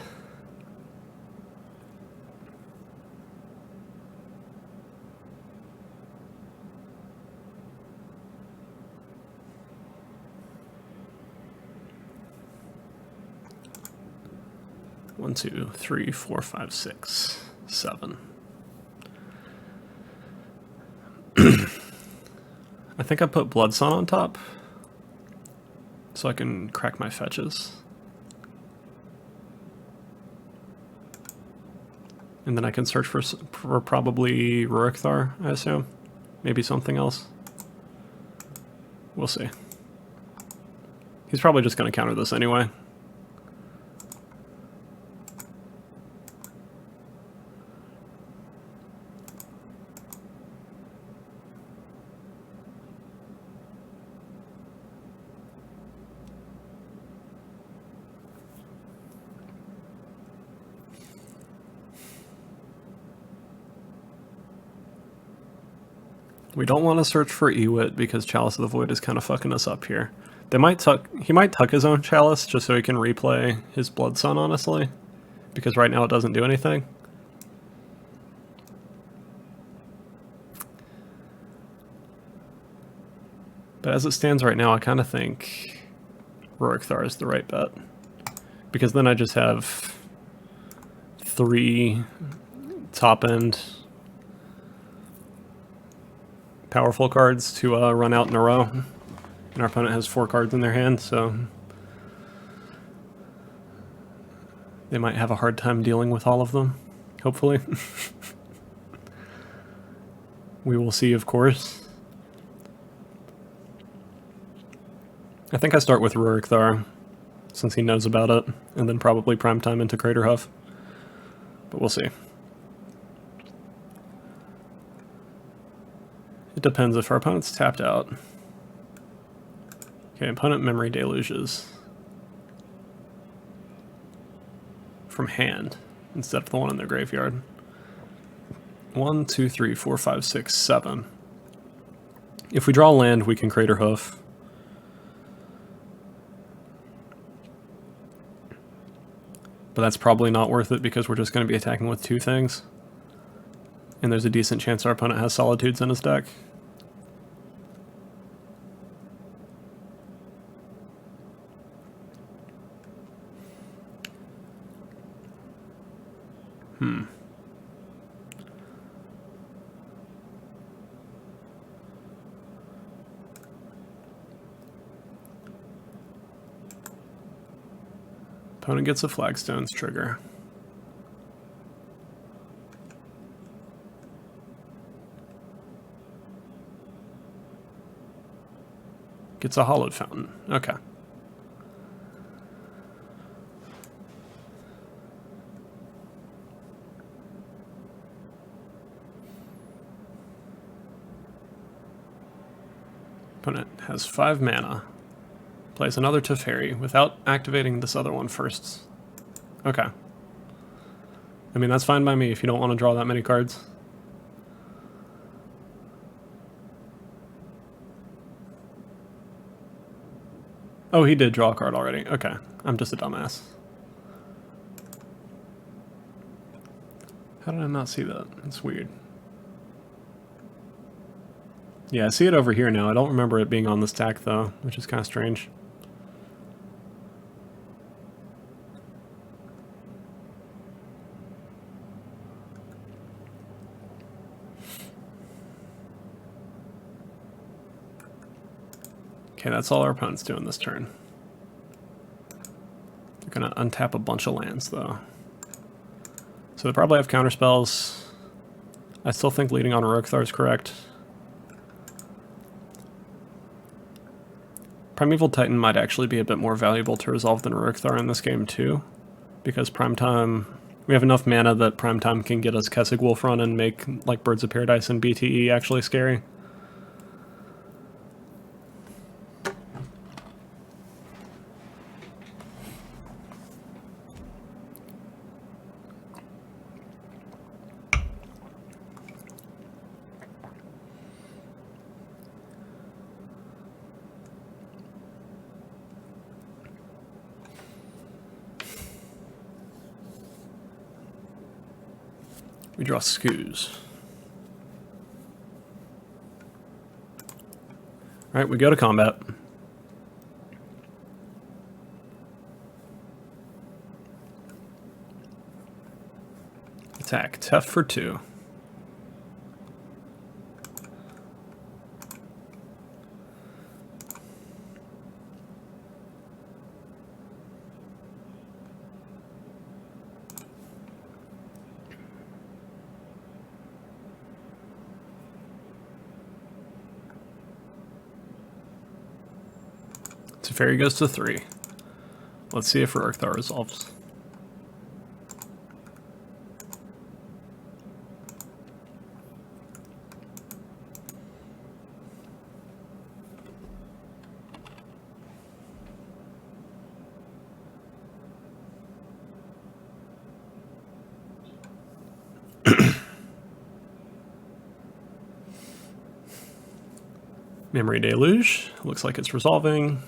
One, 2, 3, 4, 5, 6, 7. I think I put Blood Sun on top so I can crack my fetches. And then I can search for probably Rurikthar, I assume. Maybe something else. We'll see. He's probably just going to counter this anyway. We don't want to search for Ewit because Chalice of the Void is kind of fucking us up here. He might tuck his own Chalice just so he can replay his Blood Sun, honestly. Because right now it doesn't do anything. But as it stands right now, I kind of think Rurikthar is the right bet. Because then I just have 3 top-end powerful cards to run out in a row, and our opponent has 4 cards in their hand, so they might have a hard time dealing with all of them, hopefully. We will see, of course. I think I start with Rurikthar, since he knows about it, and then probably Primetime into Craterhoof. But we'll see. It depends if our opponent's tapped out. Okay, opponent Memory Deluges. From hand, instead of the one in their graveyard. 1, 2, 3, 4, 5, 6, 7. If we draw land, we can Craterhoof. But that's probably not worth it because we're just going to be attacking with 2 things. And there's a decent chance our opponent has Solitudes in his deck. Opponent gets a Flagstone's trigger. Gets a Hollowed Fountain. Okay. Opponent has 5 mana. Plays another Teferi without activating this other one first. Okay. I mean, that's fine by me if you don't want to draw that many cards. Oh, he did draw a card already. Okay. I'm just a dumbass. How did I not see that? It's weird. Yeah, I see it over here now. I don't remember it being on this stack, though, which is kind of strange. Okay, that's all our opponent's doing this turn. They're going to untap a bunch of lands, though. So they probably have counterspells. I still think leading on Rurikthar is correct. Primeval Titan might actually be a bit more valuable to resolve than Rurikthar in this game, too. Because Primetime... We have enough mana that Primetime can get us Kessig Wolf Run and make, like, Birds of Paradise and BTE actually scary. We draw Skoos. Alright, we go to combat. Attack. Tef for 2. Teferi goes to 3. Let's see if Rurikthar resolves. Memory Deluge. Looks like it's resolving.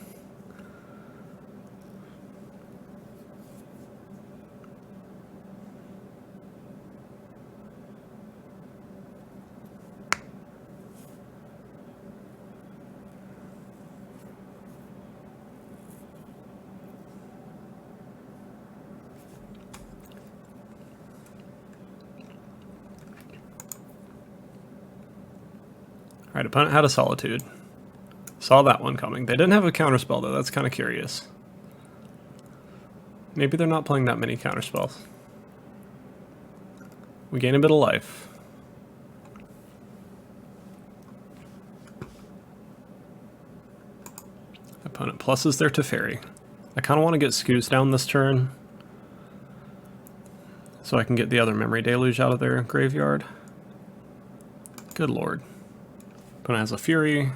Alright, opponent had a Solitude. Saw that one coming. They didn't have a counterspell, though. That's kind of curious. Maybe they're not playing that many counterspells. We gain a bit of life. Opponent pluses their Teferi. I kind of want to get Scoos down this turn so I can get the other Memory Deluge out of their graveyard. Good lord. Opponent has a Fury.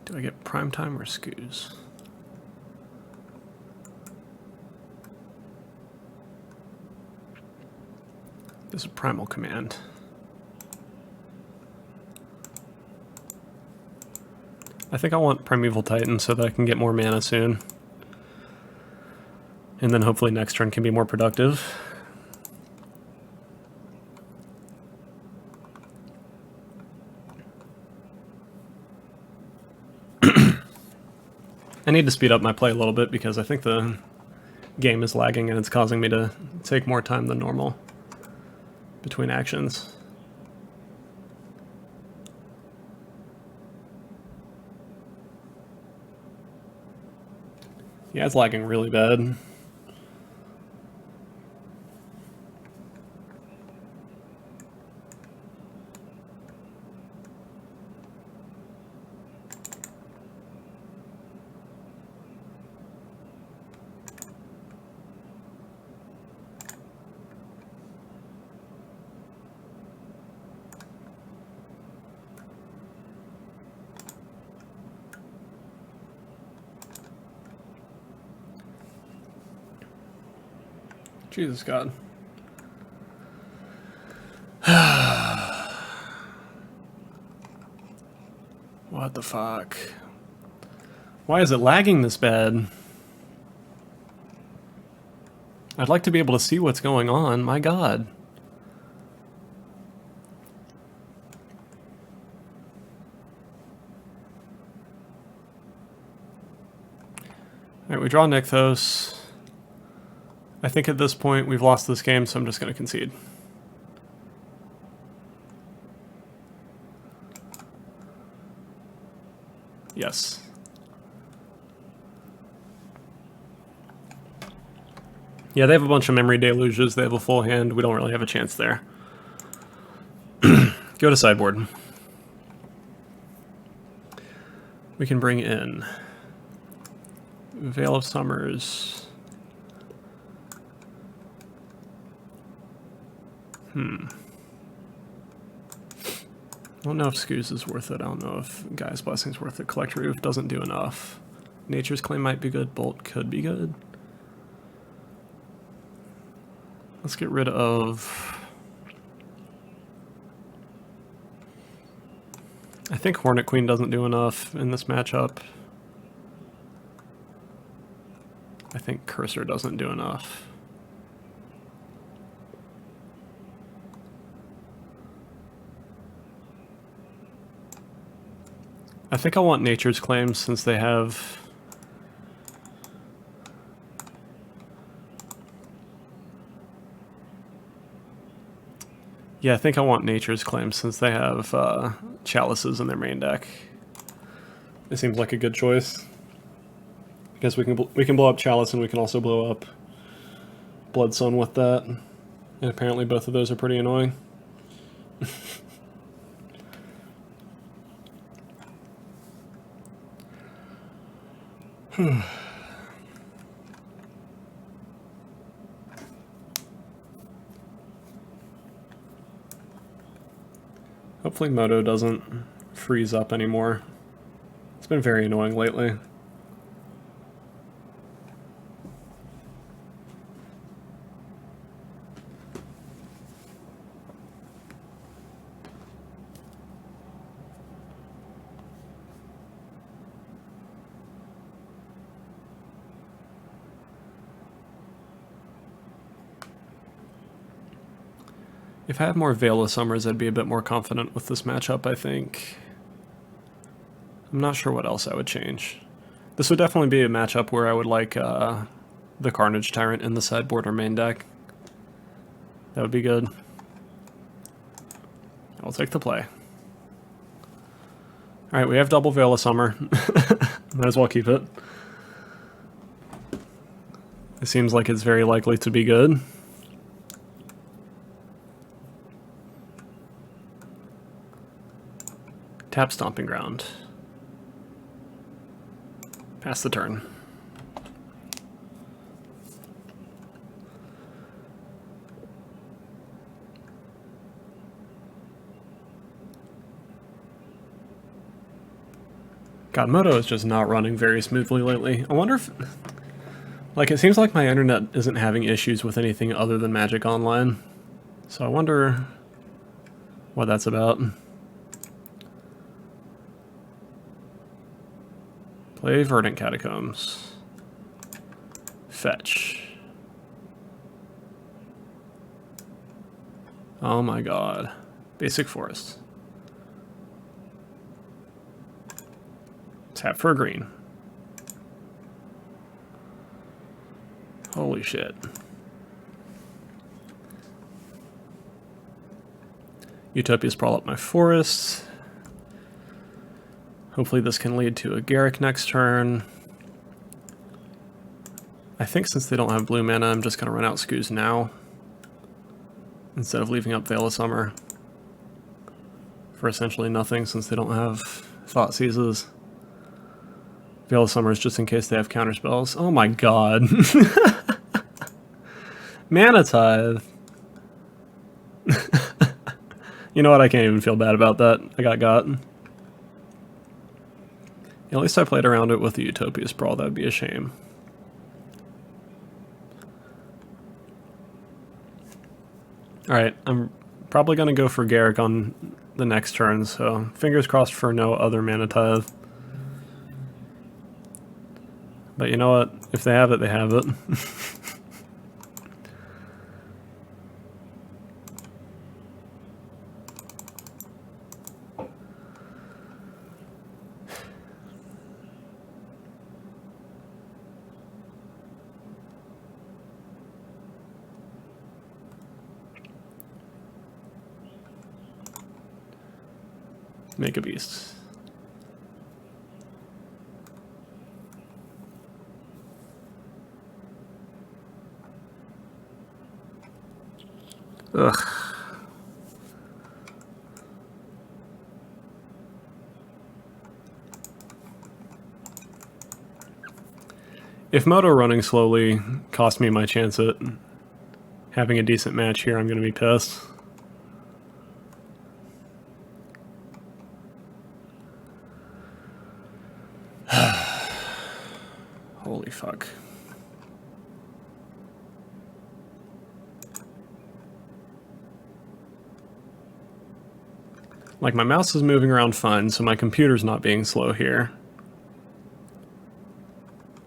Do I get Primetime or Scoos? This is a Primal Command. I think I want Primeval Titan so that I can get more mana soon. And then hopefully next turn can be more productive. I need to speed up my play a little bit because I think the game is lagging and it's causing me to take more time than normal between actions. Yeah, it's lagging really bad. Jesus God. What the fuck? Why is it lagging this bad? I'd like to be able to see what's going on, my God. Alright, we draw Nykthos. I think at this point we've lost this game, so I'm just going to concede. Yes. Yeah, they have a bunch of Memory Deluges, they have a full hand, we don't really have a chance there. Go to sideboard. We can bring in Veil of Summers. I don't know if Scoos is worth it. I don't know if Guy's Blessing's worth it. Collect Roof doesn't do enough. Nature's Claim might be good. Bolt could be good. Let's get rid of... I think Hornet Queen doesn't do enough in this matchup. I think Cursor doesn't do enough. I think I want Nature's Claim since they have... Yeah, I think I want Nature's Claim since they have Chalices in their main deck. It seems like a good choice. Because we can blow up Chalice and we can also blow up Bloodsun with that. And apparently both of those are pretty annoying. Hopefully Moto doesn't freeze up anymore. It's been very annoying lately. If I had more Veil of Summers, I'd be a bit more confident with this matchup, I think. I'm not sure what else I would change. This would definitely be a matchup where I would like the Carnage Tyrant in the sideboard or main deck. That would be good. I'll take the play. Alright, we have double Veil of Summer. Might as well keep it. It seems like it's very likely to be good. Tap Stomping Ground. Pass the turn. God, Moto is just not running very smoothly lately. I wonder if... Like, it seems like my internet isn't having issues with anything other than Magic Online. So I wonder what that's about. Play Verdant Catacombs. Fetch. Oh my god. Basic Forest. Tap for a green. Holy shit. Utopia Sprawl up my forest. Hopefully this can lead to a Garruk next turn. I think since they don't have blue mana, I'm just going to run out Skoos now, instead of leaving up Veil of Summer for essentially nothing, since they don't have Thought Seizes. Veil of Summer is just in case they have counterspells. Oh my god. Mana Tithe. You know what, I can't even feel bad about that. I got. Yeah, at least I played around it with the Utopia Sprawl. That'd be a shame. Alright, I'm probably going to go for Garruk on the next turn, so fingers crossed for no other Mana Tithe. But you know what? If they have it, they have it. Make a beast. Ugh. If Moto running slowly cost me my chance at having a decent match here, I'm going to be pissed. Holy fuck. Like, my mouse is moving around fine, so my computer's not being slow here.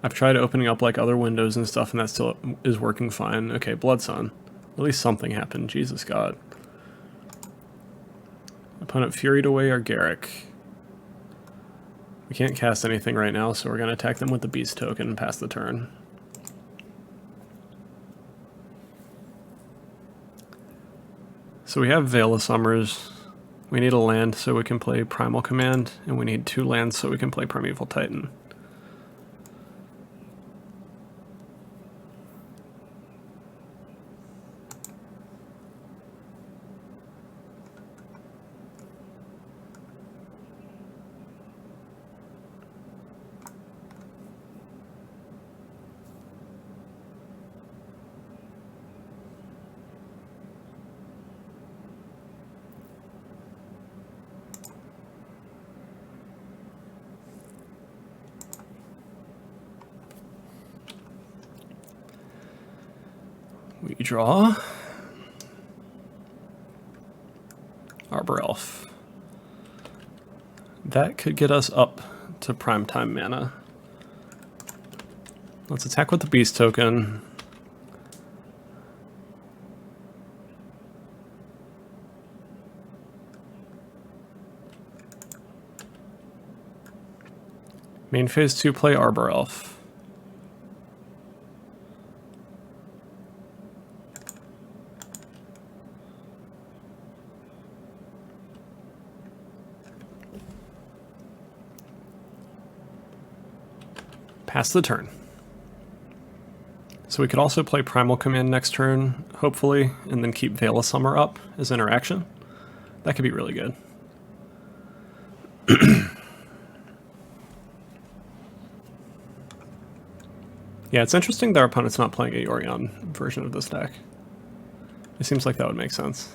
I've tried opening up like other windows and stuff, and that still is working fine. Okay, Blood Sun. At least something happened. Jesus God. Opponent Furied away our Garruk. We can't cast anything right now, so we're going to attack them with the Beast token and pass the turn. So we have Veil of Summers. We need a land so we can play Primal Command, and we need 2 lands so we can play Primeval Titan. We draw Arbor Elf. That could get us up to primetime mana. Let's attack with the Beast token. Main phase 2, play Arbor Elf. Pass the turn. So we could also play Primal Command next turn, hopefully, and then keep Veil of Summer up as interaction. That could be really good. Yeah, it's interesting that our opponent's not playing a Yorion version of this deck. It seems like that would make sense.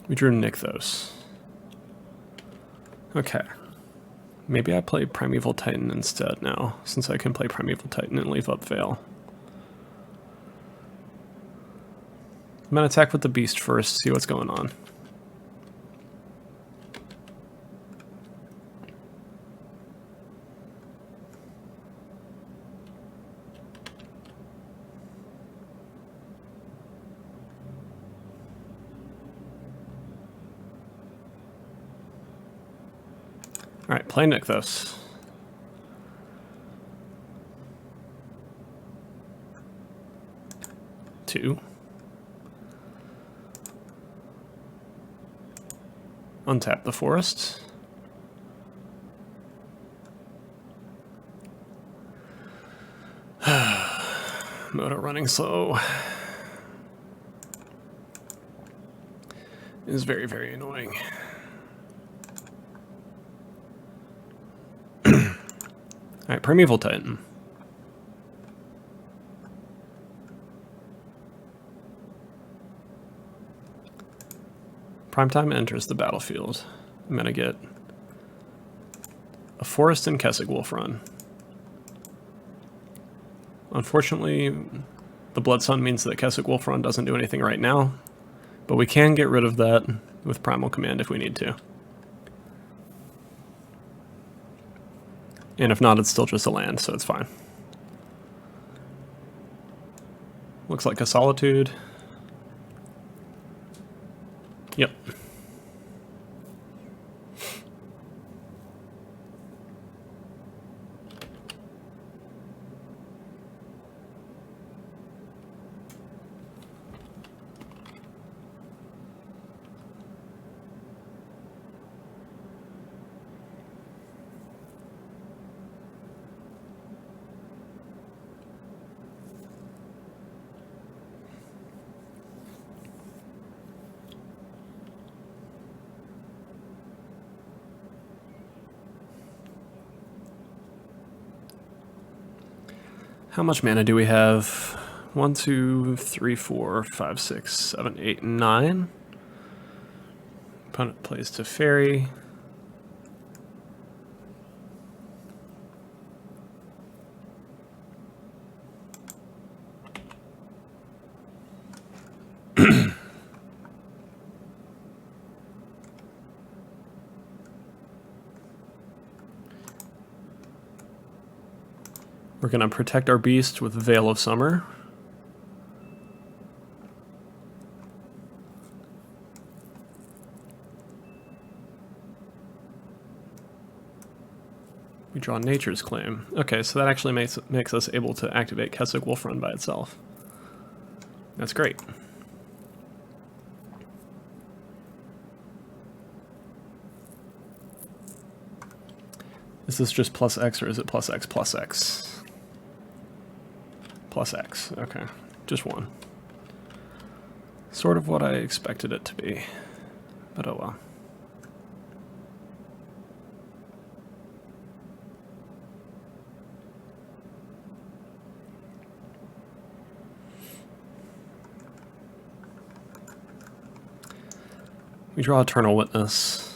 We drew Nykthos. Okay. Maybe I play Primeval Titan instead now, since I can play Primeval Titan and leave up Veil. I'm going to attack with the Beast first, see what's going on. Alright, play Nykthos. Two. Untap the forest. Moto running slow is very, very annoying. Alright, Primeval Titan. Primetime enters the battlefield. I'm going to get a Forest and Kessig Wolf run. Unfortunately, the Blood Sun means that Kessig Wolf run doesn't do anything right now, but we can get rid of that with Primal Command if we need to. And if not, it's still just a land, so it's fine. Looks like a Solitude. Yep. How much mana do we have? 1, 2, 3, 4, 5, 6, 7, 8, 9. Opponent plays to Fairy. We're going to protect our beast with Veil of Summer. We draw Nature's Claim. Okay, so that actually makes us able to activate Kessig Wolf Run by itself. That's great. Is this just plus X or is it plus X plus X? Plus X, okay. Just one. Sort of what I expected it to be, but oh well. We draw Eternal Witness.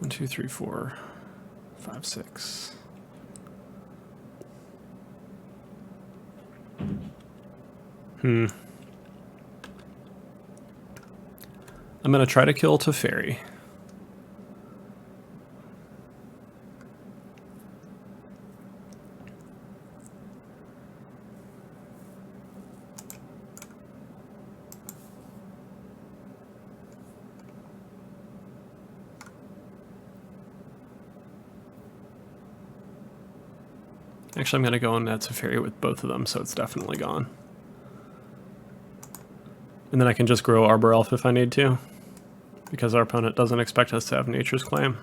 1, 2, 3, 4, 5, 6. I'm going to try to kill Teferi. Actually, I'm going to go on that Teferi with both of them, so it's definitely gone. And then I can just grow Arbor Elf if I need to, because our opponent doesn't expect us to have Nature's Claim.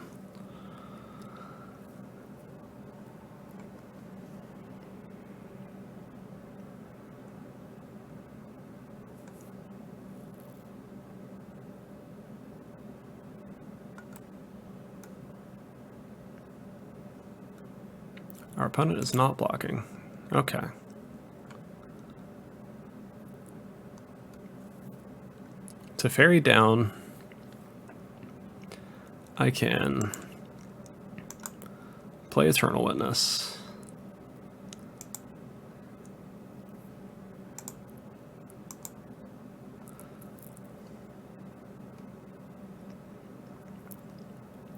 Our opponent is not blocking. Okay. Teferi down. I can play Eternal Witness.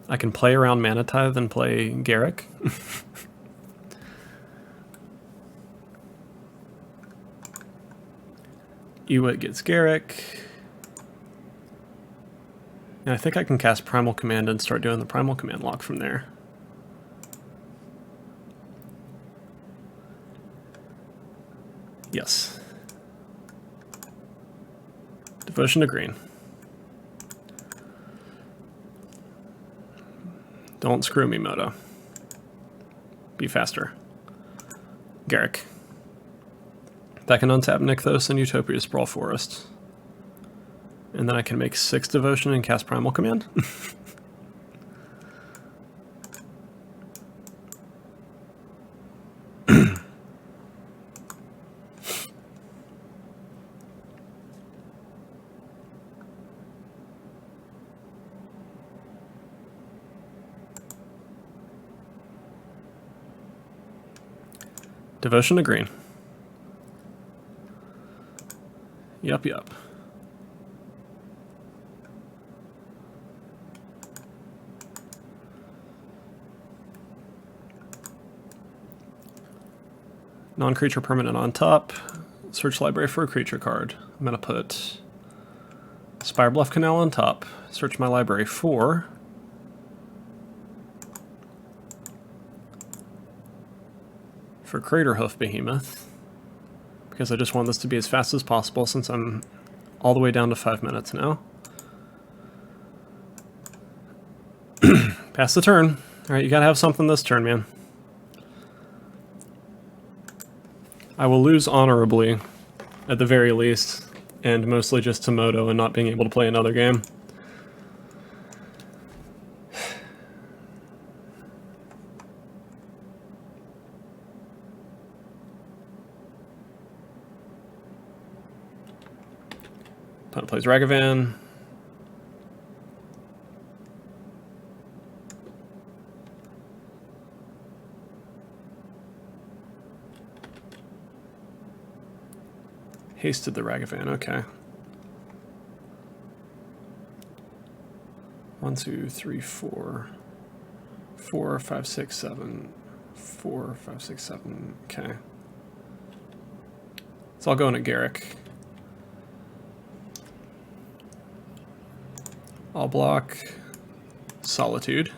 I can play around Mana Tithe and play Garruk. Ewit gets Garruk. And I think I can cast Primal Command and start doing the Primal Command lock from there. Yes. Devotion to green. Don't screw me, Moto. Be faster. Garruk. I can untap Nykthos and Utopia Sprawl Forest. And then I can make 6 Devotion and cast Primal Command. Devotion to green. Yup. Non-creature permanent on top. Search library for a creature card. I'm going to put Spirebluff Canal on top. Search my library for Craterhoof Behemoth, because I just want this to be as fast as possible since I'm all the way down to 5 minutes now. Pass the turn. Alright, you gotta have something this turn, man. I will lose honorably, at the very least, and mostly just to Moto and not being able to play another game. Opponent plays Ragavan. Hasted the Ragavan, okay. 1, 2, 3, 4. 4, 5, 6, 7. 4, 5, 6, 7. Okay. So I'll go into Garruk. I'll block Solitude.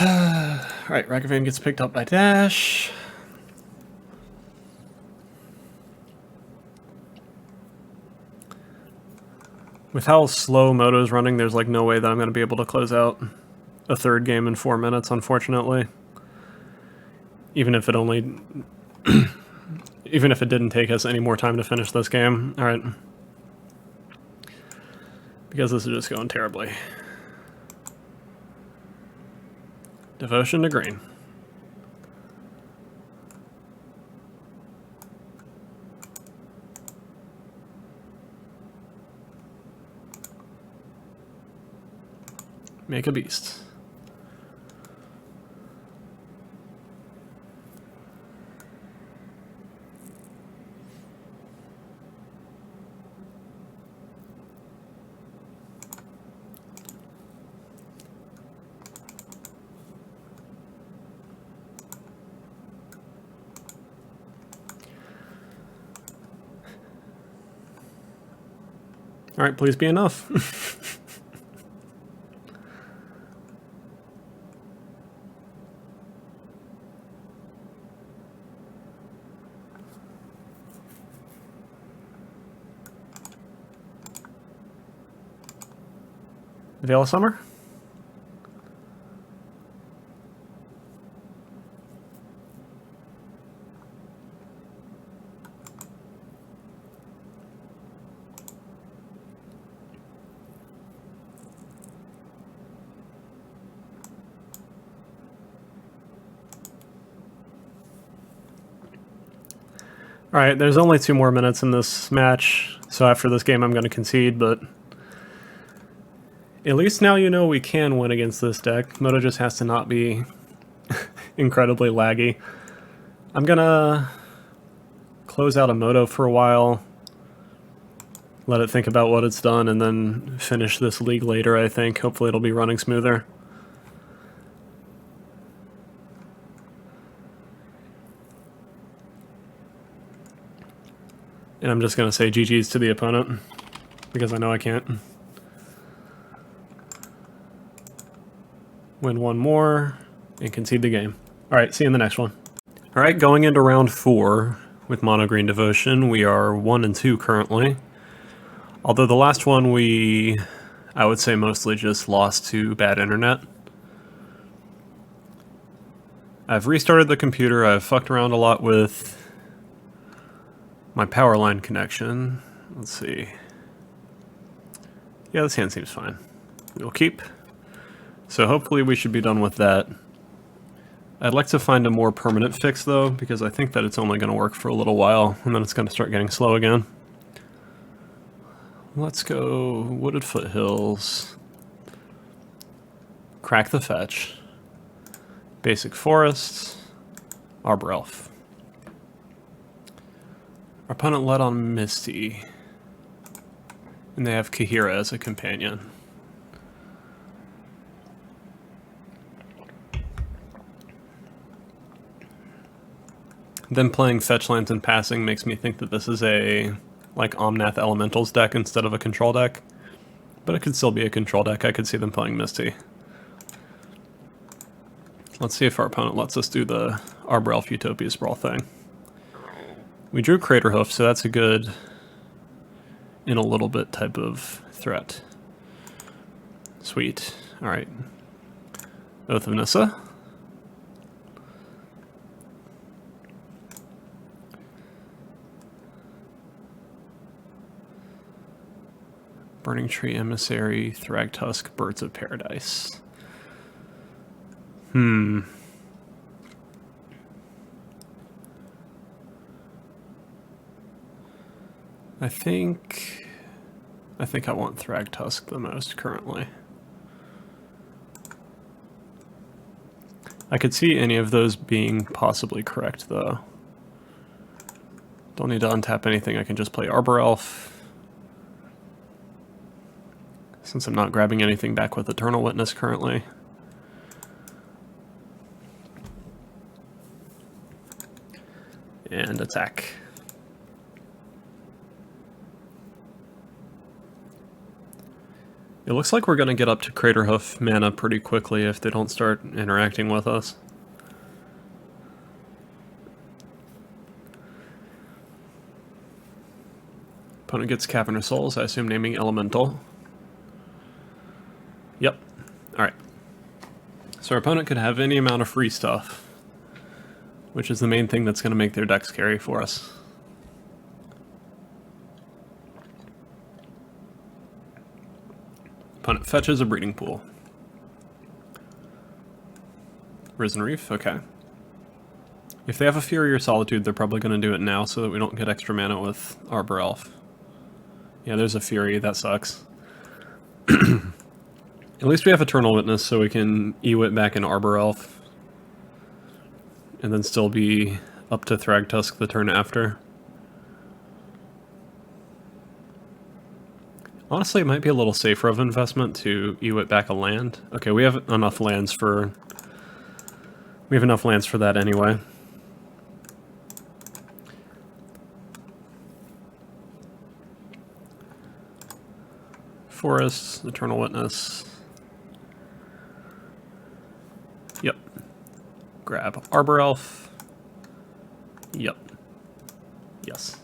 Alright, Ragavan gets picked up by Dash. With how slow Moto's running, there's like no way that I'm going to be able to close out a third game in 4 minutes, unfortunately. Even if it only... even if it didn't take us any more time to finish this game. Alright. Because this is just going terribly. Devotion to green. Make a beast. Alright, please be enough. Veil of Summer? Alright, there's only 2 more minutes in this match, so after this game I'm going to concede, but at least now you know we can win against this deck. Moto just has to not be incredibly laggy. I'm going to close out a Moto for a while, let it think about what it's done, and then finish this league later, I think. Hopefully it'll be running smoother. And I'm just going to say GG's to the opponent, because I know I can't. Win 1 more, and concede the game. Alright, see you in the next one. Alright, going into round 4 with Mono Green Devotion, we are 1-2 currently. Although the last one I would say mostly just lost to bad internet. I've restarted the computer, I've fucked around a lot with my power line connection. Let's see. Yeah, this hand seems fine. We'll keep. So hopefully we should be done with that. I'd like to find a more permanent fix though, because I think that it's only going to work for a little while, and then it's going to start getting slow again. Let's go Wooded Foothills. Crack the Fetch. Basic Forest. Arbor Elf. Our opponent led on Misty, and they have Kahira as a companion. Them playing fetch lands and passing makes me think that this is a like Omnath Elementals deck instead of a control deck, but it could still be a control deck. I could see them playing Misty. Let's see if our opponent lets us do the Arbor Elf Utopia Sprawl thing. We drew Craterhoof, so that's a good, in a little bit type of threat. Sweet. Alright. Oath of Nissa. Burning Tree Emissary, Thragtusk, Birds of Paradise. I think I want Thragtusk the most currently. I could see any of those being possibly correct though. Don't need to untap anything, I can just play Arbor Elf. Since I'm not grabbing anything back with Eternal Witness currently. And attack. It looks like we're going to get up to Craterhoof mana pretty quickly if they don't start interacting with us. Opponent gets Cavern of Souls, I assume naming Elemental. Yep. Alright. So our opponent could have any amount of free stuff, which is the main thing that's going to make their decks carry for us. Opponent fetches a Breeding Pool. Risen Reef, okay. If they have a Fury or Solitude, they're probably going to do it now so that we don't get extra mana with Arbor Elf. Yeah, there's a Fury, that sucks. At least we have Eternal Witness, so we can Ewit back in Arbor Elf. And then still be up to Thragtusk the turn after. Honestly, it might be a little safer of investment to Ewit back a land. Okay, we have enough lands for... We have enough lands for that anyway. Forest, Eternal Witness. Yep. Grab Arbor Elf. Yep. Yes.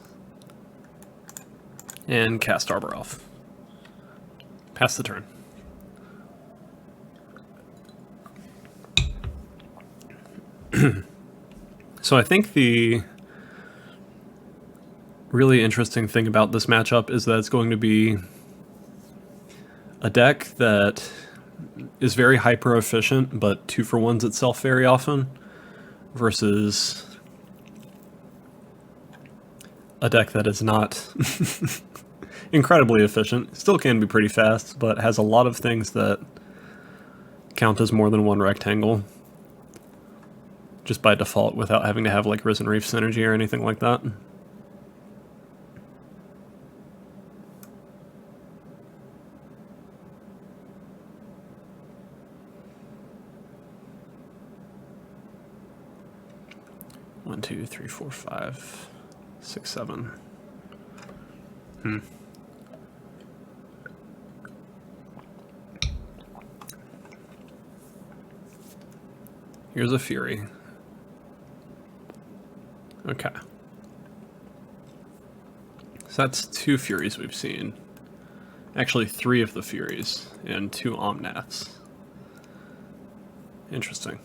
And cast Arbor Elf. Pass the turn. So I think the really interesting thing about this matchup is that it's going to be a deck that is very hyper efficient, but 2-for-1s itself very often, versus a deck that is not incredibly efficient. Still can be pretty fast, but has a lot of things that count as more than one rectangle, just by default, without having to have like Risen Reef synergy or anything like that. One, two, three, four, 5, 6, 7. Here's a Fury. Okay. So that's 2 Furies we've seen. Actually, 3 of the Furies and 2 Omnaths. Interesting.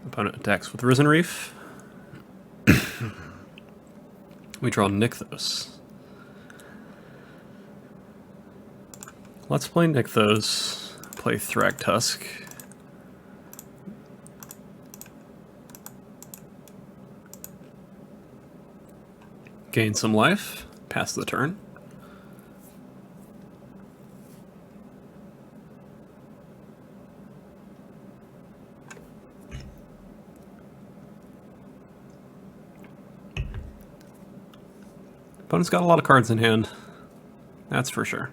Opponent attacks with Risen Reef. We draw Nykthos. Let's play Nykthos, play Rakdos. Gain some life, pass the turn. Opponent's got a lot of cards in hand, that's for sure.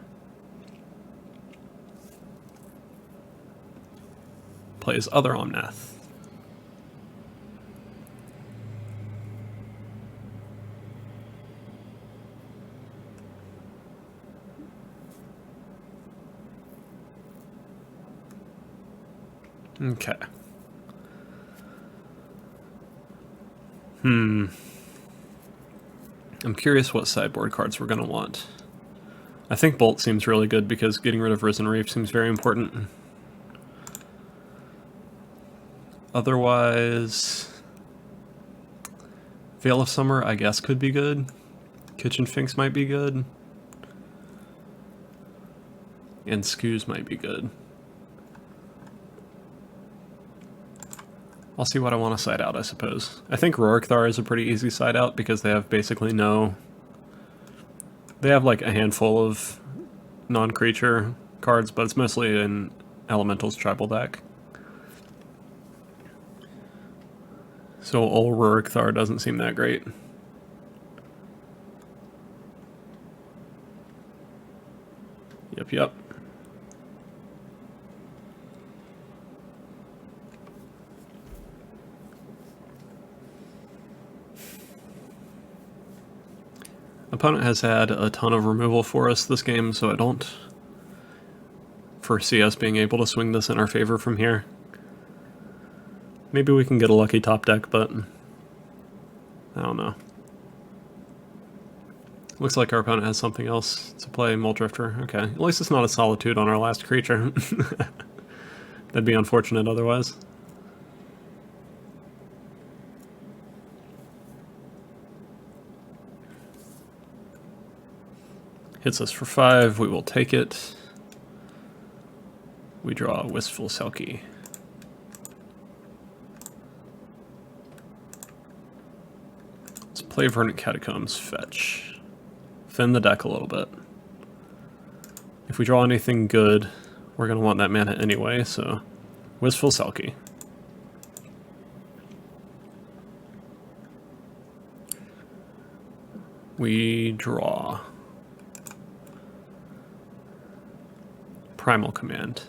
Plays other Omnath. Okay. I'm curious what sideboard cards we're going to want. I think Bolt seems really good because getting rid of Risen Reef seems very important. Otherwise, Veil of Summer, I guess, could be good. Kitchen Finks might be good. And Scoos might be good. I'll see what I want to side out, I suppose. I think Rorikthar is a pretty easy side out because they have basically no... They have like a handful of non-creature cards, but it's mostly an Elemental's tribal deck. So old Rorikthar doesn't seem that great. Yep. Opponent has had a ton of removal for us this game, so I don't foresee us being able to swing this in our favor from here. Maybe we can get a lucky top deck, but I don't know. Looks like our opponent has something else to play. Muldrifter. Okay, at least it's not a Solitude on our last creature. That'd be unfortunate otherwise. Hits us for 5, we will take it. We draw a Wistful Selkie. Let's play Verdant Catacombs, fetch. Thin the deck a little bit. If we draw anything good, we're going to want that mana anyway, so Wistful Selkie. We draw Primal Command.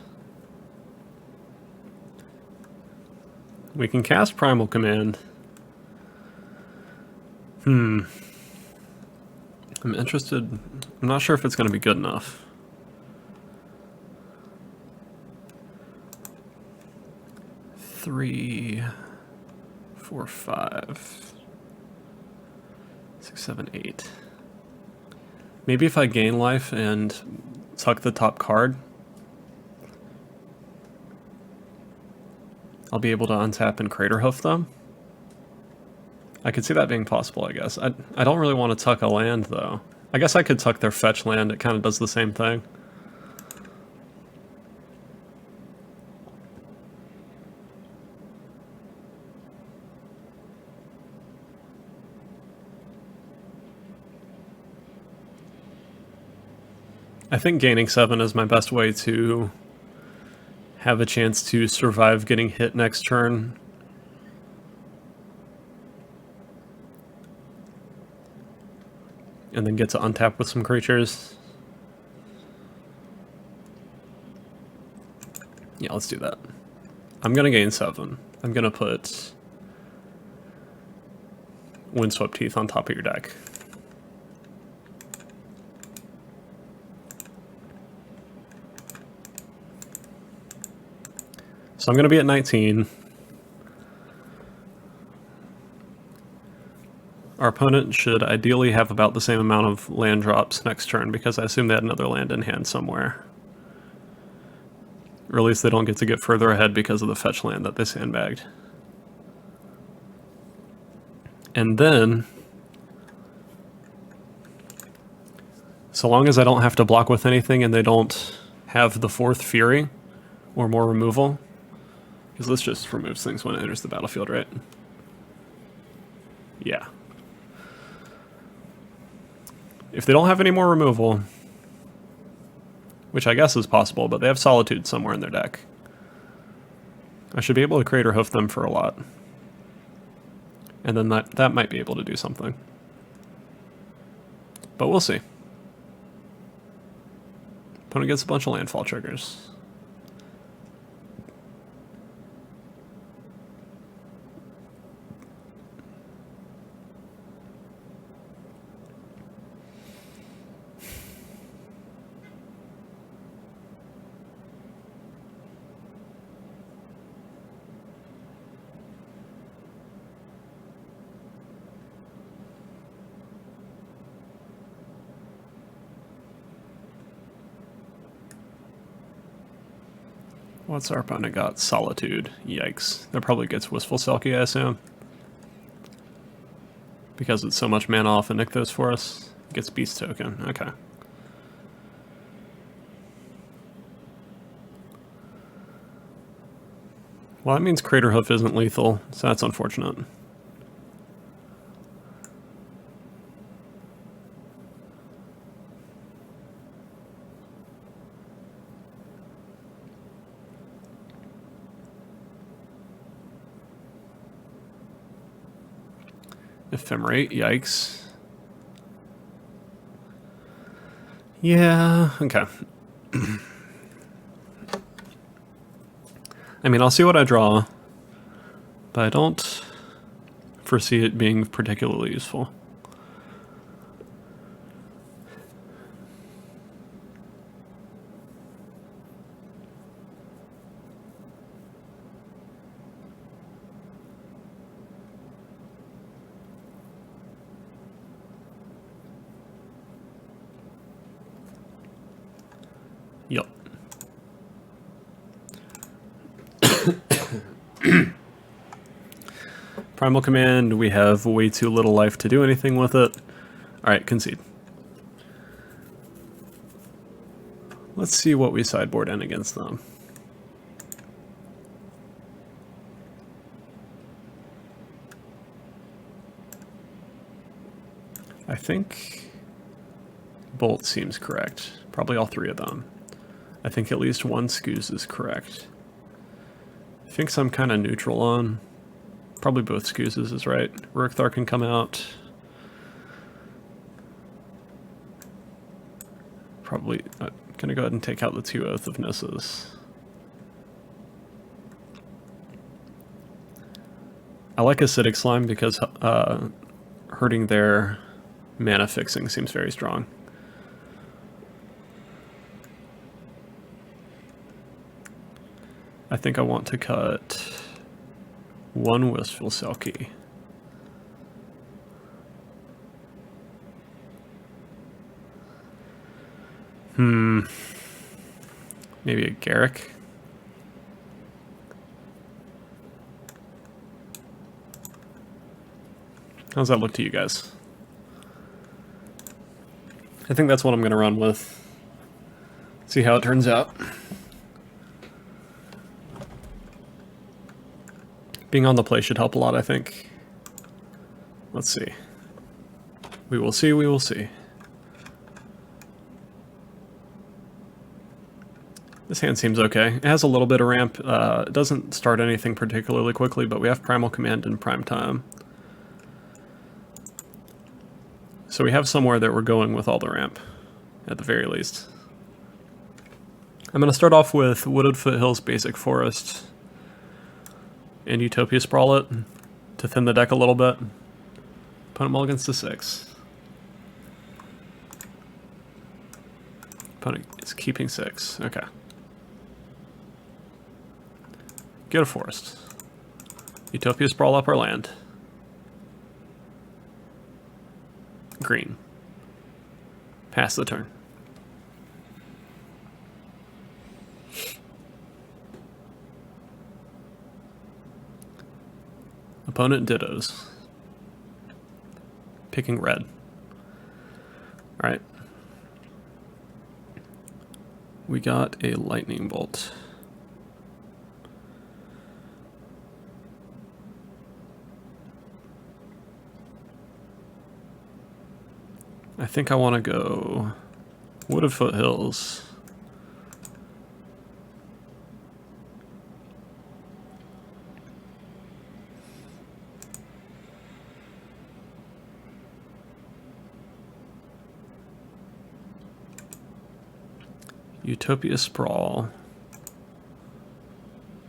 We can cast Primal Command I'm interested. I'm not sure if it's going to be good enough. Three, 4, 5, 6, 7, 8. Maybe if I gain life and tuck the top card, I'll be able to untap and Crater Hoof them. I could see that being possible, I guess. I don't really want to tuck a land, though. I guess I could tuck their fetch land. It kind of does the same thing. I think gaining 7 is my best way to have a chance to survive getting hit next turn. And then get to untap with some creatures. Yeah, let's do that. I'm gonna gain 7. I'm gonna put Windswept Teeth on top of your deck. So I'm gonna be at 19. Our opponent should ideally have about the same amount of land drops next turn because I assume they had another land in hand somewhere. Or at least they don't get to get further ahead because of the fetch land that they sandbagged. And then, so long as I don't have to block with anything and they don't have the 4th Fury or more removal, because this just removes things when it enters the battlefield, right? Yeah. If they don't have any more removal, which I guess is possible, but they have Solitude somewhere in their deck, I should be able to Crater Hoof them for a lot. And then that might be able to do something. But we'll see. Opponent gets a bunch of landfall triggers. What's our opponent got? Solitude. Yikes. That probably gets Wistful Selkie, I assume. Because it's so much mana off of Nykthos for us. It gets Beast Token. Okay. Well, that means Crater Hoof isn't lethal, so that's unfortunate. Ephemerate, yikes. Yeah, okay. I mean, I'll see what I draw, but I don't foresee it being particularly useful. Yep. Primal Command, we have way too little life to do anything with it. Alright, concede. Let's see what we sideboard in against them. I think Bolt seems correct. Probably all 3 of them. I think at least one Scooz is correct. I think some kind of neutral on. Probably both Scoozes is right. Rurikthar can come out. Probably gonna go ahead and take out the 2 Oath of Nisses. I like Acidic Slime because her hurting their mana fixing seems very strong. I think I want to cut one Wistful Selkie. Maybe a Garrick. How's that look to you guys? I think that's what I'm going to run with. See how it turns out. Being on the play should help a lot, I think. Let's see. We will see, we will see. This hand seems okay. It has a little bit of ramp. It doesn't start anything particularly quickly, but we have Primal Command in prime time. So we have somewhere that we're going with all the ramp, at the very least. I'm going to start off with Wooded Foothills Basic Forest and Utopia Sprawl it to thin the deck a little bit. Opponent mulligans to 6. Opponent is keeping 6. Okay. Get a forest. Utopia Sprawl up our land. Green. Pass the turn. Opponent dittos. Picking red. Alright. We got a lightning bolt. I think I want to go Wooded Foothills. Utopia Sprawl.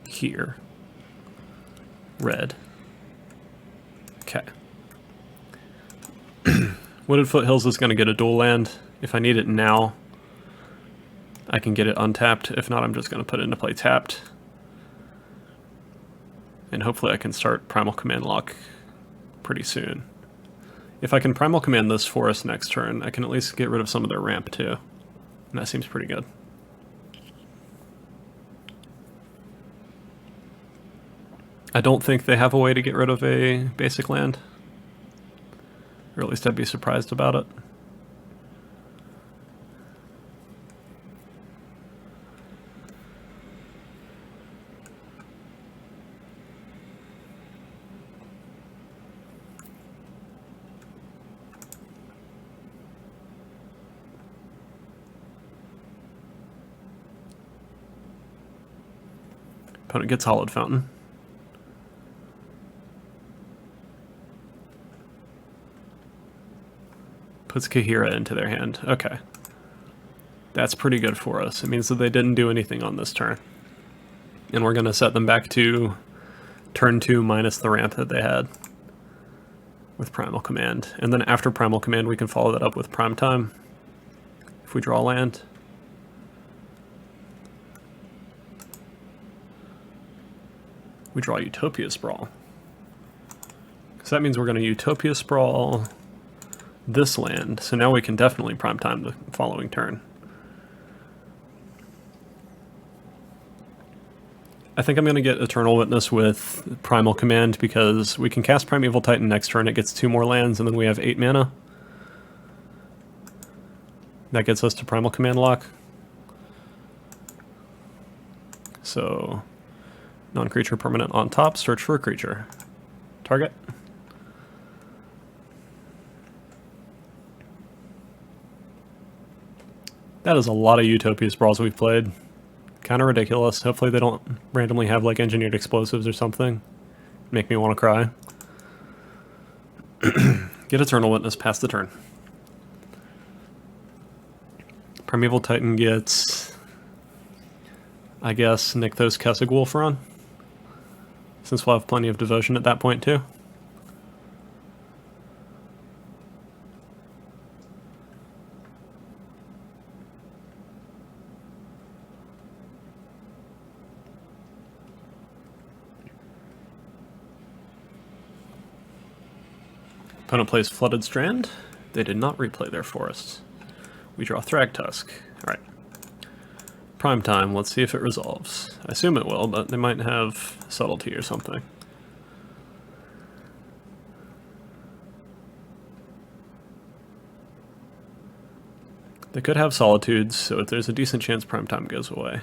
Here. Red. Okay. Wooded Foothills is going to get a dual land. If I need it now, I can get it untapped. If not, I'm just going to put it into play tapped. And hopefully I can start Primal Command lock pretty soon. If I can Primal Command this forest next turn, I can at least get rid of some of their ramp too. And that seems pretty good. I don't think they have a way to get rid of a basic land. Or at least I'd be surprised about it. Opponent gets Hollowed Fountain. Puts Kahira into their hand. Okay. That's pretty good for us. It means that they didn't do anything on this turn. And we're going to set them back to turn 2 minus the ramp that they had with Primal Command. And then after Primal Command, we can follow that up with Prime Time if we draw land. We draw Utopia Sprawl. So that means we're going to Utopia Sprawl this land, so now we can definitely prime time the following turn. I think I'm going to get Eternal Witness with Primal Command because we can cast Primeval Titan next turn, it gets 2 more lands, and then we have 8 mana. That gets us to Primal Command lock. So, non-creature permanent on top, search for a creature. Target. That is a lot of Utopia Sprawls we've played. Kind of ridiculous. Hopefully they don't randomly have like engineered explosives or something. Make me want to cry. Get Eternal Witness, pass the turn. Primeval Titan gets, I guess, Nykthos Kessig Wolfron. Since we'll have plenty of devotion at that point too. Opponent plays Flooded Strand. They did not replay their forests. We draw Thragtusk. Alright. Prime time, let's see if it resolves. I assume it will, but they might have Subtlety or something. They could have Solitudes, so if there's a decent chance prime time goes away.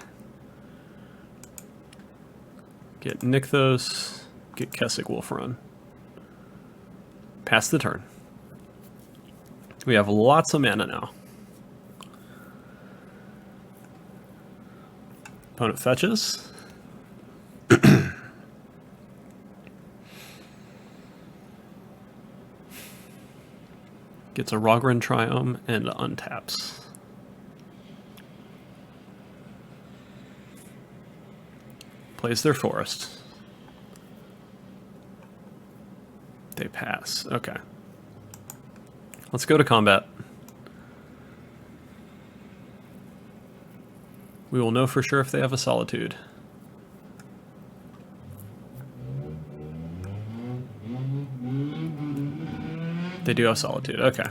Get Nykthos, get Kessig Wolfrun. Pass the turn. We have lots of mana now. Opponent fetches. Gets a Rogran Triome and untaps. Plays their forest. They pass. Okay. Let's go to combat. We will know for sure if they have a Solitude. They do have Solitude, okay.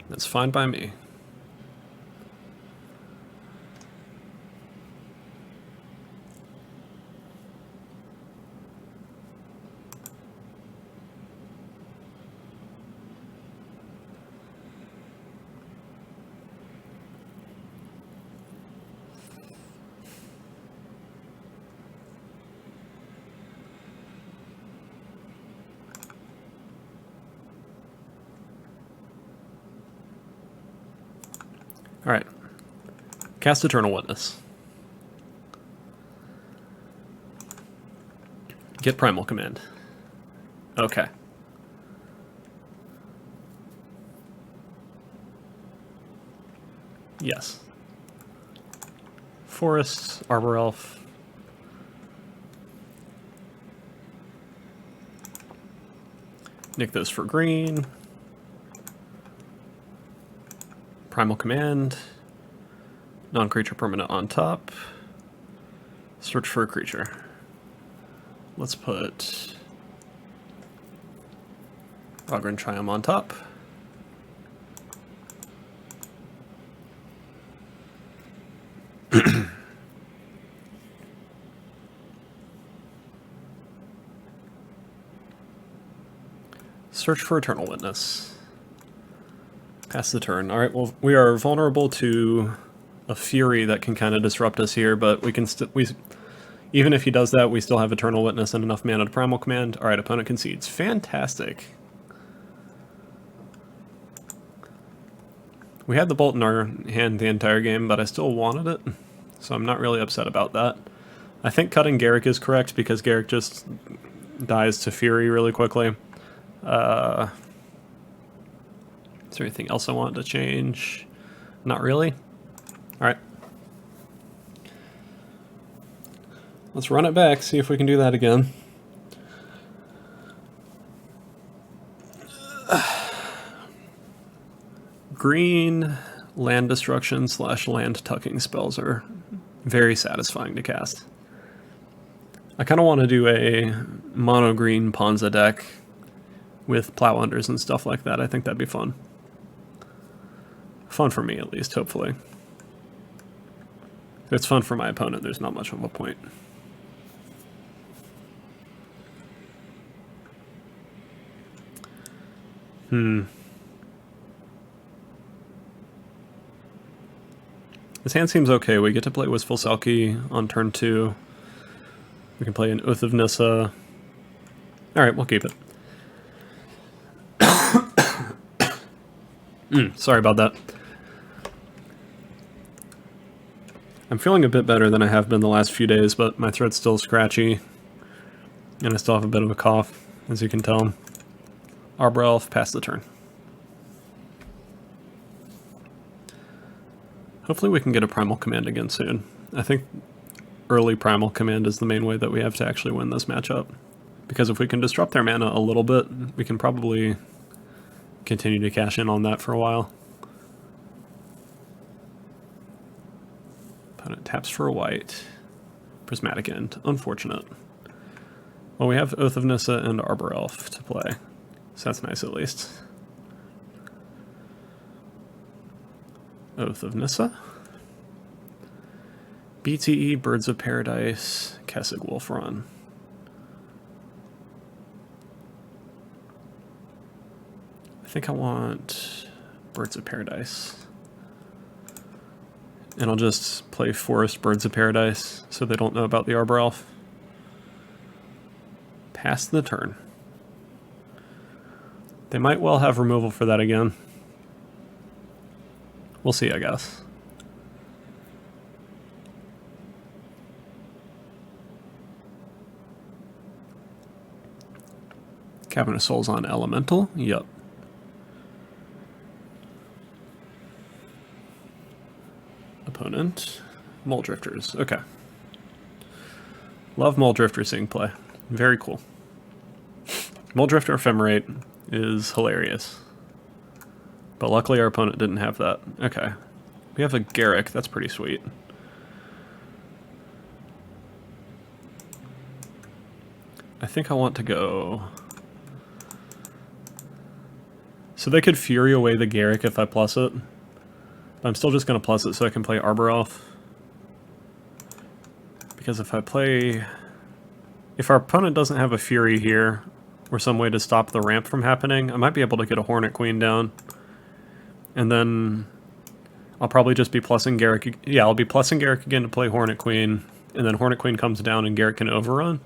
That's fine by me. Alright. Cast Eternal Witness. Get Primal Command. Okay. Yes. Forests, Arbor Elf. Nykthos for green. Primal Command, non-creature permanent on top, search for a creature. Let's put Rogran Triome on top. Search for Eternal Witness. Pass the turn. Alright, well, we are vulnerable to a Fury that can kind of disrupt us here, but we can even if he does that, we still have Eternal Witness and enough mana to Primal Command. Alright, opponent concedes. Fantastic. We had the Bolt in our hand the entire game, but I still wanted it, so I'm not really upset about that. I think cutting Garruk is correct, because Garruk just dies to Fury really quickly. Is there anything else I want to change? Not really. Alright. Let's run it back, see if we can do that again. Green land destruction / land tucking spells are very satisfying to cast. I kind of want to do a mono green Ponza deck with Plow Unders and stuff like that. I think that'd be fun. Fun for me, at least, hopefully. If it's fun for my opponent, there's not much of a point. This hand seems okay. We get to play Wistful Selkie on turn 2. We can play an Oath of Nissa. Alright, we'll keep it. Sorry about that. I'm feeling a bit better than I have been the last few days, but my throat's still scratchy. And I still have a bit of a cough, as you can tell. Arbor Elf, pass the turn. Hopefully we can get a Primal Command again soon. I think early Primal Command is the main way that we have to actually win this matchup. Because if we can disrupt their mana a little bit, we can probably continue to cash in on that for a while. Opponent taps for a white. Prismatic End. Unfortunate. Well, we have Oath of Nissa and Arbor Elf to play, so that's nice at least. Oath of Nissa. BTE, Birds of Paradise, Kessig Wolf Run. I think I want Birds of Paradise. And I'll just play Forest Birds of Paradise so they don't know about the Arbor Elf. Pass the turn. They might well have removal for that again. We'll see, I guess. Cavern of Souls on Elemental? Yep. Opponent. Mole Drifters. Okay. Love Mole Drifter seeing play. Very cool. Mole Drifter Ephemerate is hilarious. But luckily our opponent didn't have that. Okay. We have a Garruk. That's pretty sweet. I think I want to go... So they could Fury away the Garruk if I plus it. But I'm still just going to plus it so I can play Arbor Elf. Because if I play... If our opponent doesn't have a Fury here, or some way to stop the ramp from happening, I might be able to get a Hornet Queen down. And then I'll probably just be plussing Garruk. Yeah, I'll be plussing Garruk again to play Hornet Queen, and then Hornet Queen comes down and Garruk can overrun.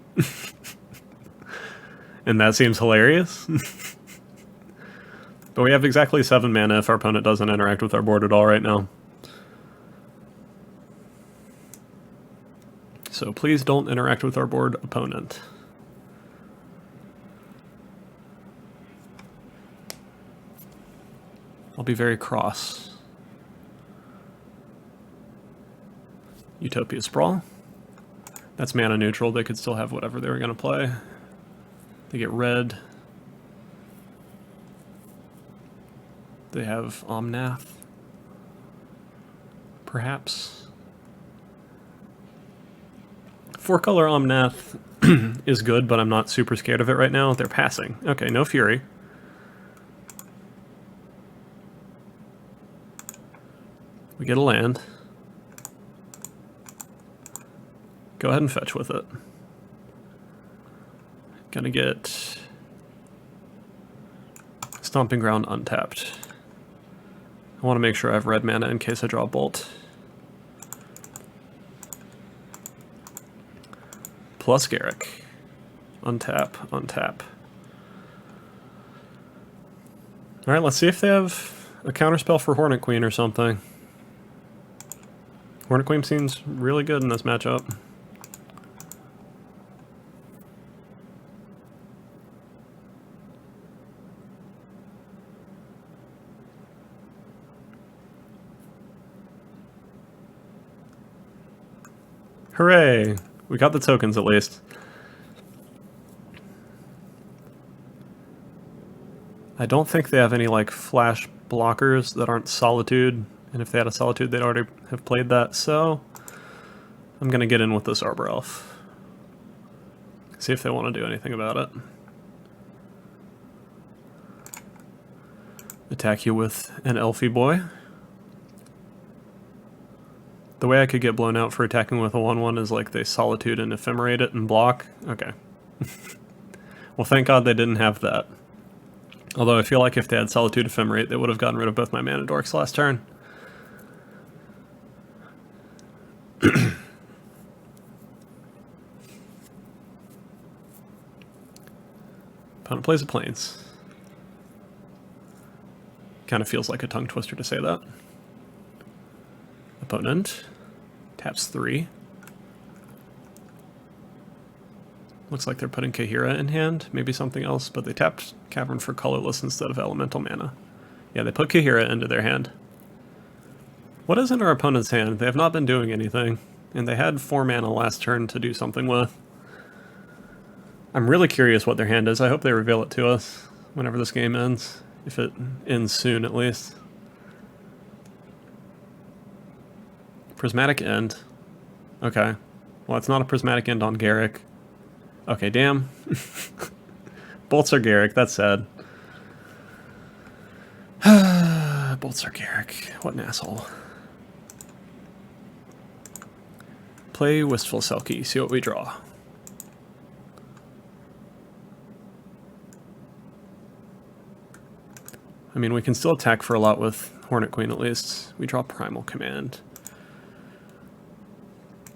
And that seems hilarious. But we have exactly 7 mana if our opponent doesn't interact with our board at all right now. So please don't interact with our board, opponent. I'll be very cross. Utopia Sprawl. That's mana neutral. They could still have whatever they were going to play. They get red. They have Omnath. Perhaps. 4-color Omnath is good, but I'm not super scared of it right now. They're passing. Okay, no Fury. We get a land. Go ahead and fetch with it. Gonna get Stomping Ground untapped. I want to make sure I have red mana in case I draw a Bolt. Plus Garruk. Untap, untap. Alright, let's see if they have a counterspell for Hornet Queen or something. Hornet Queen seems really good in this matchup. Hooray! We got the tokens at least. I don't think they have any like flash blockers that aren't Solitude, and if they had a Solitude they'd already have played that, so I'm gonna get in with this Arbor Elf. See if they want to do anything about it. Attack you with an Elfie Boy. The way I could get blown out for attacking with a 1/1 is like they Solitude and Ephemerate it and block. Okay. Well, thank God they didn't have that. Although I feel like if they had Solitude Ephemerate, they would have gotten rid of both my mana dorks last turn. Opponent plays a Plains. Kind of feels like a tongue twister to say that. Opponent taps 3. Looks like they're putting Kahira in hand, maybe something else, but they tapped Cavern for colorless instead of elemental mana. Yeah, they put Kahira into their hand. What is in our opponent's hand? They have not been doing anything, and they had 4 mana last turn to do something with. I'm really curious what their hand is. I hope they reveal it to us whenever this game ends, if it ends soon at least. Prismatic End. Okay. Well, it's not a Prismatic End on Garruk. Okay, damn. Bolts are Garrick, that's sad. Bolts are Garrick. What an asshole. Play Wistful Selkie, see what we draw. I mean, we can still attack for a lot with Hornet Queen at least. We draw Primal Command.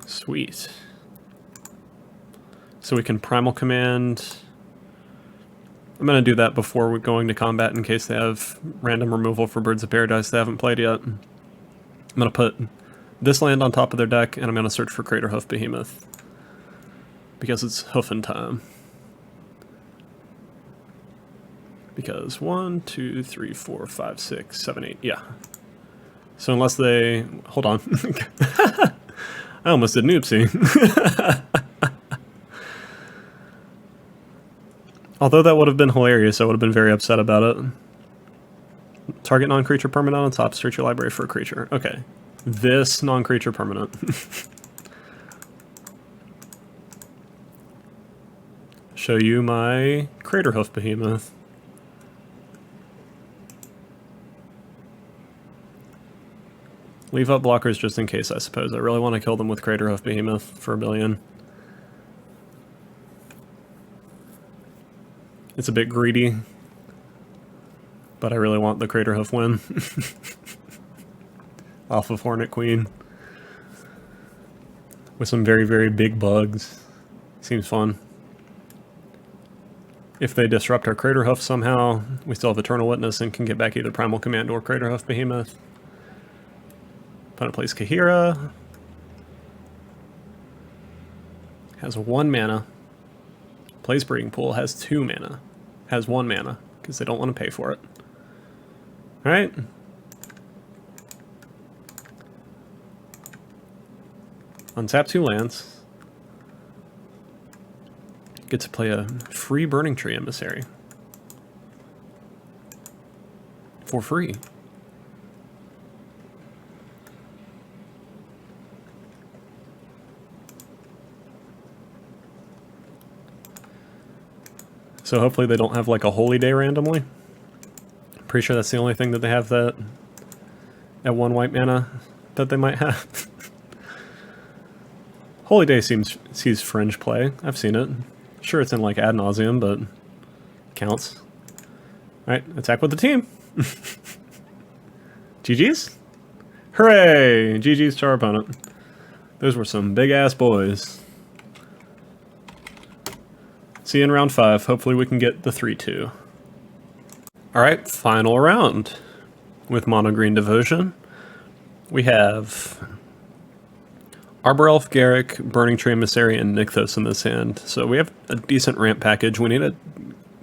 Sweet. So we can Primal Command. I'm going to do that before we're going to combat in case they have random removal for Birds of Paradise they haven't played yet. I'm going to put this land on top of their deck, and I'm going to search for Craterhoof Behemoth. Because it's hoofing time. Because 1, 2, 3, 4, 5, 6, 7, 8, yeah. So unless they... Hold on. I almost did an oopsie. Although that would have been hilarious, I would have been very upset about it. Target non-creature permanent on top, search your library for a creature. Okay. This non-creature permanent. Show you my Craterhoof Behemoth. Leave up blockers just in case, I suppose. I really want to kill them with Craterhoof Behemoth for 1 billion. It's a bit greedy, but I really want the Craterhoof win. Off of Hornet Queen. With some very, very big bugs. Seems fun. If they disrupt our Craterhoof somehow, we still have Eternal Witness and can get back either Primal Command or Craterhoof Behemoth. Opponent plays Kahira. Has 1 mana. Plays Breeding Pool, has 2 mana. Has 1 mana, because they don't want to pay for it. Alright. Untap 2 lands. Get to play a free Burning Tree Emissary. For free. So hopefully they don't have like a Holy Day randomly. Pretty sure that's the only thing that they have that at 1 white mana that they might have. Holy Day sees fringe play. I've seen it. Sure, it's in like ad nauseum, but counts. Alright, attack with the team. GG's? Hooray! GG's to our opponent. Those were some big ass boys. See you in round 5. Hopefully we can get the 3-2. Alright, final round. With Mono Green Devotion. We have Arbor Elf, Garrick, Burning Tree Emissary, and Nykthos in this hand. So we have a decent ramp package. We need a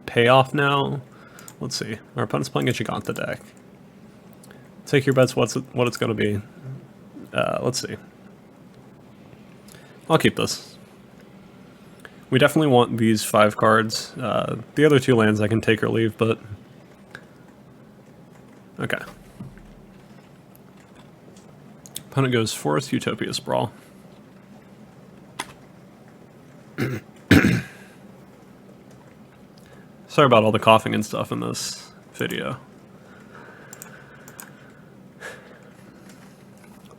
payoff now. Let's see. Our opponent's playing a Giganta deck. Take your bets what it's going to be. Let's see. I'll keep this. We definitely want these 5 cards. The other 2 lands I can take or leave, but... Okay. Opponent goes Forest Utopia Sprawl. Sorry about all the coughing and stuff in this video.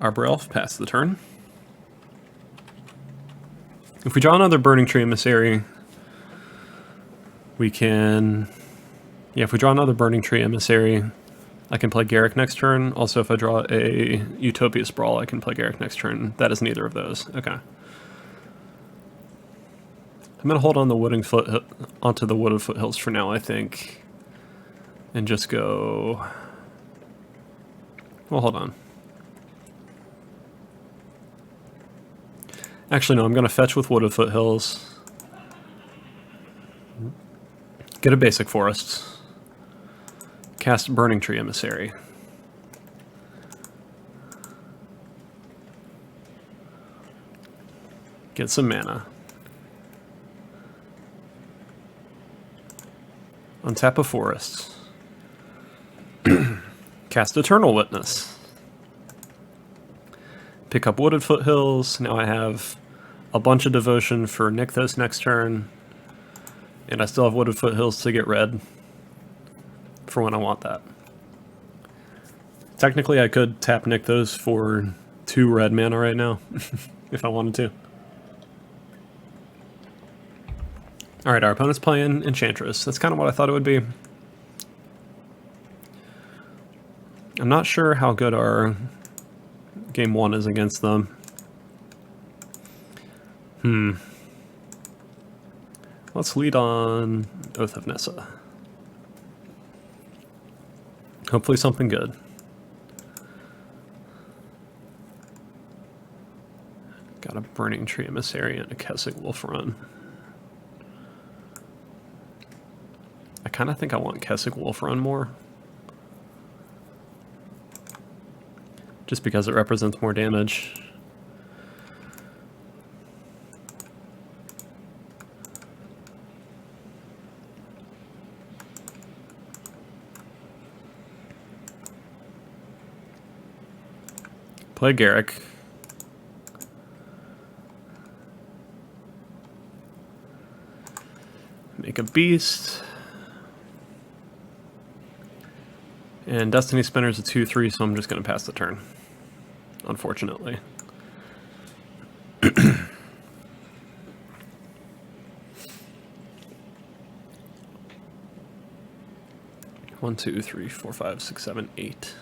Arbor Elf, pass the turn. If we draw another Burning Tree Emissary, we can... Yeah, if we draw another Burning Tree Emissary, I can play Garrick next turn. Also, if I draw a Utopia Sprawl, I can play Garrick next turn. That is neither of those. Okay. I'm going to hold on onto the Wooded Foothills for now, I think. And just go... Well, hold on. Actually, no, I'm going to fetch with Wooded Foothills. Get a basic forest. Cast Burning Tree Emissary. Get some mana. Untap a forest. Cast Eternal Witness. Pick up Wooded Foothills. Now I have a bunch of devotion for Nykthos next turn. And I still have Wooded Foothills to get red for when I want that. Technically, I could tap Nykthos for 2 red mana right now, if I wanted to. Alright, our opponent's playing Enchantress. That's kind of what I thought it would be. I'm not sure how good our game 1 is against them. Let's lead on Oath of Nissa. Hopefully something good. Got a Burning Tree Emissary and a Kessig Wolf Run. I kind of think I want Kessig Wolf Run more. Just because it represents more damage. Play Garrick. Make a beast. And Destiny Spinner's a 2/3, so I'm just going to pass the turn. Unfortunately. One, two, three, four, 5, 6, 7, 8.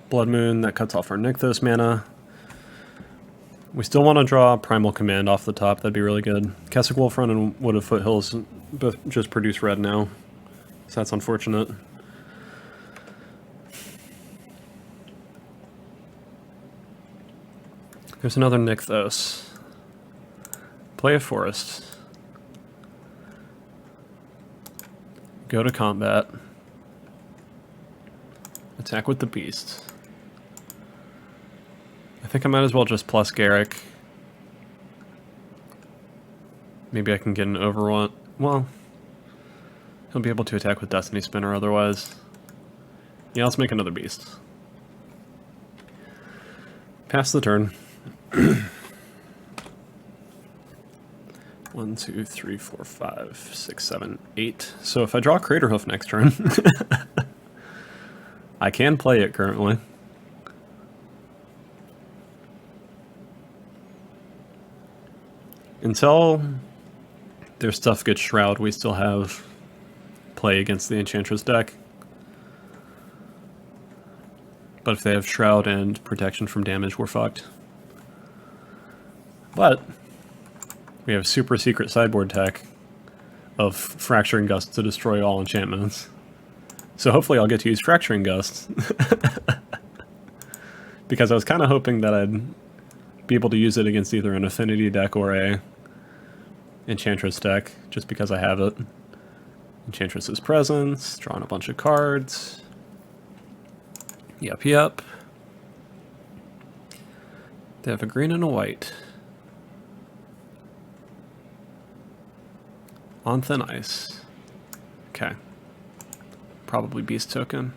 Blood Moon, that cuts off our Nykthos mana. We still want to draw Primal Command off the top, that'd be really good. Kessig Wolf Run and Wooded Foothills both just produce red now, so that's unfortunate. There's another Nykthos. Play a Forest. Go to combat. Attack with the Beast. I think I might as well just plus Garrick. Maybe I can get an Overwatch. Well, he'll be able to attack with Destiny Spinner otherwise. Yeah, let's make another Beast. Pass the turn. 1, 2, 3, 4, 5, 6, 7, 8. So if I draw Craterhoof next turn, I can play it currently. Until their stuff gets Shroud, we still have play against the Enchantress deck. But if they have Shroud and protection from damage, we're fucked. But we have super secret sideboard tech of Fracturing Gust to destroy all enchantments. So hopefully I'll get to use Fracturing Gust. Because I was kind of hoping that I'd be able to use it against either an Affinity deck or a Enchantress deck, just because I have it. Enchantress's Presence, drawing a bunch of cards. Yep. They have a green and a white. On Thin Ice. Okay. Probably Beast Token.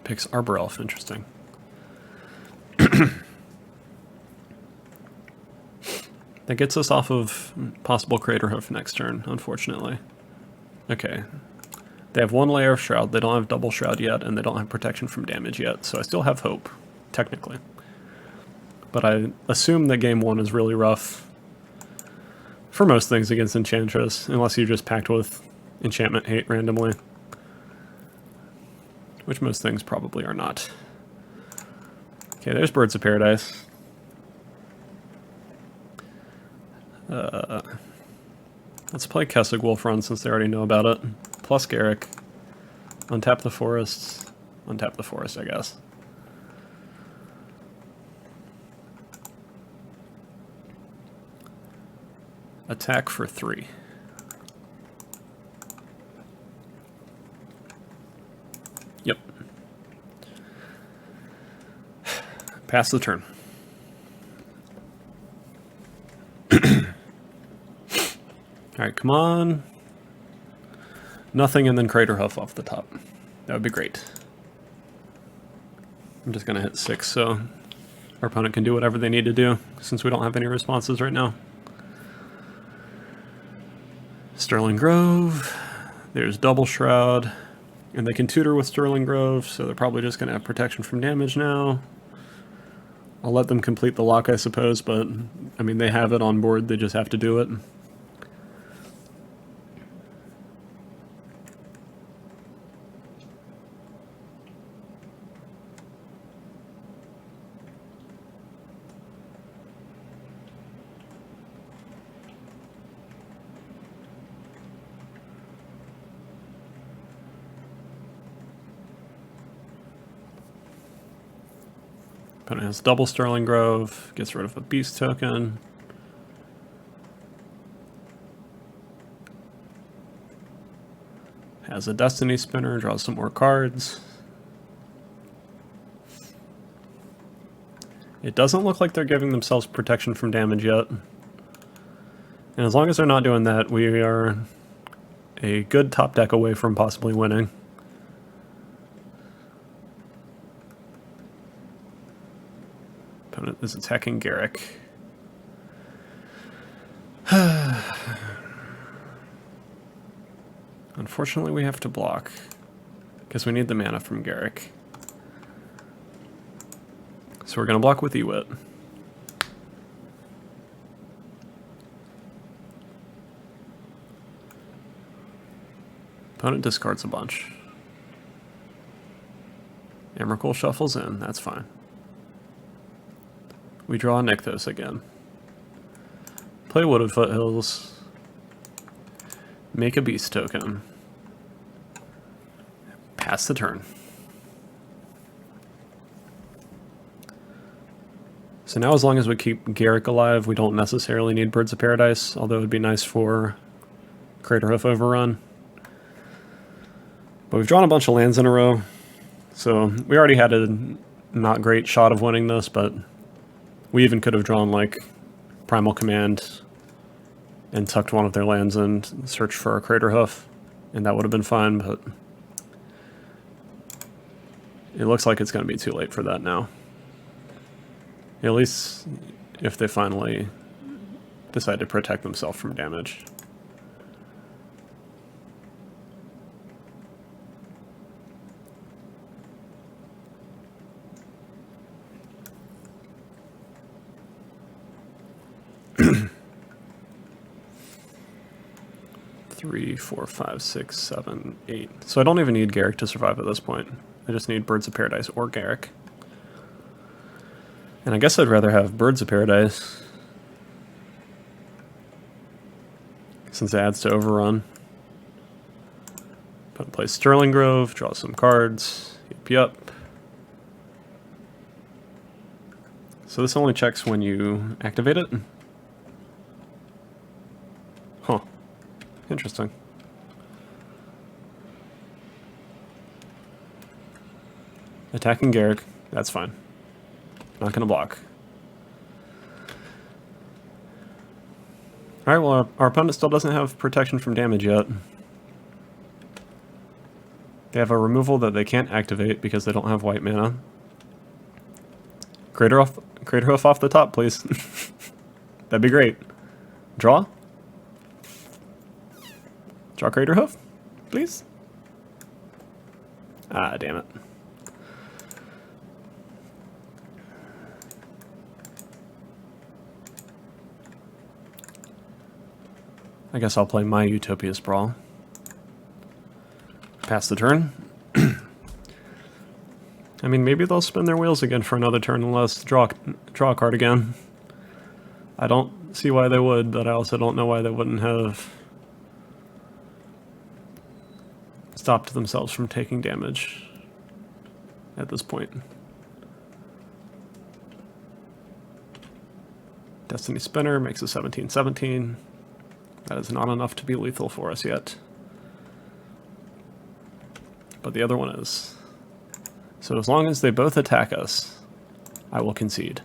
Picks Arbor Elf, interesting. That gets us off of possible Craterhoof next turn, unfortunately. Okay. They have 1 layer of Shroud, they don't have double Shroud yet, and they don't have protection from damage yet, so I still have hope, technically. But I assume that game 1 is really rough for most things against Enchantress, unless you're just packed with enchantment hate randomly. Which most things probably are not. Okay, there's Birds of Paradise. Let's play Kessig Wolf Run since they already know about it. Plus Garrick. Untap the Forest. Untap the Forest, I guess. Attack for 3. Yep. Pass the turn. Alright, come on. Nothing and then Craterhoof off the top. That would be great. I'm just going to hit 6, so our opponent can do whatever they need to do, since we don't have any responses right now. Sterling Grove, there's Double Shroud, and they can tutor with Sterling Grove, so they're probably just going to have protection from damage now. I'll let them complete the lock, I suppose, but, I mean, they have it on board, they just have to do it. Opponent has double Sterling Grove, gets rid of a beast token. Has a Destiny Spinner, draws some more cards. It doesn't look like they're giving themselves protection from damage yet. And as long as they're not doing that, we are a good top deck away from possibly winning. Opponent is attacking Garruk. Unfortunately, we have to block, because we need the mana from Garruk. So we're going to block with Ewit. Opponent discards a bunch. Emrakul shuffles in, that's fine. We draw a Nykthos again. Play Wooded Foothills. Make a beast token. Pass the turn. So now as long as we keep Garruk alive, we don't necessarily need Birds of Paradise, although it would be nice for Craterhoof Overrun. But we've drawn a bunch of lands in a row, so we already had a not great shot of winning this, but we even could have drawn like Primal Command and tucked one of their lands and searched for a Craterhoof, and that would have been fine, but it looks like it's going to be too late for that now. At least if they finally decide to protect themselves from damage. Three, 4, 5, 6, 7, 8. So I don't even need Garruk to survive at this point. I just need Birds of Paradise or Garruk. And I guess I'd rather have Birds of Paradise, since it adds to Overrun. But play Sterling Grove, draw some cards, yep. So this only checks when you activate it? Huh. Interesting. Attacking Garruk, that's fine. Not gonna block. Alright, well our opponent still doesn't have protection from damage yet. They have a removal that they can't activate because they don't have white mana. Craterhoof off the top, please. That'd be great. Draw? Draw Craterhoof, please? Ah, damn it. I guess I'll play my Utopia Sprawl. Pass the turn. I mean, maybe they'll spin their wheels again for another turn and let us draw a card again. I don't see why they would, but I also don't know why they wouldn't have stopped themselves from taking damage at this point. Destiny Spinner makes a 17/17. That is not enough to be lethal for us yet. But the other one is. So as long as they both attack us, I will concede.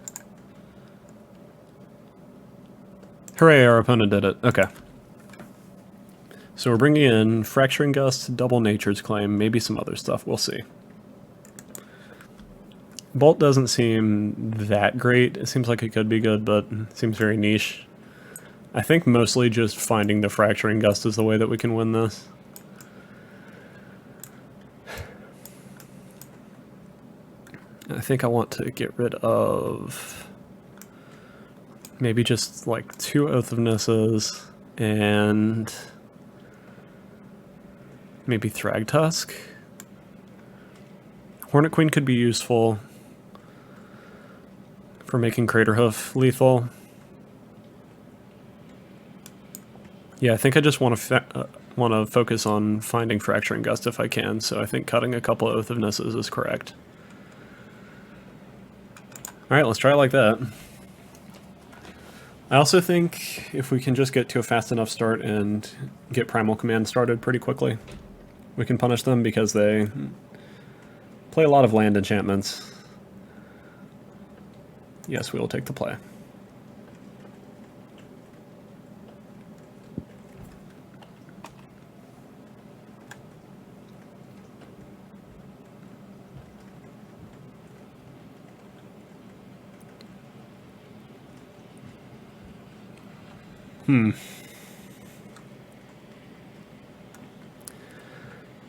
Hooray, our opponent did it. Okay. So we're bringing in Fracturing Gust, Double Nature's Claim, maybe some other stuff. We'll see. Bolt doesn't seem that great. It seems like it could be good, but it seems very niche. I think mostly just finding the Fracturing Gust is the way that we can win this. I think I want to get rid of maybe just like 2 Oath of Nisses and maybe Thragtusk. Hornet Queen could be useful for making Craterhoof lethal. Yeah, I think I just want to focus on finding Fracturing Gust if I can, so I think cutting a couple of Oath of Nisses is correct. Alright, let's try it like that. I also think if we can just get to a fast enough start and get Primal Command started pretty quickly, we can punish them because they play a lot of land enchantments. Yes, we will take the play.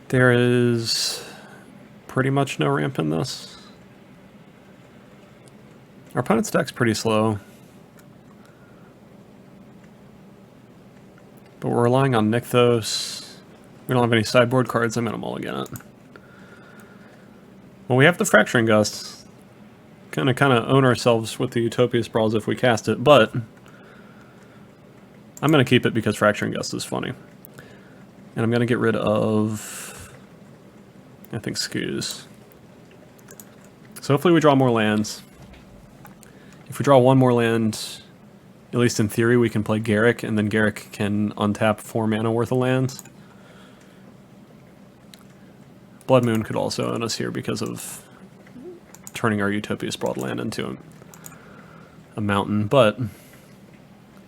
There is pretty much no ramp in this. Our opponent's deck's pretty slow. But we're relying on Nykthos. We don't have any sideboard cards. I'm going to mulligan it. Well, we have the Fracturing Gust. Kind of own ourselves with the Utopia Sprawls if we cast it, but I'm going to keep it because Fracturing Gust is funny. And I'm going to get rid of, I think, Scoos. So hopefully we draw more lands. If we draw one more land, at least in theory, we can play Garruk, and then Garruk can untap 4 mana worth of lands. Blood Moon could also own us here because of turning our Utopia Sprawled land into a mountain, but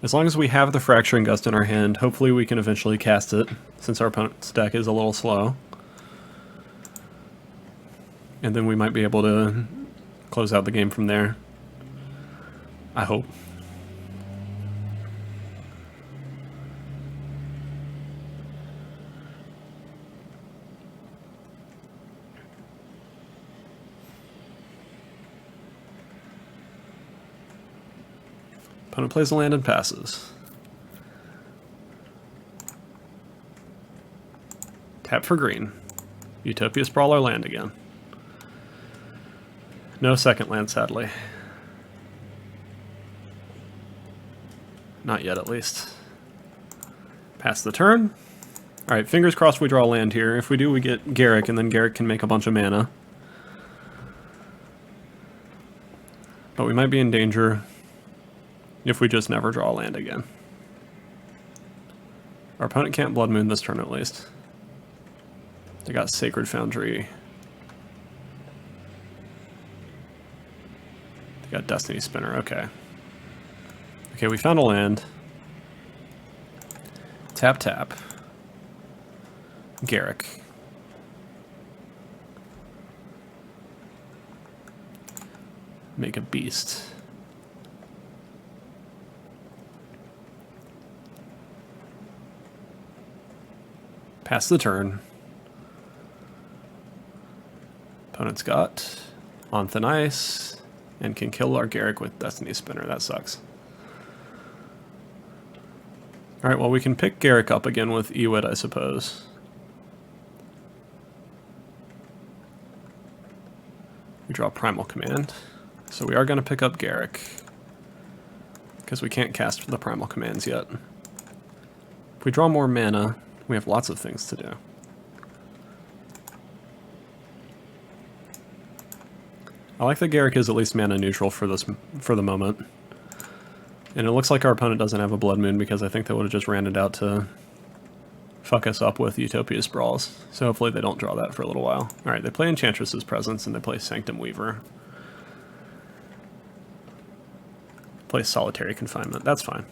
as long as we have the Fracturing Gust in our hand, hopefully we can eventually cast it, since our opponent's deck is a little slow. And then we might be able to close out the game from there. I hope. Opponent plays a land and passes. Tap for green. Utopia Sprawl our land again. No second land, sadly. Not yet, at least. Pass the turn. Alright, fingers crossed we draw land here. If we do, we get Garruk, and then Garruk can make a bunch of mana. But we might be in danger if we just never draw land again. Our opponent can't Blood Moon this turn, at least. They got Sacred Foundry. They got Destiny Spinner, okay. Okay, we found a land. Tap, tap. Garruk. Make a beast. Pass the turn. Opponent's got On Thin Ice and can kill our Garruk with Destiny Spinner. That sucks. Alright, well, we can pick Garruk up again with Ewit, I suppose. We draw Primal Command. So we are going to pick up Garruk, because we can't cast the Primal Commands yet. If we draw more mana, we have lots of things to do. I like that Garruk is at least mana neutral for the moment. And it looks like our opponent doesn't have a Blood Moon, because I think they would have just ran it out to fuck us up with Utopia Sprawls. So hopefully they don't draw that for a little while. Alright, they play Enchantress's Presence, and they play Sanctum Weaver. Play Solitary Confinement. That's fine.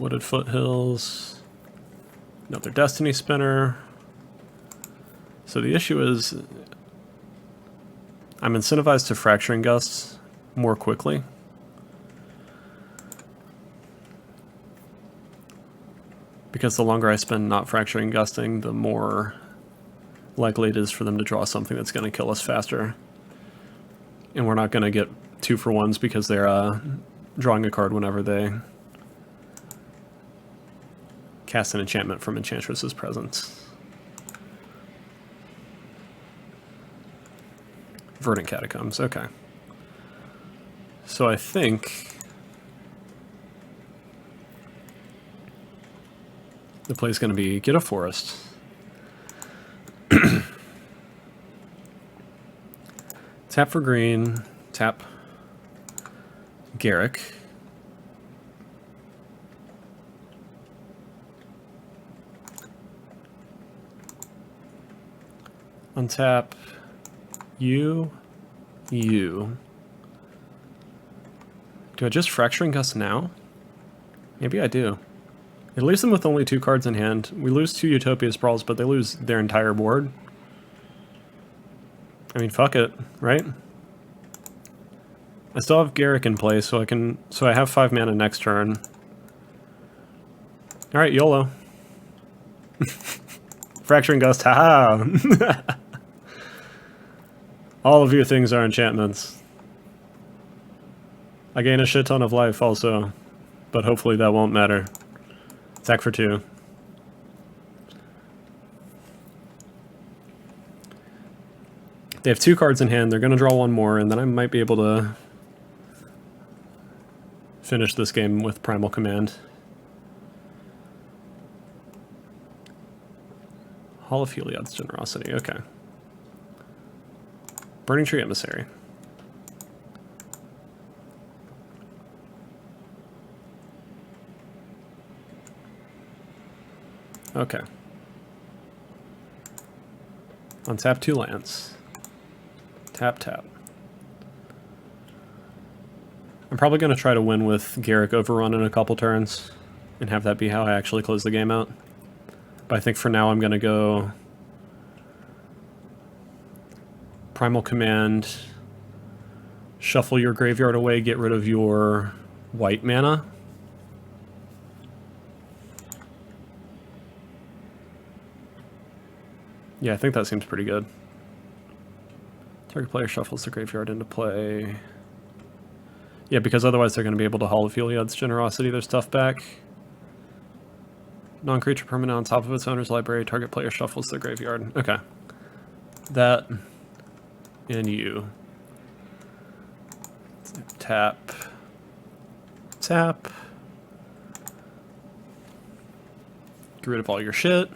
Wooded Foothills. Another Destiny Spinner. So the issue is I'm incentivized to Fracturing Gusts more quickly. Because the longer I spend not Fracturing Gusting, the more likely it is for them to draw something that's going to kill us faster. And we're not going to get 2-for-1s because they're drawing a card whenever they cast an enchantment from Enchantress's presence. Verdant Catacombs, okay. So I think the play is going to be get a forest. Tap for green, tap Garruk. Untap you. Do I just Fracturing Gust now? Maybe I do. It leaves them with only 2 cards in hand. We lose 2 Utopia Sprawls, but they lose their entire board. I mean, fuck it, right? I still have Garruk in play, so I have 5 mana next turn. All right, YOLO. Fracturing Gust, haha. All of your things are enchantments. I gain a shit ton of life also, but hopefully that won't matter. Attack for 2. They have 2 cards in hand, they're going to draw 1 more, and then I might be able to finish this game with Primal Command. Hall of Heliod's Generosity, okay. Burning Tree Emissary. Okay. Untap 2 lands. Tap, tap. I'm probably going to try to win with Garruk Overrun in a couple turns and have that be how I actually close the game out. But I think for now I'm going to go Primal Command, shuffle your graveyard away, get rid of your white mana. Yeah, I think that seems pretty good. Target player shuffles the graveyard into play. Yeah, because otherwise they're going to be able to Hall of Heliod's Generosity their stuff back. Non-creature permanent on top of its owner's library. Target player shuffles their graveyard. Okay. That and you. Tap. Tap. Get rid of all your shit.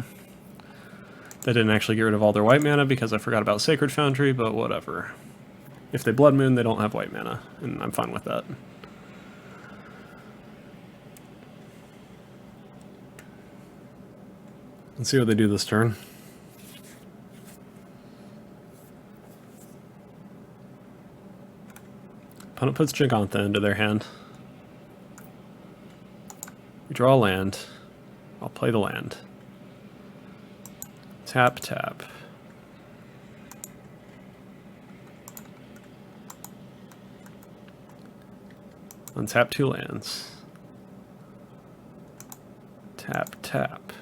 They didn't actually get rid of all their white mana because I forgot about Sacred Foundry, but whatever. If they Blood Moon, they don't have white mana, and I'm fine with that. Let's see what they do this turn. Opponent puts Gigantha into their hand. We draw a land. I'll play the land. Tap, tap. Untap 2 lands. Tap, tap.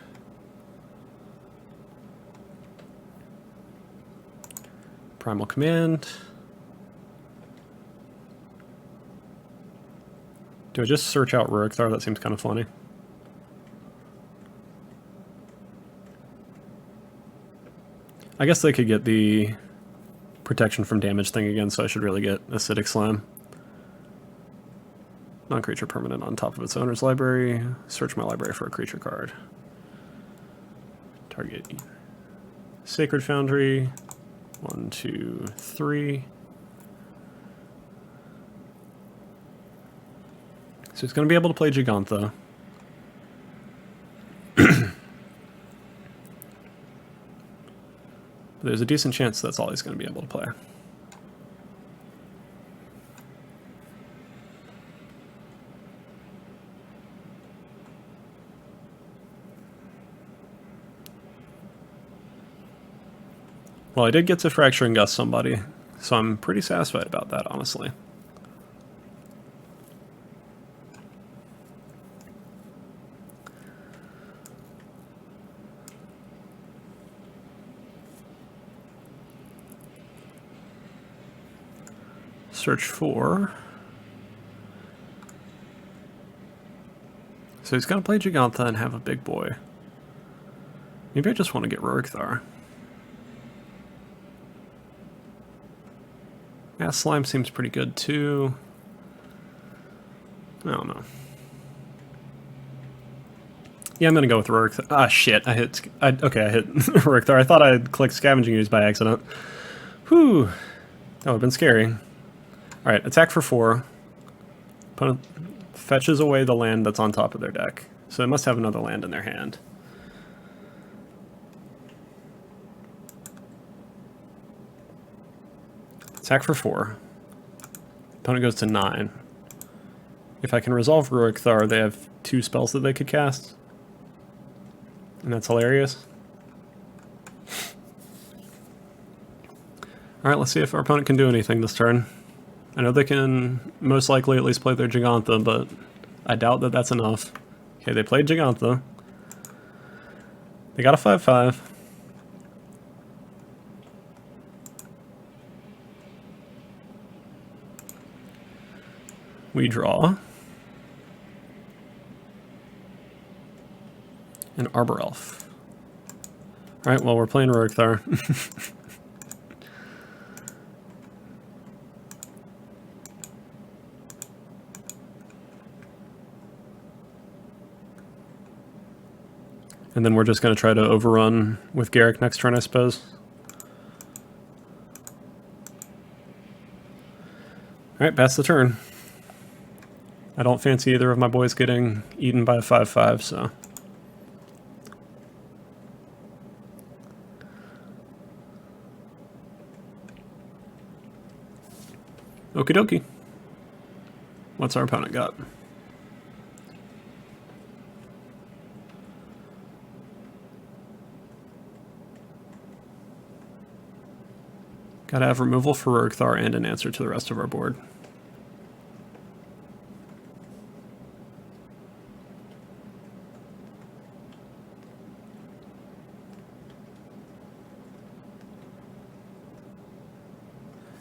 Primal Command. Do I just search out Rurik Thar? That seems kind of funny. I guess they could get the protection from damage thing again, so I should really get Acidic Slime. Non-creature permanent on top of its owner's library. Search my library for a creature card. Target Sacred Foundry. 1, 2, 3. So he's going to be able to play Gigantha. But there's a decent chance that's all he's going to be able to play. Well, I did get to Fracturing Gust somebody, so I'm pretty satisfied about that, honestly. Search for... So he's going to play Gigantha and have a big boy. Maybe I just want to get Rorikthar. Yeah, Slime seems pretty good too. I don't know. Yeah, I'm going to go with Rorikthar. Ah, shit. I hit Rorikthar. I thought I had clicked Scavenging Ooze by accident. Whew. That would have been scary. Alright, attack for 4. Opponent fetches away the land that's on top of their deck. So they must have another land in their hand. Attack for 4. Opponent goes to 9. If I can resolve Rorikthar, they have 2 spells that they could cast. And that's hilarious. Alright, let's see if our opponent can do anything this turn. I know they can most likely at least play their Gigantha, but I doubt that that's enough. Okay, they played Gigantha. They got a 5/5. We draw an Arbor Elf. Alright, well, we're playing Rorikthar. And then we're just going to try to overrun with Garruk next turn, I suppose. Alright, pass the turn. I don't fancy either of my boys getting eaten by a 5/5, so... Okie dokie. What's our opponent got? Gotta have removal for Rorikthar and an answer to the rest of our board.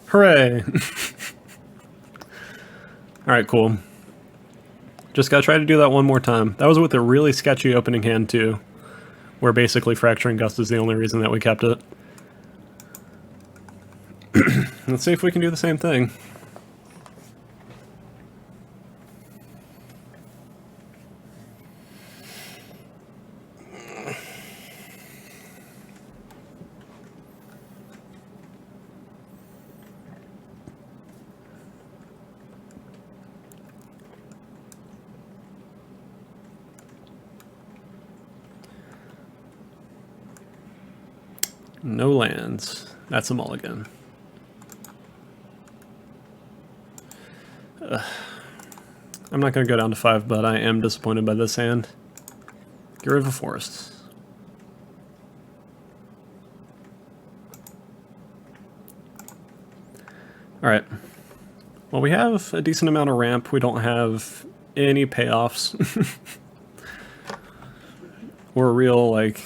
Hooray! Alright, cool. Just gotta try to do that one more time. That was with a really sketchy opening hand too, where basically Fracturing Gust is the only reason that we kept it. Let's see if we can do the same thing. No lands. That's a mulligan. I'm not going to go down to 5, but I am disappointed by this hand. Get rid of a forest. Alright. Well, we have a decent amount of ramp. We don't have any payoffs. We're a real, like...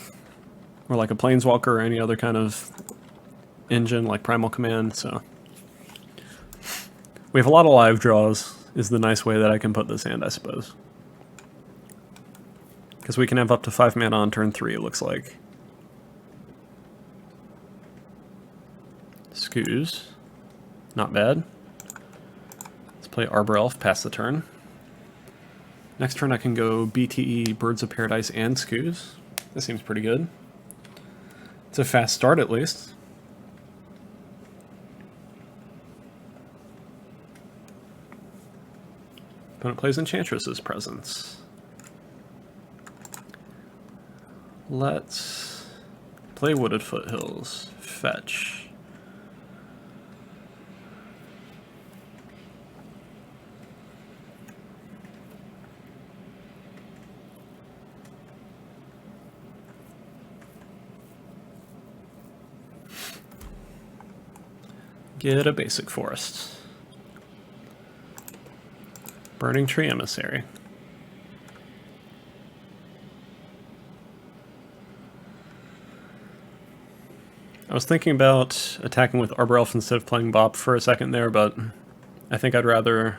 We're like a Planeswalker or any other kind of engine, like Primal Command, so... We have a lot of live draws, is the nice way that I can put this hand, I suppose. Because we can have up to 5 mana on turn 3, it looks like. Scoos. Not bad. Let's play Arbor Elf, pass the turn. Next turn I can go BTE, Birds of Paradise, and Scoos. This seems pretty good. It's a fast start, at least. Opponent plays Enchantress's Presence. Let's play Wooded Foothills. Fetch. Get a basic forest. Burning Tree Emissary. I was thinking about attacking with Arbor Elf instead of playing Bop for a second there, but I think I'd rather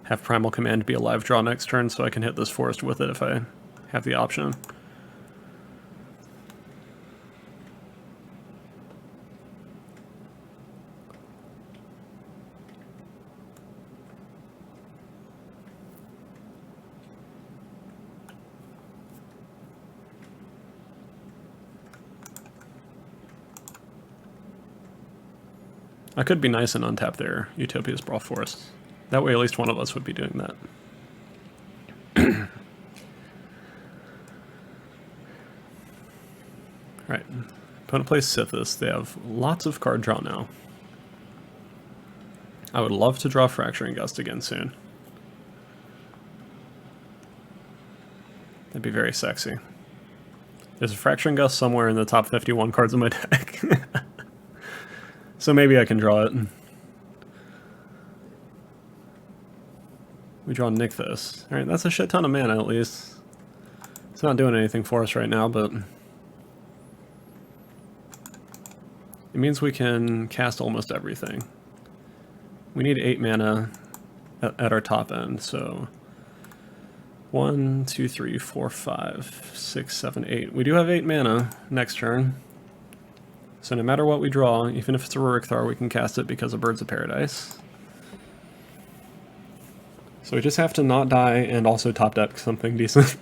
have Primal Command be a live draw next turn so I can hit this forest with it if I have the option. I could be nice and untap their Utopia's Brawl Forest. That way at least one of us would be doing that. Alright, opponent plays Sithis. They have lots of card draw now. I would love to draw Fracturing Gust again soon. That'd be very sexy. There's a Fracturing Gust somewhere in the top 51 cards of my deck. So maybe I can draw it. We draw Nykthos. Alright, that's a shit ton of mana at least. It's not doing anything for us right now, but it means we can cast almost everything. We need 8 mana at our top end, so 1, 2, 3, 4, 5, 6, 7, 8. We do have 8 mana next turn. So no matter what we draw, even if it's a Rurik Thar, we can cast it because of Birds of Paradise. So we just have to not die and also top deck something decent.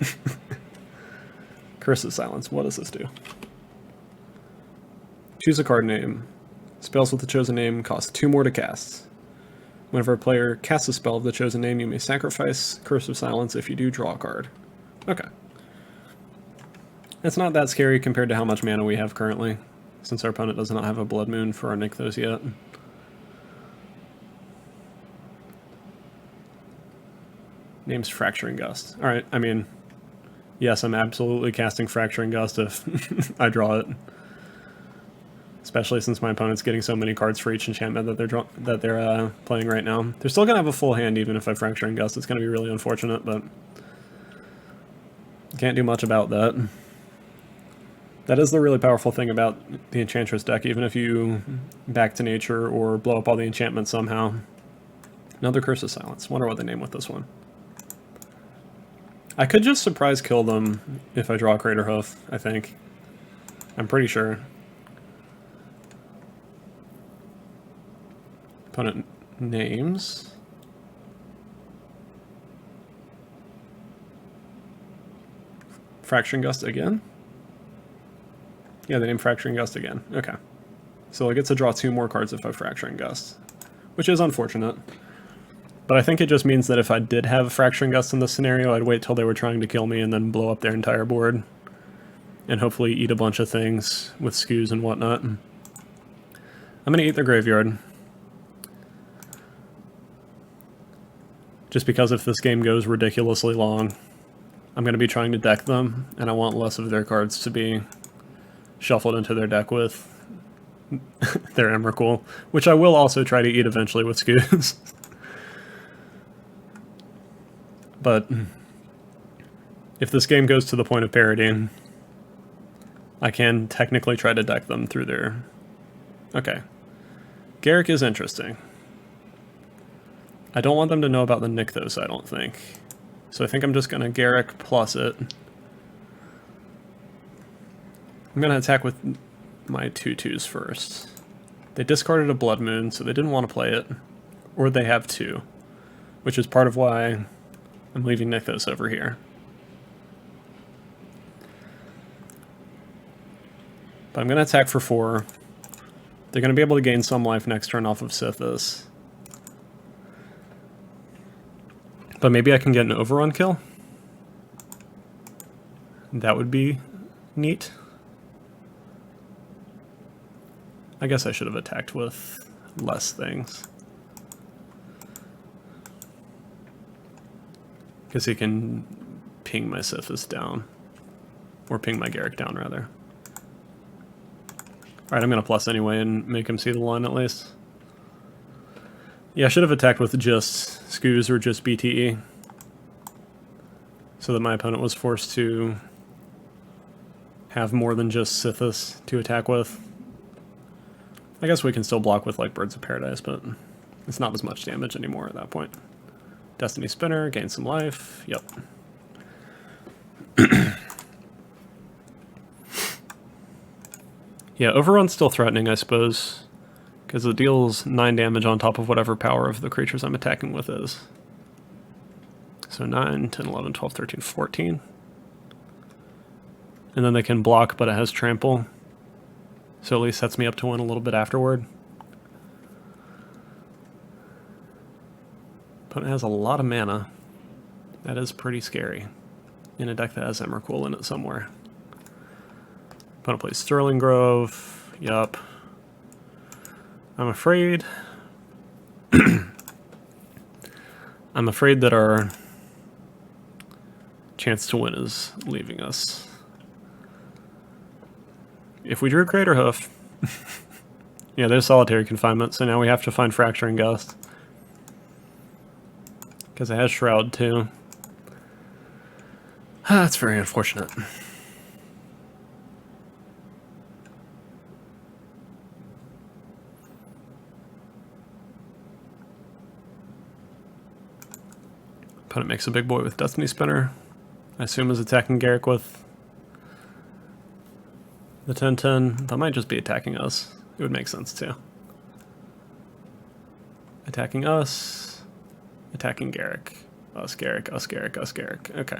Curse of Silence, what does this do? Choose a card name. Spells with the chosen name cost 2 more to cast. Whenever a player casts a spell of the chosen name, you may sacrifice Curse of Silence. If you do, draw a card. Okay. It's not that scary compared to how much mana we have currently, since our opponent does not have a Blood Moon for our Nykthos yet. Name's Fracturing Gust. Alright, I mean, yes, I'm absolutely casting Fracturing Gust if I draw it. Especially since my opponent's getting so many cards for each enchantment that they're playing right now. They're still going to have a full hand even if I Fracturing Gust. It's going to be really unfortunate, but can't do much about that. That is the really powerful thing about the Enchantress deck, even if you back to nature or blow up all the enchantments somehow. Another Curse of Silence. Wonder what they name with this one. I could just surprise kill them if I draw a Crater Hoof, I think. I'm pretty sure. Opponent names. Fracturing Gust again? Yeah, they named Fracturing Gust again. Okay. So it gets to draw 2 more cards if I Fracturing Gust, which is unfortunate. But I think it just means that if I did have Fracturing Gust in this scenario, I'd wait till they were trying to kill me and then blow up their entire board. And hopefully eat a bunch of things with skews and whatnot. I'm going to eat their graveyard. Just because if this game goes ridiculously long, I'm going to be trying to deck them, and I want less of their cards to be shuffled into their deck with their Emrakul, which I will also try to eat eventually with skews. But if this game goes to the point of parity, I can technically try to deck them through their... Okay. Garruk is interesting. I don't want them to know about the Nykthos, I don't think. So I think I'm just going to Garruk plus it. I'm going to attack with my 2/2s first. They discarded a Blood Moon, so they didn't want to play it. Or they have 2, which is part of why I'm leaving Nykthos over here. But I'm going to attack for 4. They're going to be able to gain some life next turn off of Sithis. But maybe I can get an overrun kill? That would be neat. I guess I should have attacked with less things. Because he can ping my Sithis down. Or ping my Garruk down, rather. Alright, I'm going to plus anyway and make him see the line at least. Yeah, I should have attacked with just Scoos or just BTE, so that my opponent was forced to have more than just Sithis to attack with. I guess we can still block with like Birds of Paradise, but it's not as much damage anymore at that point. Destiny Spinner, gain some life, yep. Yeah, Overrun's still threatening, I suppose, because it deals 9 damage on top of whatever power of the creatures I'm attacking with is. So 9, 10, 11, 12, 13, 14. And then they can block, but it has trample. So at least sets me up to win a little bit afterward. Opponent has a lot of mana. That is pretty scary. In a deck that has Emrakul in it somewhere. Opponent plays Sterling Grove. Yup. I'm afraid... I'm afraid that our chance to win is leaving us. If we drew Crater Hoof... yeah, there's Solitary Confinement, so now we have to find Fracturing Gust. Because it has Shroud, too. That's very unfortunate. Opponent makes a big boy with Destiny Spinner. I assume is attacking Garrick with the 10-10. That might just be attacking us. It would make sense too. Attacking us. Attacking Garrick. Us Garrick, us Garrick, us Garrick. Okay.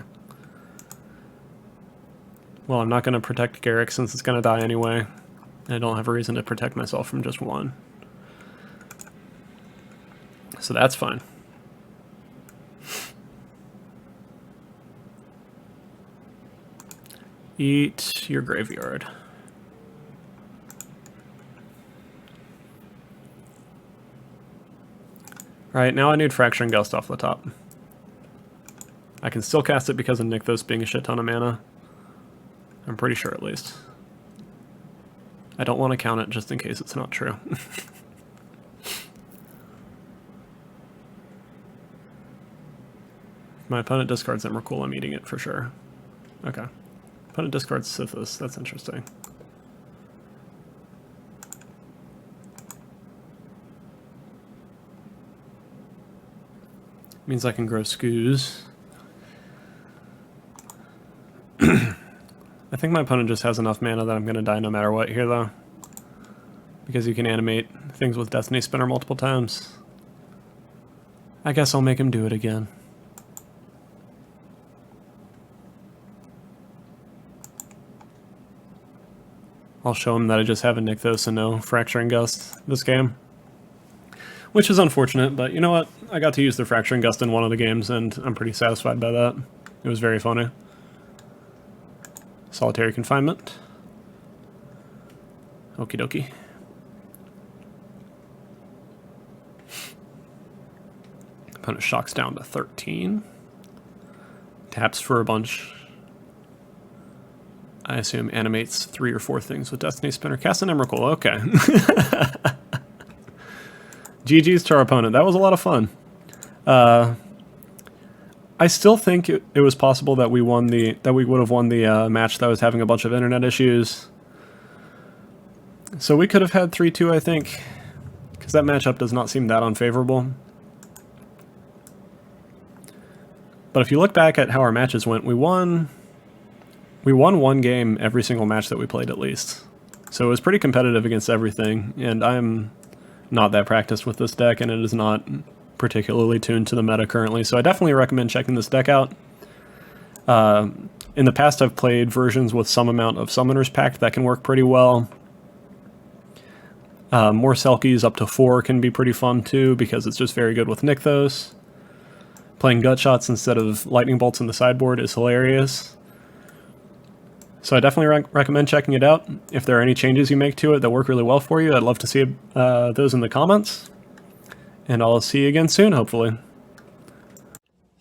Well, I'm not going to protect Garrick since it's going to die anyway. I don't have a reason to protect myself from just one. So that's fine. Eat your graveyard. Alright, now I need Fracturing Gust off the top. I can still cast it because of Nykthos being a shit ton of mana. I'm pretty sure, at least. I don't want to count it just in case it's not true. If my opponent discards Emrakul, I'm eating it for sure. Okay. Opponent discards Sithis. That's interesting. Means I can grow Scoos. I think my opponent just has enough mana that I'm going to die no matter what here, though. Because you can animate things with Destiny Spinner multiple times. I guess I'll make him do it again. I'll show him that I just have a Nykthos and no Fracturing Gust this game. Which is unfortunate, but you know what? I got to use the Fracturing Gust in one of the games, and I'm pretty satisfied by that. It was very funny. Solitary Confinement. Okie dokie. Opponent shocks down to 13. Taps for a bunch. I assume animates 3 or 4 things with Destiny Spinner. Cast an Emrakul, okay. GG's to our opponent. That was a lot of fun. I still think it was possible that we would have won the match that was having a bunch of internet issues. So we could have had 3-2, I think, because that matchup does not seem that unfavorable. But if you look back at how our matches went, we won one game every single match that we played, at least. So it was pretty competitive against everything, and I'm not that practiced with this deck, and it is not particularly tuned to the meta currently, so I definitely recommend checking this deck out. In the past, I've played versions with some amount of Summoners packed that can work pretty well. More Selkies up to 4 can be pretty fun too, because it's just very good with Nykthos. Playing Gut Shots instead of Lightning Bolts in the sideboard is hilarious. So I definitely recommend checking it out. If there are any changes you make to it that work really well for you, I'd love to see those in the comments. And I'll see you again soon, hopefully.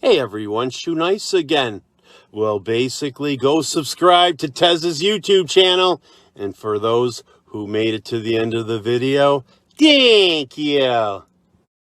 Hey everyone, Shoenice again. Well, basically, go subscribe to Tezzey's YouTube channel. And for those who made it to the end of the video, thank you.